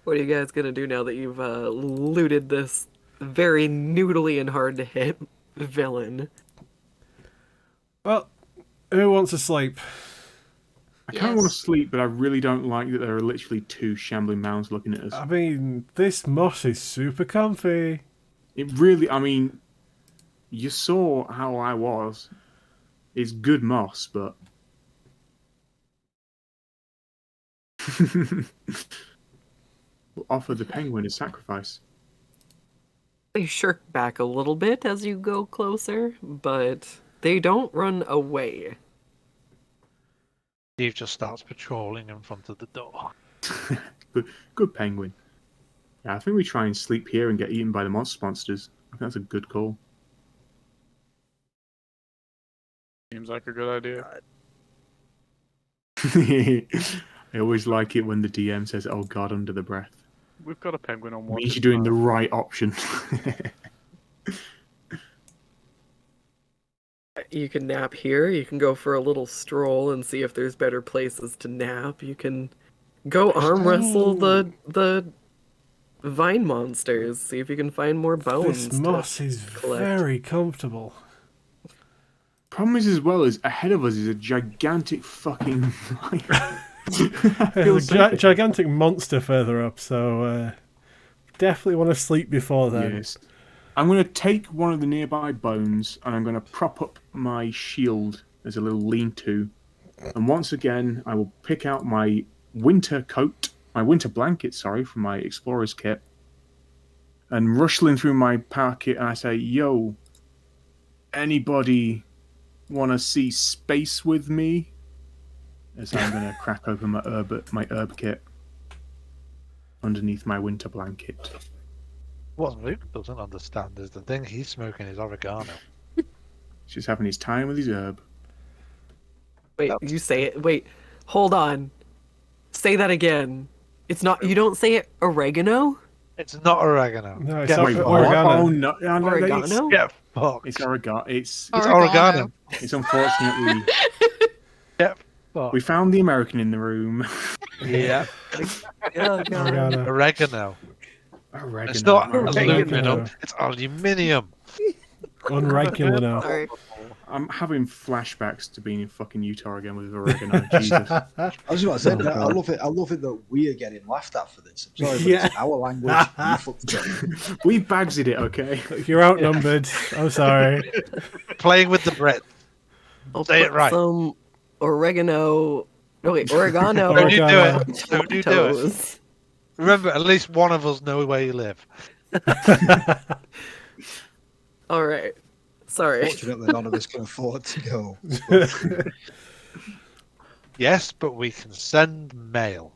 What are you guys gonna do now that you've looted this very noodly and hard to hit villain? Well, who wants to sleep? I kind of want to sleep, but I really don't like that there are literally 2 shambling mounds looking at us. I mean, this moss is super comfy. It really, I mean, you saw how I was. It's good moss, but... We'll offer the penguin a sacrifice. They shirk back a little bit as you go closer, but they don't run away. Steve just starts patrolling in front of the door. Good penguin. Yeah, I think we try and sleep here and get eaten by the monsters. I think that's a good call. Seems like a good idea. I always like it when the DM says, "Oh God," under the breath. We've got a penguin on watch. Means you're doing the right option. You can nap here. You can go for a little stroll and see if there's better places to nap. You can go arm wrestle the vine monsters. See if you can find more bones. This moss is collect. very comfortable. Problem is, as well, is ahead of us is a gigantic fucking. There's a gigantic monster further up, so definitely want to sleep before then. Yes. I'm going to take one of the nearby bones and I'm going to prop up my shield as a little lean-to. And once again, I will pick out my winter coat, my winter blanket, sorry, from my explorer's kit, and rustling through my pocket, and I say, "Yo, anybody want to see space with me?" As I'm going to crack open my herb kit. underneath my winter blanket. What Luke doesn't understand is the thing he's smoking is oregano. He's just having his time with his herb. Wait, you say it. Wait, hold on. Say that again. It's not. You don't say it oregano. It's not oregano. No, it's Get not Wait, fucked. what? oregano. Oh no! No, no, Oregano? Get fucked. It's oregano. It's oregano. it's unfortunately Get fucked. we found the American in the room. Yeah. Yeah, God. Oregano. Oregano. Oregano. It's not Oregano. aluminum. It's aluminium. Unregular now. Sorry. I'm having flashbacks to being in fucking Utah again with oregano. Jesus. I was about to say, Oh, I God. love it. I love it that we are getting laughed at for this. I'm sorry, but Yeah. it's our language. You fucked it up. We bagsed it, okay? You're outnumbered. I'm sorry. Playing with the bread. I'll Say it put right. Some oregano. No wait, oregano. Don't you do Oregano. it. Don't you do it. Tomatoes. Remember, at least one of us know where you live. All right. Sorry. Fortunately, none of us can afford to go. Yes, but we can send mail.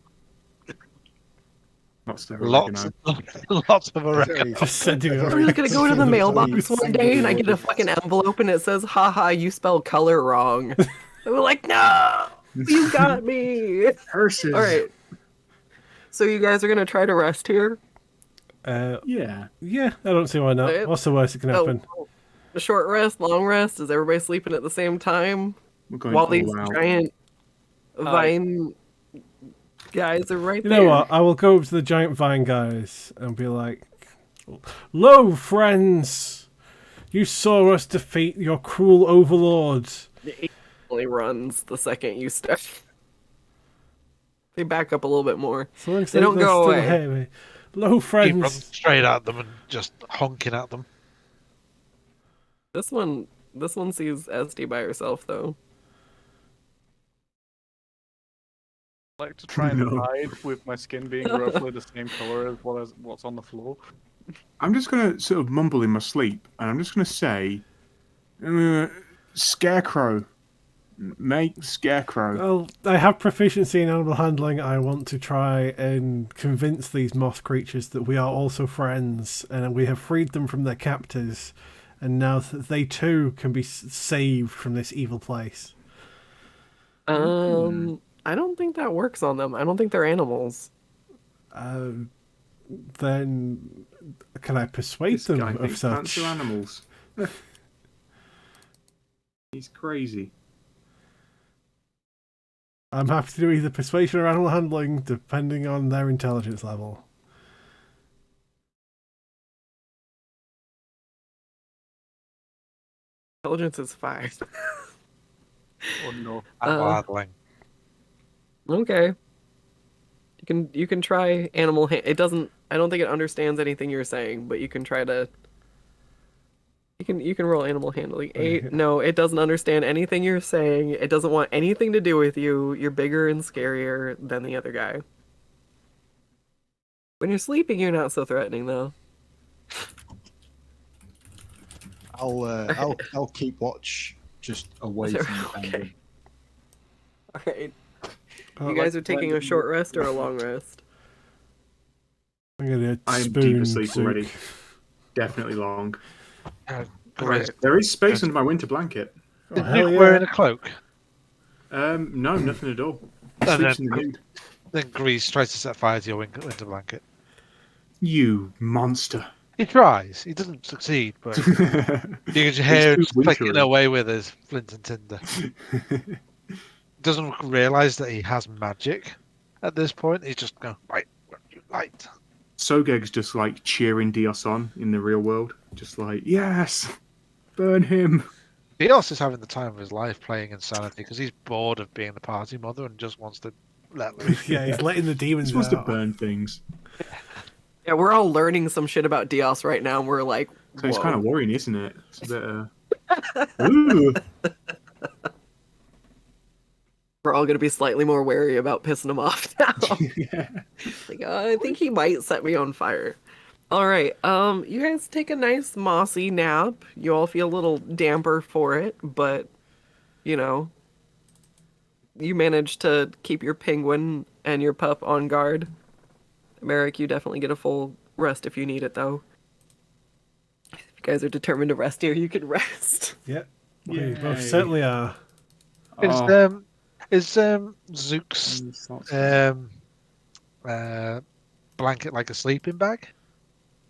Lots of Lots, oregano. lots of oregano. Very- Just sending it. I'm just gonna go to the mailbox Please, one thank day and I you. get a fucking envelope and it says, haha, you spelled color wrong. And we're like, no, you got me. Hearses. All right. So you guys are gonna try to rest here? Yeah. Yeah, I don't see why not. Okay. What's the worst that can happen? A short rest, long rest? Is everybody sleeping at the same time? We're going While all these out. giant vine guys are right You there. know what? I will go up to the giant vine guys and be like, "Lo, friends! You saw us defeat your cruel overlords. It only runs the second you step. They back up a little bit more. So long as They don't they'll go still away. hear me. Lo, Keep running friends! straight at them and just honking at them. This one sees SD by herself though. I like to try and No. hide with my skin being roughly the same color as what's on the floor. I'm just going to sort of mumble in my sleep, and I'm just going to say, Scarecrow. Make Scarecrow. Well, I have proficiency in animal handling. I want to try and convince these moth creatures that we are also friends and we have freed them from their captors, and now they too can be saved from this evil place. I don't think that works on them. I don't think they're animals. Then can I persuade This them guy of thinks plants such? are animals. He's crazy. I'm happy to do either persuasion or animal handling, depending on their intelligence level. Intelligence is 5. Oh no. I'm waddling. Okay. You can try animal it doesn't I don't think it understands anything you're saying, but you can try to you can roll animal handling. 8. No, it doesn't understand anything you're saying. It doesn't want anything to do with you. You're bigger and scarier than the other guy. When you're sleeping, you're not so threatening though. I'll keep watch just away from the Okay. penguin. All right. Oh, You guys are taking a short rest or a long rest? I'm gonna I'm spoon deep asleep Zook. already. Definitely long. Great. There is space under my winter blanket. Oh, Is hell Luke yeah. wearing a cloak? No, nothing at all. And Sleeps in the nude. then Grease tries to set fire to your winter blanket. You monster. He tries. He doesn't succeed, but you can hear him too clicking wintry. away with his flint and tinder. Doesn't realise that he has magic at this point. He's just going, right, what you light. Sogeg's just like cheering Dios on in the real world. Just like, yes, burn him. Dios is having the time of his life playing Insanity because he's bored of being the party mother and just wants to let loose. Yeah, he's letting the demons He wants to out. burn things. Yeah, we're all learning some shit about Dios right now. And we're like, So it's whoa. kind of worrying, isn't it? It's a bit, Ooh. We're all gonna be slightly more wary about pissing him off now. Yeah. Like, I think he might set me on fire. All right, you guys take a nice mossy nap. You all feel a little damper for it, but you know, you manage to keep your penguin and your pup on guard. Merrick, you definitely get a full rest if you need it, though. If you guys are determined to rest here, you can rest. Yep. We Yay. most certainly are. Oh, Is Zook's blanket like a sleeping bag?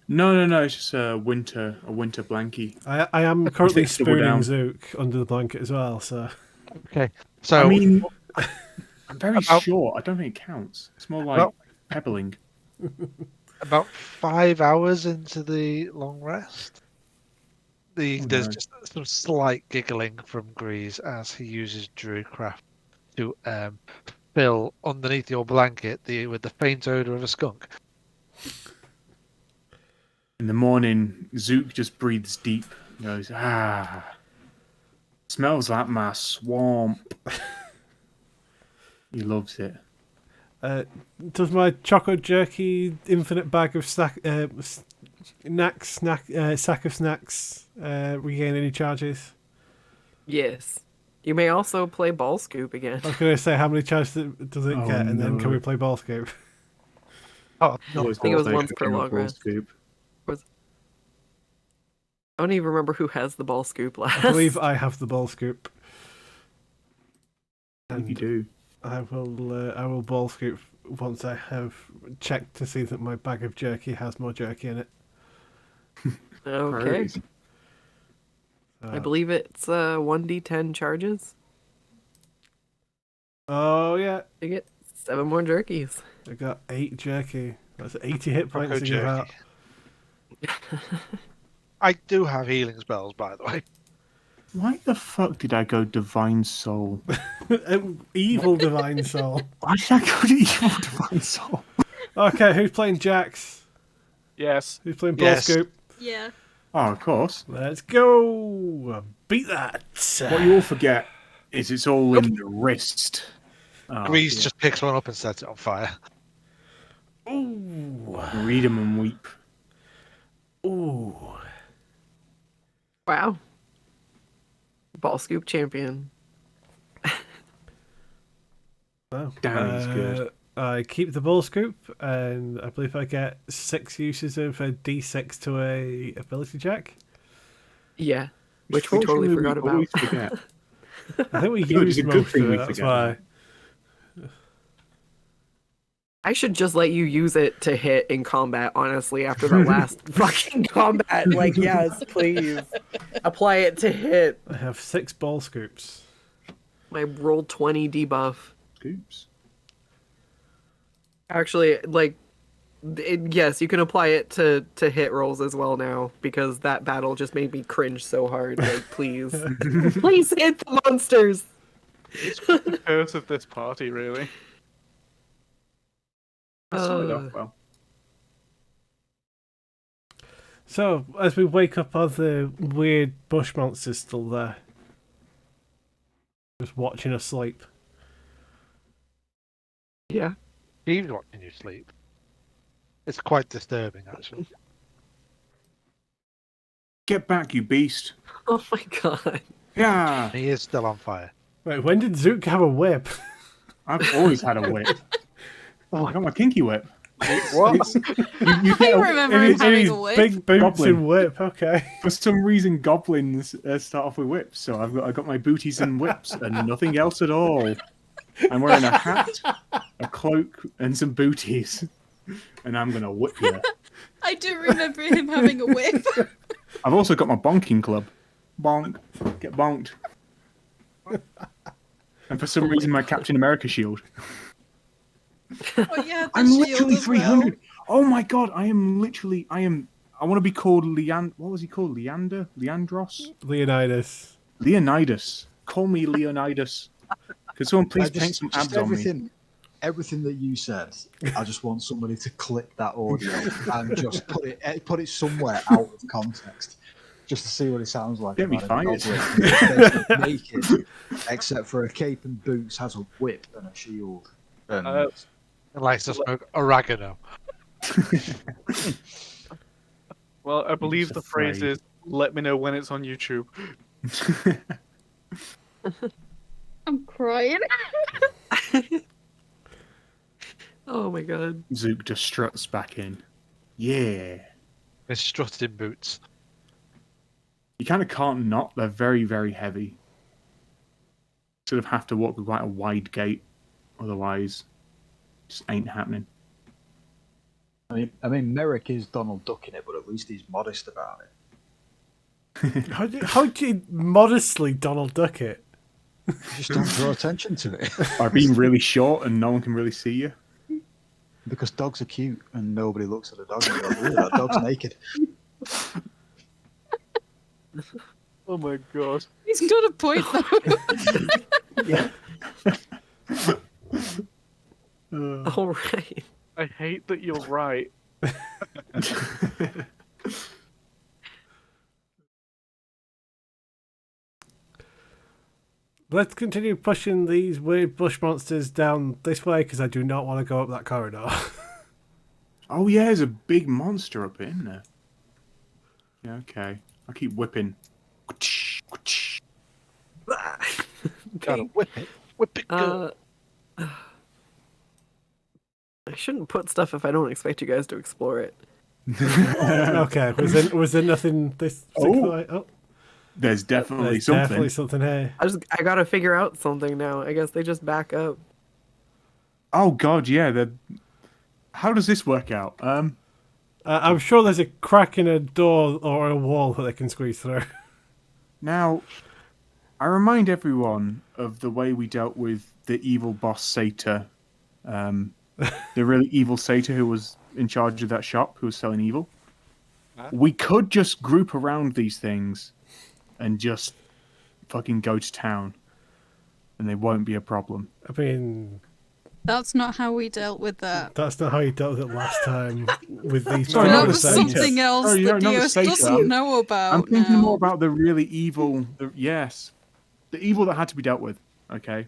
no. It's just a winter blankie. I am currently Just double spooning down. Zook under the blanket as well, so... Okay. So I mean, I'm very About- short. I don't think it counts. It's more like Well- pebbling. about 5 hours into the long rest, there's no. just some slight giggling from Grease as he uses Druidcraft to fill underneath your blanket with the faint odor of a skunk. In the morning, Zook just breathes deep. He goes, smells like my swamp. He loves it. Does my chocolate jerky infinite bag of sack of snacks regain any charges? Yes. You may also play Ball Scoop again. I was going to say, how many charges does it Oh, get, and then can no. we play ball scoop? Oh, no. Always think it was gotta once take per a long ball rest. scoop. I don't even remember who has the Ball Scoop last. I believe I have the ball scoop. If you And do. I will ball scoop once I have checked to see that my bag of jerky has more jerky in it. Okay. Priorities. I believe it's 1d10 charges. Oh yeah, You get 7 more jerkies. I got 8 jerky. That's 80 hit points Choco to give out. jerky. I do have healing spells, by the way. Why the fuck did I go Divine Soul? Evil divine soul. Why did I go to Evil Divine Soul? Okay, who's playing Jax? Yes. Who's playing ball Yes. scoop? Yeah. Oh, of course. Let's go. Beat that. What you all forget is it's all in the wrist. Oh, Grease dear. just picks one up and sets it on fire. Ooh. Read 'em and weep. Ooh. Wow. Ball Scoop champion. Well, Damn, he's good. I keep the ball scoop, and I believe I get 6 uses of a D6 to a ability check. Yeah. Which we totally Fortunately, forgot we always about. forget. I think we No, it's used a good most thing of we it, that's forget why. I should just let you use it to hit in combat, honestly, after the last fucking combat. Like, yes, please. Apply it to hit. I have 6 ball scoops. My roll 20 debuff. Scoops. Actually, like, yes, you can apply it to hit rolls as well now, because that battle just made me cringe so hard. Like, please. Please hit the monsters! The curse of this party, really. That started off well. So, as we wake up, are the weird bush monsters still there? Just watching us sleep. Yeah. He's watching you sleep. It's quite disturbing, actually. Get back, you beast. Oh my god. Yeah. He is still on fire. Wait, when did Zook have a whip? I've always had a whip. I got my kinky whip. What? You I get a- remember In him his having a whip. big boots Goblin. and whip, okay. For some reason, goblins start off with whips, so I got my booties and whips and nothing else at all. I'm wearing a hat, a cloak, and some booties, and I'm gonna whip you. I do remember him having a whip. I've also got my bonking club. Bonk, get bonked. And for some reason, my Captain America shield. Oh yeah, the I'm shield literally as 300. Oh my god, I want to be called What was he called? Leandros? Leonidas. Call me Leonidas. Could someone please paint some abs on me? Everything that you said, I just want somebody to clip that audio and just put it somewhere out of context, just to see what it sounds like. Get me about a fired. goblin that's basically naked, except for a cape and boots, has a whip and a shield. And And likes to smoke oregano. Well, I believe just the phrase afraid. is, let me know when it's on YouTube. I'm crying. Oh my god. Zook just struts back in. Yeah. His strutting boots. You kind of can't not. They're very, very heavy. Sort of have to walk with quite a wide gait. Otherwise, just ain't happening. I mean, Merrick is Donald Duck in it, but at least he's modest about it. How do you modestly Donald Duck it? Just don't draw attention to it. By being really short and no one can really see you. Because dogs are cute and nobody looks at a dog and goes, "Ooh, that dog's naked." Oh my god. He's got a point though. All right. I hate that you're right. Let's continue pushing these weird bush monsters down this way because I do not want to go up that corridor. Oh yeah, there's a big monster up in there. Yeah, okay. I keep whipping. Gotta whip it. Whip it good. I shouldn't put stuff if I don't expect you guys to explore it. Okay, was there nothing this? Oh, There's definitely there's something. definitely something here. I gotta figure out something now. I guess they just back up. Oh god, yeah. How does this work out? I'm sure there's a crack in a door or a wall that they can squeeze through. Now, I remind everyone of the way we dealt with the evil boss Satyr. The really evil Satyr who was in charge of that shop, who was selling evil. Huh? We could just group around these things and just fucking go to town. And they won't be a problem. I mean, That's not how we dealt with that. that's not how you dealt with it last time with these. Sorry, That not the was Satyr. something else Sorry, that not the Dios Satyr. doesn't know about. I'm thinking now. more about the really evil... Yes. The evil that had to be dealt with. Okay?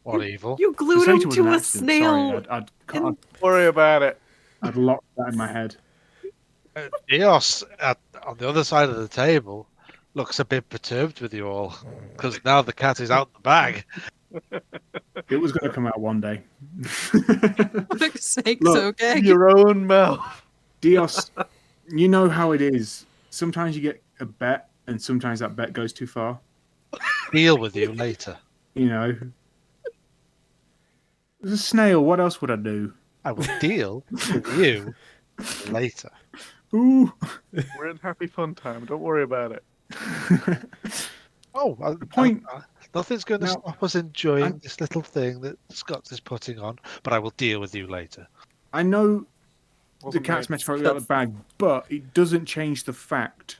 What evil? You The glued Satyr him was to an a accident. snail. Sorry, in- Worry about it. I'd locked that in my head. Eos on the other side of the table looks a bit perturbed with you all because now the cat is out the bag. It was going to come out one day. For fuck's sakes, Look, okay. Your own mouth. Dios, you know how it is. Sometimes you get a bet, and sometimes that bet goes too far. Deal with you later. You know. There's a snail. What else would I do? I will deal with you later. Ooh. We're in happy fun time. Don't worry about it. Oh, The point- nothing's going to Now, stop us enjoying I'm- this little thing that Scott is putting on, but I will deal with you later. I know the Wasn't cat's me. metaphorically out of the bag, but it doesn't change the fact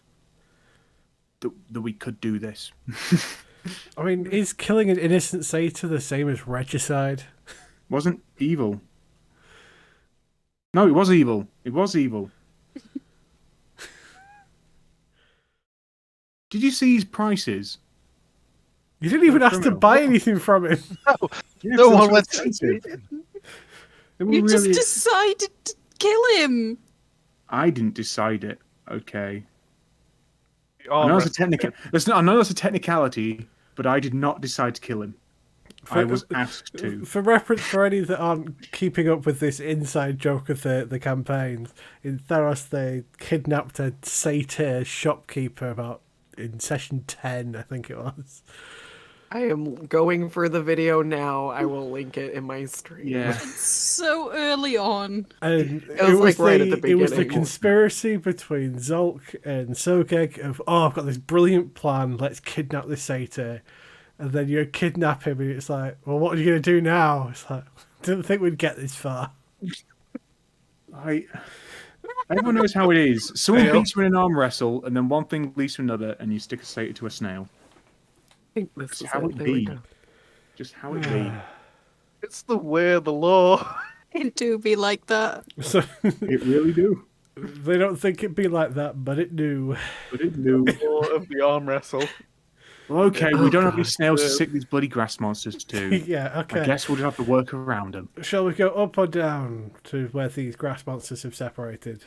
that we could do this. I mean, is killing an innocent satyr the same as regicide? Wasn't evil. No, it was evil. It was evil. Did you see his prices? You didn't even You're a ask to criminal. buy anything from him. Yeah, No that's one went expensive. to They were You just really- decided to kill him. I didn't decide it. Okay. The I arm know, it's a wrestle. I know that's a technicality, but I did not decide to kill him. I For- was asked to. For reference, for any that aren't keeping up with this inside joke of the campaigns, in Theros they kidnapped a satyr shopkeeper in session 10, I think it was. I am going for the video now. I will link it in my stream. Yeah. So early on. And was, like, right at the it was the beginning. conspiracy between Zolk and Sogeg of, I've got this brilliant plan, let's kidnap this satyr. And then you kidnap him and it's like, well, what are you going to do now? It's like, didn't think we'd get this far. Everyone knows how it is. Someone Snail. beats you in an arm wrestle, and then one thing leads to another, and you stick a satyr to a snail. I think this It's is how it. it There we be. go. Just how it be. It's the way of the law. It do be like that. So It really do. they don't think it'd be like that, but it do. But it do. Law of the arm wrestle. Well, okay, we don't have any God. snails to stick these bloody grass monsters to. Yeah, okay. I guess we'll just have to work around them. Shall we go up or down to where these grass monsters have separated?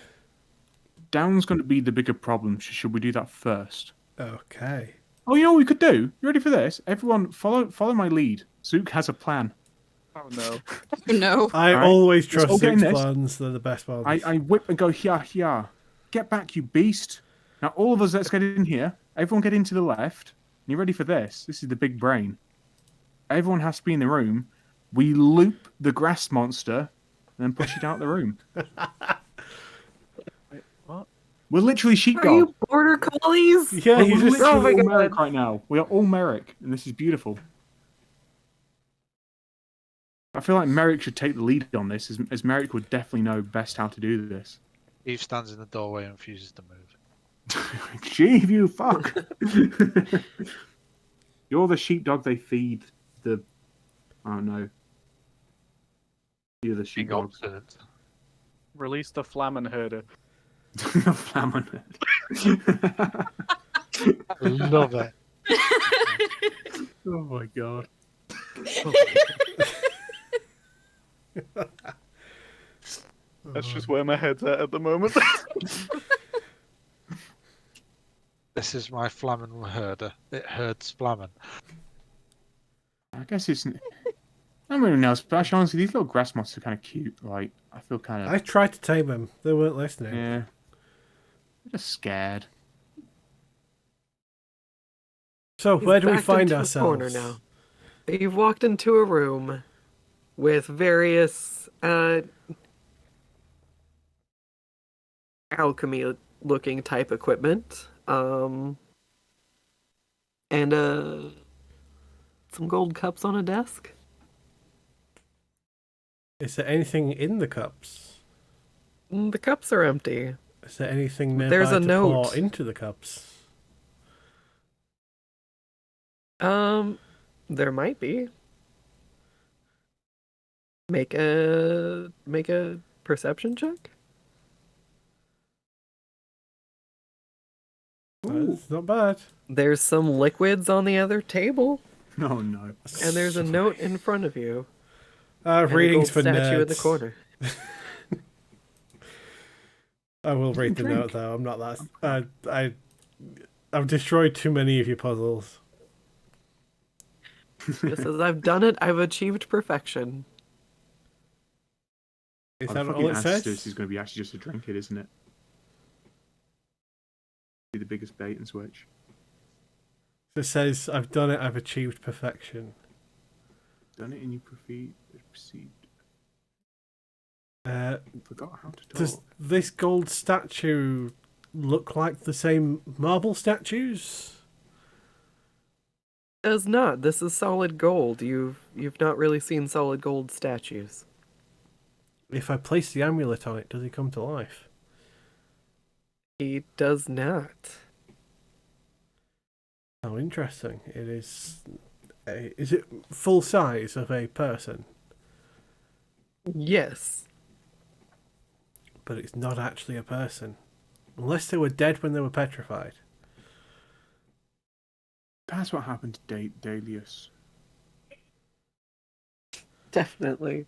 Down's going to be the bigger problem. Should we do that first? Okay. Oh, you know what we could do? You ready for this? Everyone, follow my lead. Zook has a plan. Oh no. No. I Alright, always let's trust all get in Zook's this. plans. They're the best ones. I whip and go, here, here. Get back, you beast. Now, all of us, let's get in here. Everyone get into the left. You ready for this? This is the big brain. Everyone has to be in the room. We loop the grass monster and then push it out the room. What? We're literally Are sheepdog. you border collies? Yeah, We're you just. Oh my literally all God. Merrick right now. We are all Merrick, and this is beautiful. I feel like Merrick should take the lead on this, as Merrick would definitely know best how to do this. Eve stands in the doorway and refuses to move. Gee, you fuck! You're the sheepdog they feed. The oh no, you're the Being sheepdog. obstinate. Release the Flamen Herder. The flamin. Love it. Oh my god. That's just where my head's at the moment. This is my Flamen herder. It herds Flamen. I guess it's. I'm really no special. Honestly, these little grass monsters are kind of cute. Like, I feel kind of. I tried to tame them. They weren't listening. Yeah. I'm just scared. So, He's where do we backed find into a ourselves? corner now. You've walked into a room with various alchemy-looking type equipment, and some gold cups on a desk. Is there anything in the cups? The cups are empty. Is there anything nearby There's a to note. pour into the cups? There might be. Make a perception check. It's not bad. There's some liquids on the other table, No, no. and there's a note in front of you. And Readings a for gold statue nerds. in the corner. I will read the note though. I'm not that. I've destroyed too many of your puzzles. It says, "I've done it. I've achieved perfection." Is Oh, that the all fucking it answer to says? this is going to be actually just to drink it, isn't it? Be the biggest bait and switch. It says, "I've done it. I've achieved perfection." Done it and you proceed. Forgot how to talk. Does this gold statue look like the same marble statues? Does not. This is solid gold. You've not really seen solid gold statues. If I place the amulet on it, does he come to life? He does not. How interesting. It is. Is it full size of a person? Yes. But it's not actually a person. Unless they were dead when they were petrified. That's what happened to Dalius. Definitely.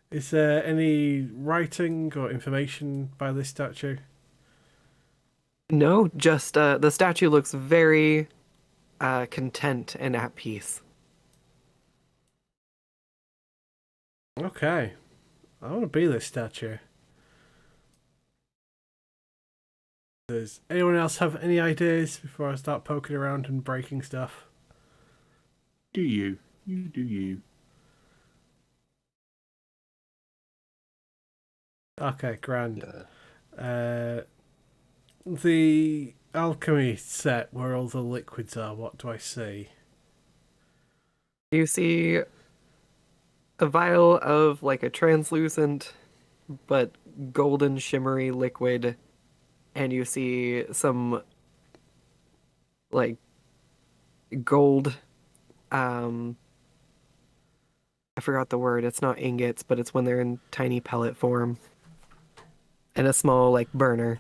Is there any writing or information by this statue? No, just the statue looks very content and at peace. Okay. I want to be this statue. Does anyone else have any ideas before I start poking around and breaking stuff? Do you? You do you. Okay, grand. The alchemy set where all the liquids are, what do I see? You see a vial of like a translucent but golden shimmery liquid, and you see some like gold I forgot the word. It's not ingots, but it's when they're in tiny pellet form. And a small like burner.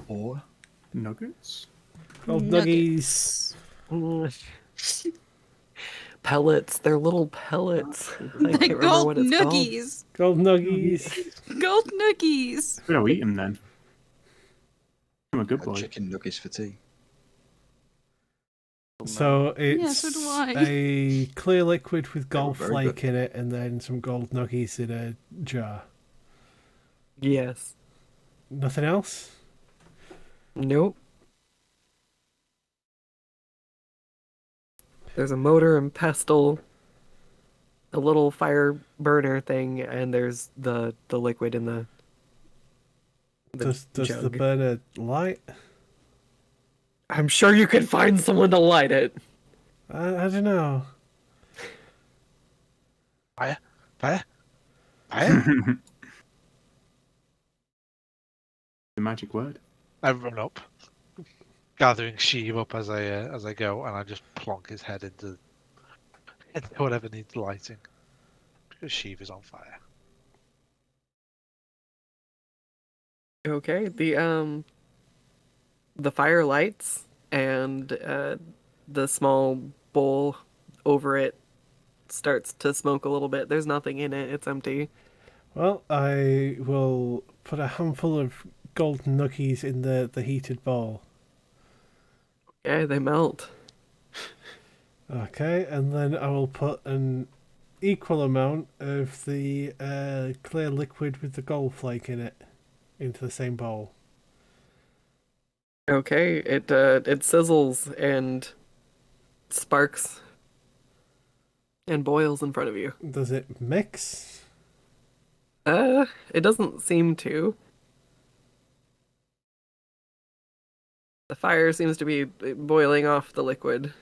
Or Nuggets? Gold nuggies. Pellets. They're little pellets. I The can't remember gold what it's called. nuggies. Gold nuggies. Gold nuggies. We're going to eat him then. I'm a good had boy. chicken nuggets for tea. So Yeah, it's so do I. a clear liquid with They were gold very flake good. in it, and then some gold nuggies in a jar. Yes. Nothing else. Nope. There's a motor and pestle, a little fire burner thing, and there's the liquid in the Does the jug. burner light? I'm sure you could find someone to light it. I don't know. Fire, fire, fire. The magic word. I run up, gathering Sheev up as I go, and I just plonk his head into whatever needs lighting. Because Sheev is on fire. Okay, the fire lights and the small bowl over it starts to smoke a little bit. There's nothing in it. It's empty. Well, I will put a handful of gold nuggies in the heated bowl. Yeah, they melt. Okay, and then I will put an equal amount of the clear liquid with the gold flake in it into the same bowl. Okay, it sizzles and sparks and boils in front of you. Does it mix? It doesn't seem to. The fire seems to be boiling off the liquid.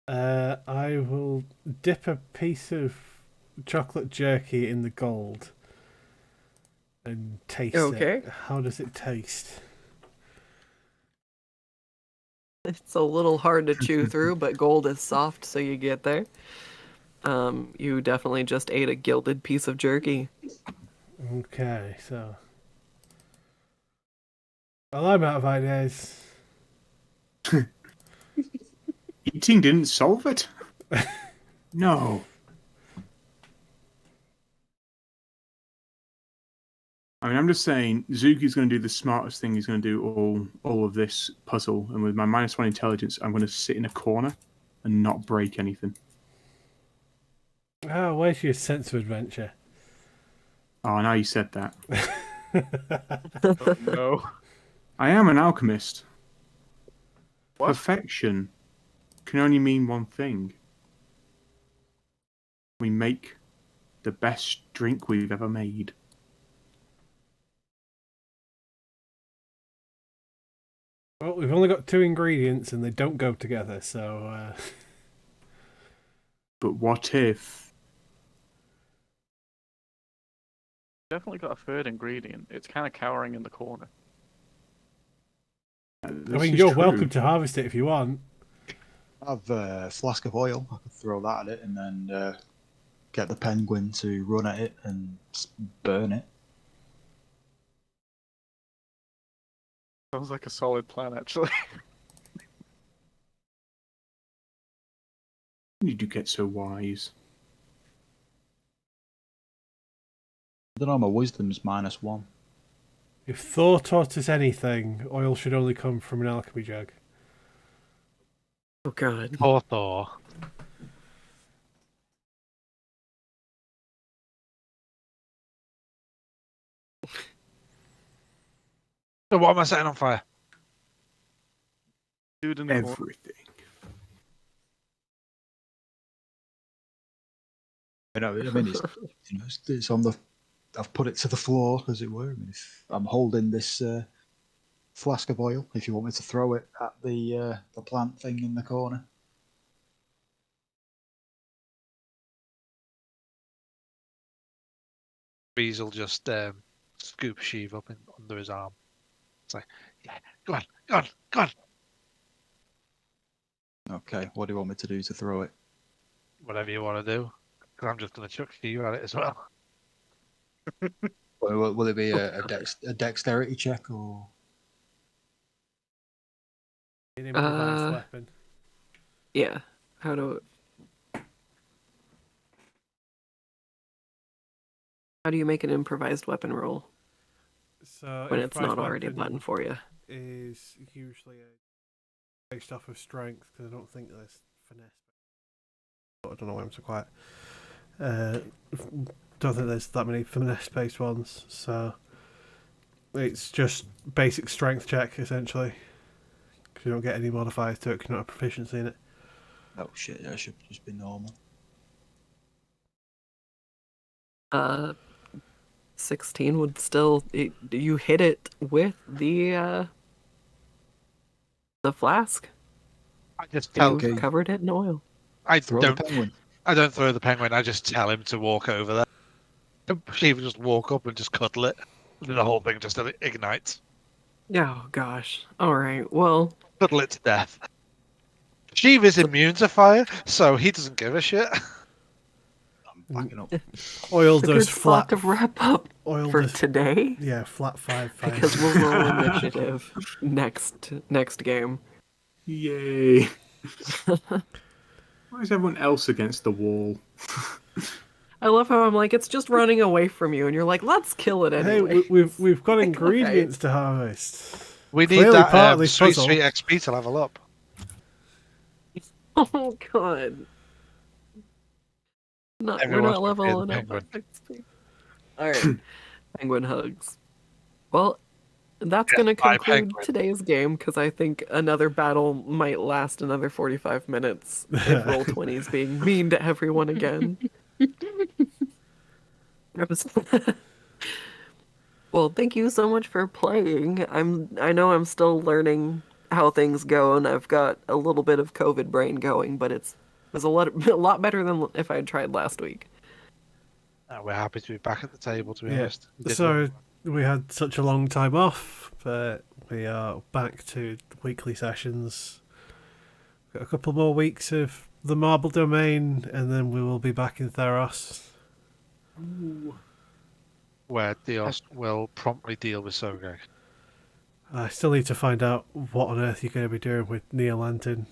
I will dip a piece of chocolate jerky in the gold and taste Okay. it. How does it taste? It's a little hard to chew through, but gold is soft, so you get there. You definitely just ate a gilded piece of jerky. Okay, so. Well, I'm out of ideas. Eating didn't solve it. No. I mean, I'm just saying, Zuki's going to do the smartest thing. He's going to do all of this puzzle, and with my -1 intelligence, I'm going to sit in a corner and not break anything. Oh, where's your sense of adventure? Oh, now you said that. Oh, no. I am an alchemist. What? Perfection can only mean one thing. We make the best drink we've ever made. Well, we've only got 2 ingredients and they don't go together, so. But what if? Definitely got a third ingredient. It's kind of cowering in the corner. I This mean, is you're true. welcome to harvest it if you want. I have a flask of oil. I could throw that at it and then get the penguin to run at it and burn it. Sounds like a solid plan, actually. When did you get so wise? I don't know, my wisdom's -1. If Thor taught us anything, oil should only come from an alchemy jug. Oh god. Poor Thor. So what am I setting on fire? Dude in the corner. Everything. I mean, it's, it's on the. I've put it to the floor, as it were. I mean, if I'm holding this flask of oil, if you want me to throw it at the plant thing in the corner. Breeze will just scoop Sheev up under his arm. It's like, yeah, go on, go on, go on. Okay, what do you want me to do to throw it? Whatever you want to do. Because I'm just going to chuck Sheev at it as well. Will it be a dexterity check or? An improvised Uh, weapon. Yeah. How do you make an improvised weapon roll? So when it's improvised not already a weapon button for you. is usually based off of strength because I don't think there's finesse. I don't know why I'm so quiet. Don't think there's that many finesse-based ones, so it's just basic strength check essentially. Because you don't get any modifiers to it, because you don't have proficiency in it. Oh shit, that should just be normal. 16 would still you hit it with the flask. I just tell. Okay. You've covered it in oil. I Throw don't. the penguin. I don't throw the penguin. I just tell him to walk over there. Shiva just walk up and just cuddle it. And the whole thing just ignites. Oh gosh. All right. Well, Cuddle it to death. Shiva's immune to fire, so he doesn't give a shit. I'm backing up. Oil it's a good does spot flat. to wrap up Oil for does, today yeah, flat 5. because we'll roll initiative next game. Yay! Why is everyone else against the wall? I love how I'm like, it's just running away from you, and you're like, let's kill it Hey, anyway. we've got Like, ingredients to harvest. We need Clearly that part of this sweet, puzzle. sweet XP to level up. Oh god. We're Everyone's not leveling prepared up. penguin. XP. All right, penguin hugs. Well, that's Yeah, gonna bye, conclude penguin. today's game because I think another battle might last another 45 minutes if Roll20 is being mean to everyone again. Well, thank you so much for playing. I know I'm still learning how things go, and I've got a little bit of COVID brain going, but it's a lot better than if I had tried last week. We're happy to be back at the table, to be Yeah. honest. We did So well. we had such a long time off, but we are back to weekly sessions. Got a couple more weeks of the Marble Domain, and then we will be back in Theros. Where Dios will promptly deal with Sogek. I still need to find out what on earth you're going to be doing with Neil Lantern.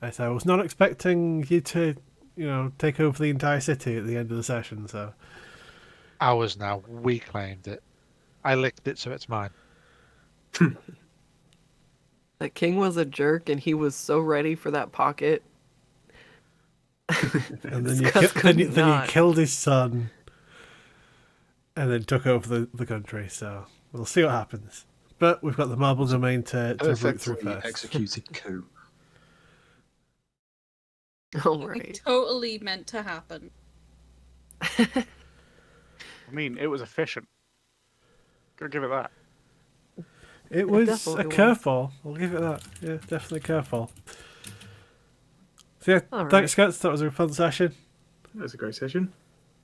As I was not expecting you to, take over the entire city at the end of the session, so... Ours now. We claimed it. I licked it, so it's mine. The king was a jerk, and he was so ready for that pocket. And then Scuff could you not. killed his son, and then took over the country, so we'll see what happens. But we've got the Marble Domain to root through Perfectly first. executed coup. All It right. totally meant to happen. I mean, it was efficient. Gotta give it that. It was a definitely was. curveball. I'll give it that. Yeah, definitely a curveball. So yeah, All thanks, guys. That was a fun session. That was a great session,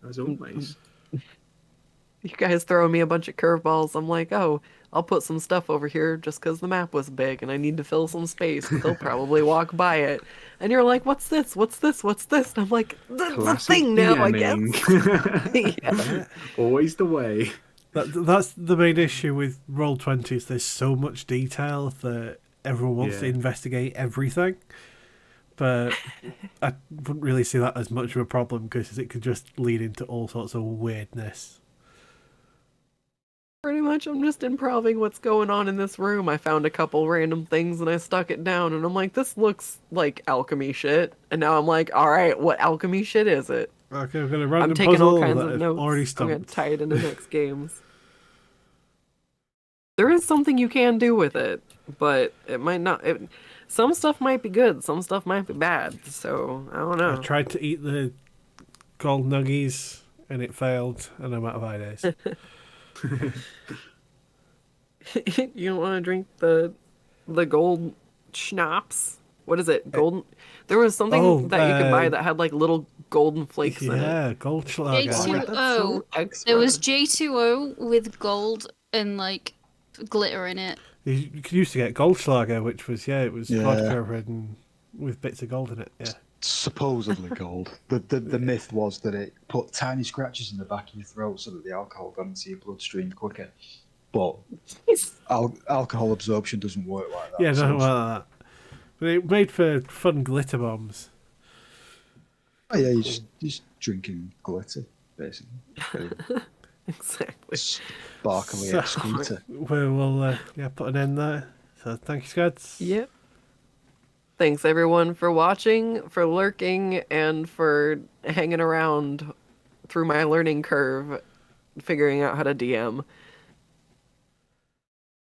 as always. You guys throw me a bunch of curveballs. I'm like, oh, I'll put some stuff over here just because the map was big and I need to fill some space. They'll probably walk by it. And you're like, what's this? What's this? What's this? And I'm like, that's a Classic thing now, I DMing. guess. Yeah. Always the way. That's the main issue with Roll20 is there's so much detail that everyone wants to Yeah. investigate everything. But I wouldn't really see that as much of a problem because it could just lead into all sorts of weirdness. Pretty much, I'm just improving what's going on in this room. I found a couple random things and I stuck it down, and I'm like, this looks like alchemy shit. And now I'm like, all right, what alchemy shit is it? Okay, we're going to run I'm the taking puzzle all kinds that of I've notes. already I'm going stumped. to tie it into next games. There is something you can do with it, but it might not. Some stuff might be good, some stuff might be bad. So I don't I know. tried to eat the gold nuggies and it failed, and I'm out of ideas. You don't want to drink the gold schnapps? What is it? Golden. There was something that you could buy that had like little golden flakes in it. Yeah, Goldschlager. J2O. That's so extra. There was J2O with gold and like glitter in it. You used to get Goldschlager, which was it was Yeah. vodka written with bits of gold in it. Yeah. Supposedly gold. The myth was that it put tiny scratches in the back of your throat so that the alcohol got into your bloodstream quicker. But alcohol absorption doesn't work like that. Yeah, so nothing like that. But it made for fun glitter bombs. oh yeah, you're just drinking glitter, basically. Exactly. Sparkly So- excreta. We will put an end there. So thank you, Scads. Yep. Thanks everyone for watching, for lurking, and for hanging around through my learning curve, figuring out how to DM.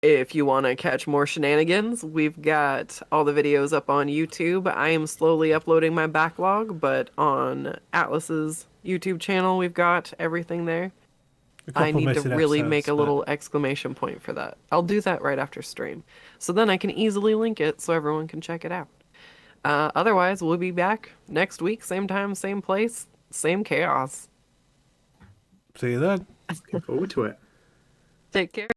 If you want to catch more shenanigans, we've got all the videos up on YouTube. I am slowly uploading my backlog, but on Atlas's YouTube channel, we've got everything there. A couple I need to missing really episodes, make a but little exclamation point for that. I'll do that right after stream. So then I can easily link it so everyone can check it out. Otherwise, we'll be back next week, same time, same place, same chaos. See you then. Looking forward to it. Take care.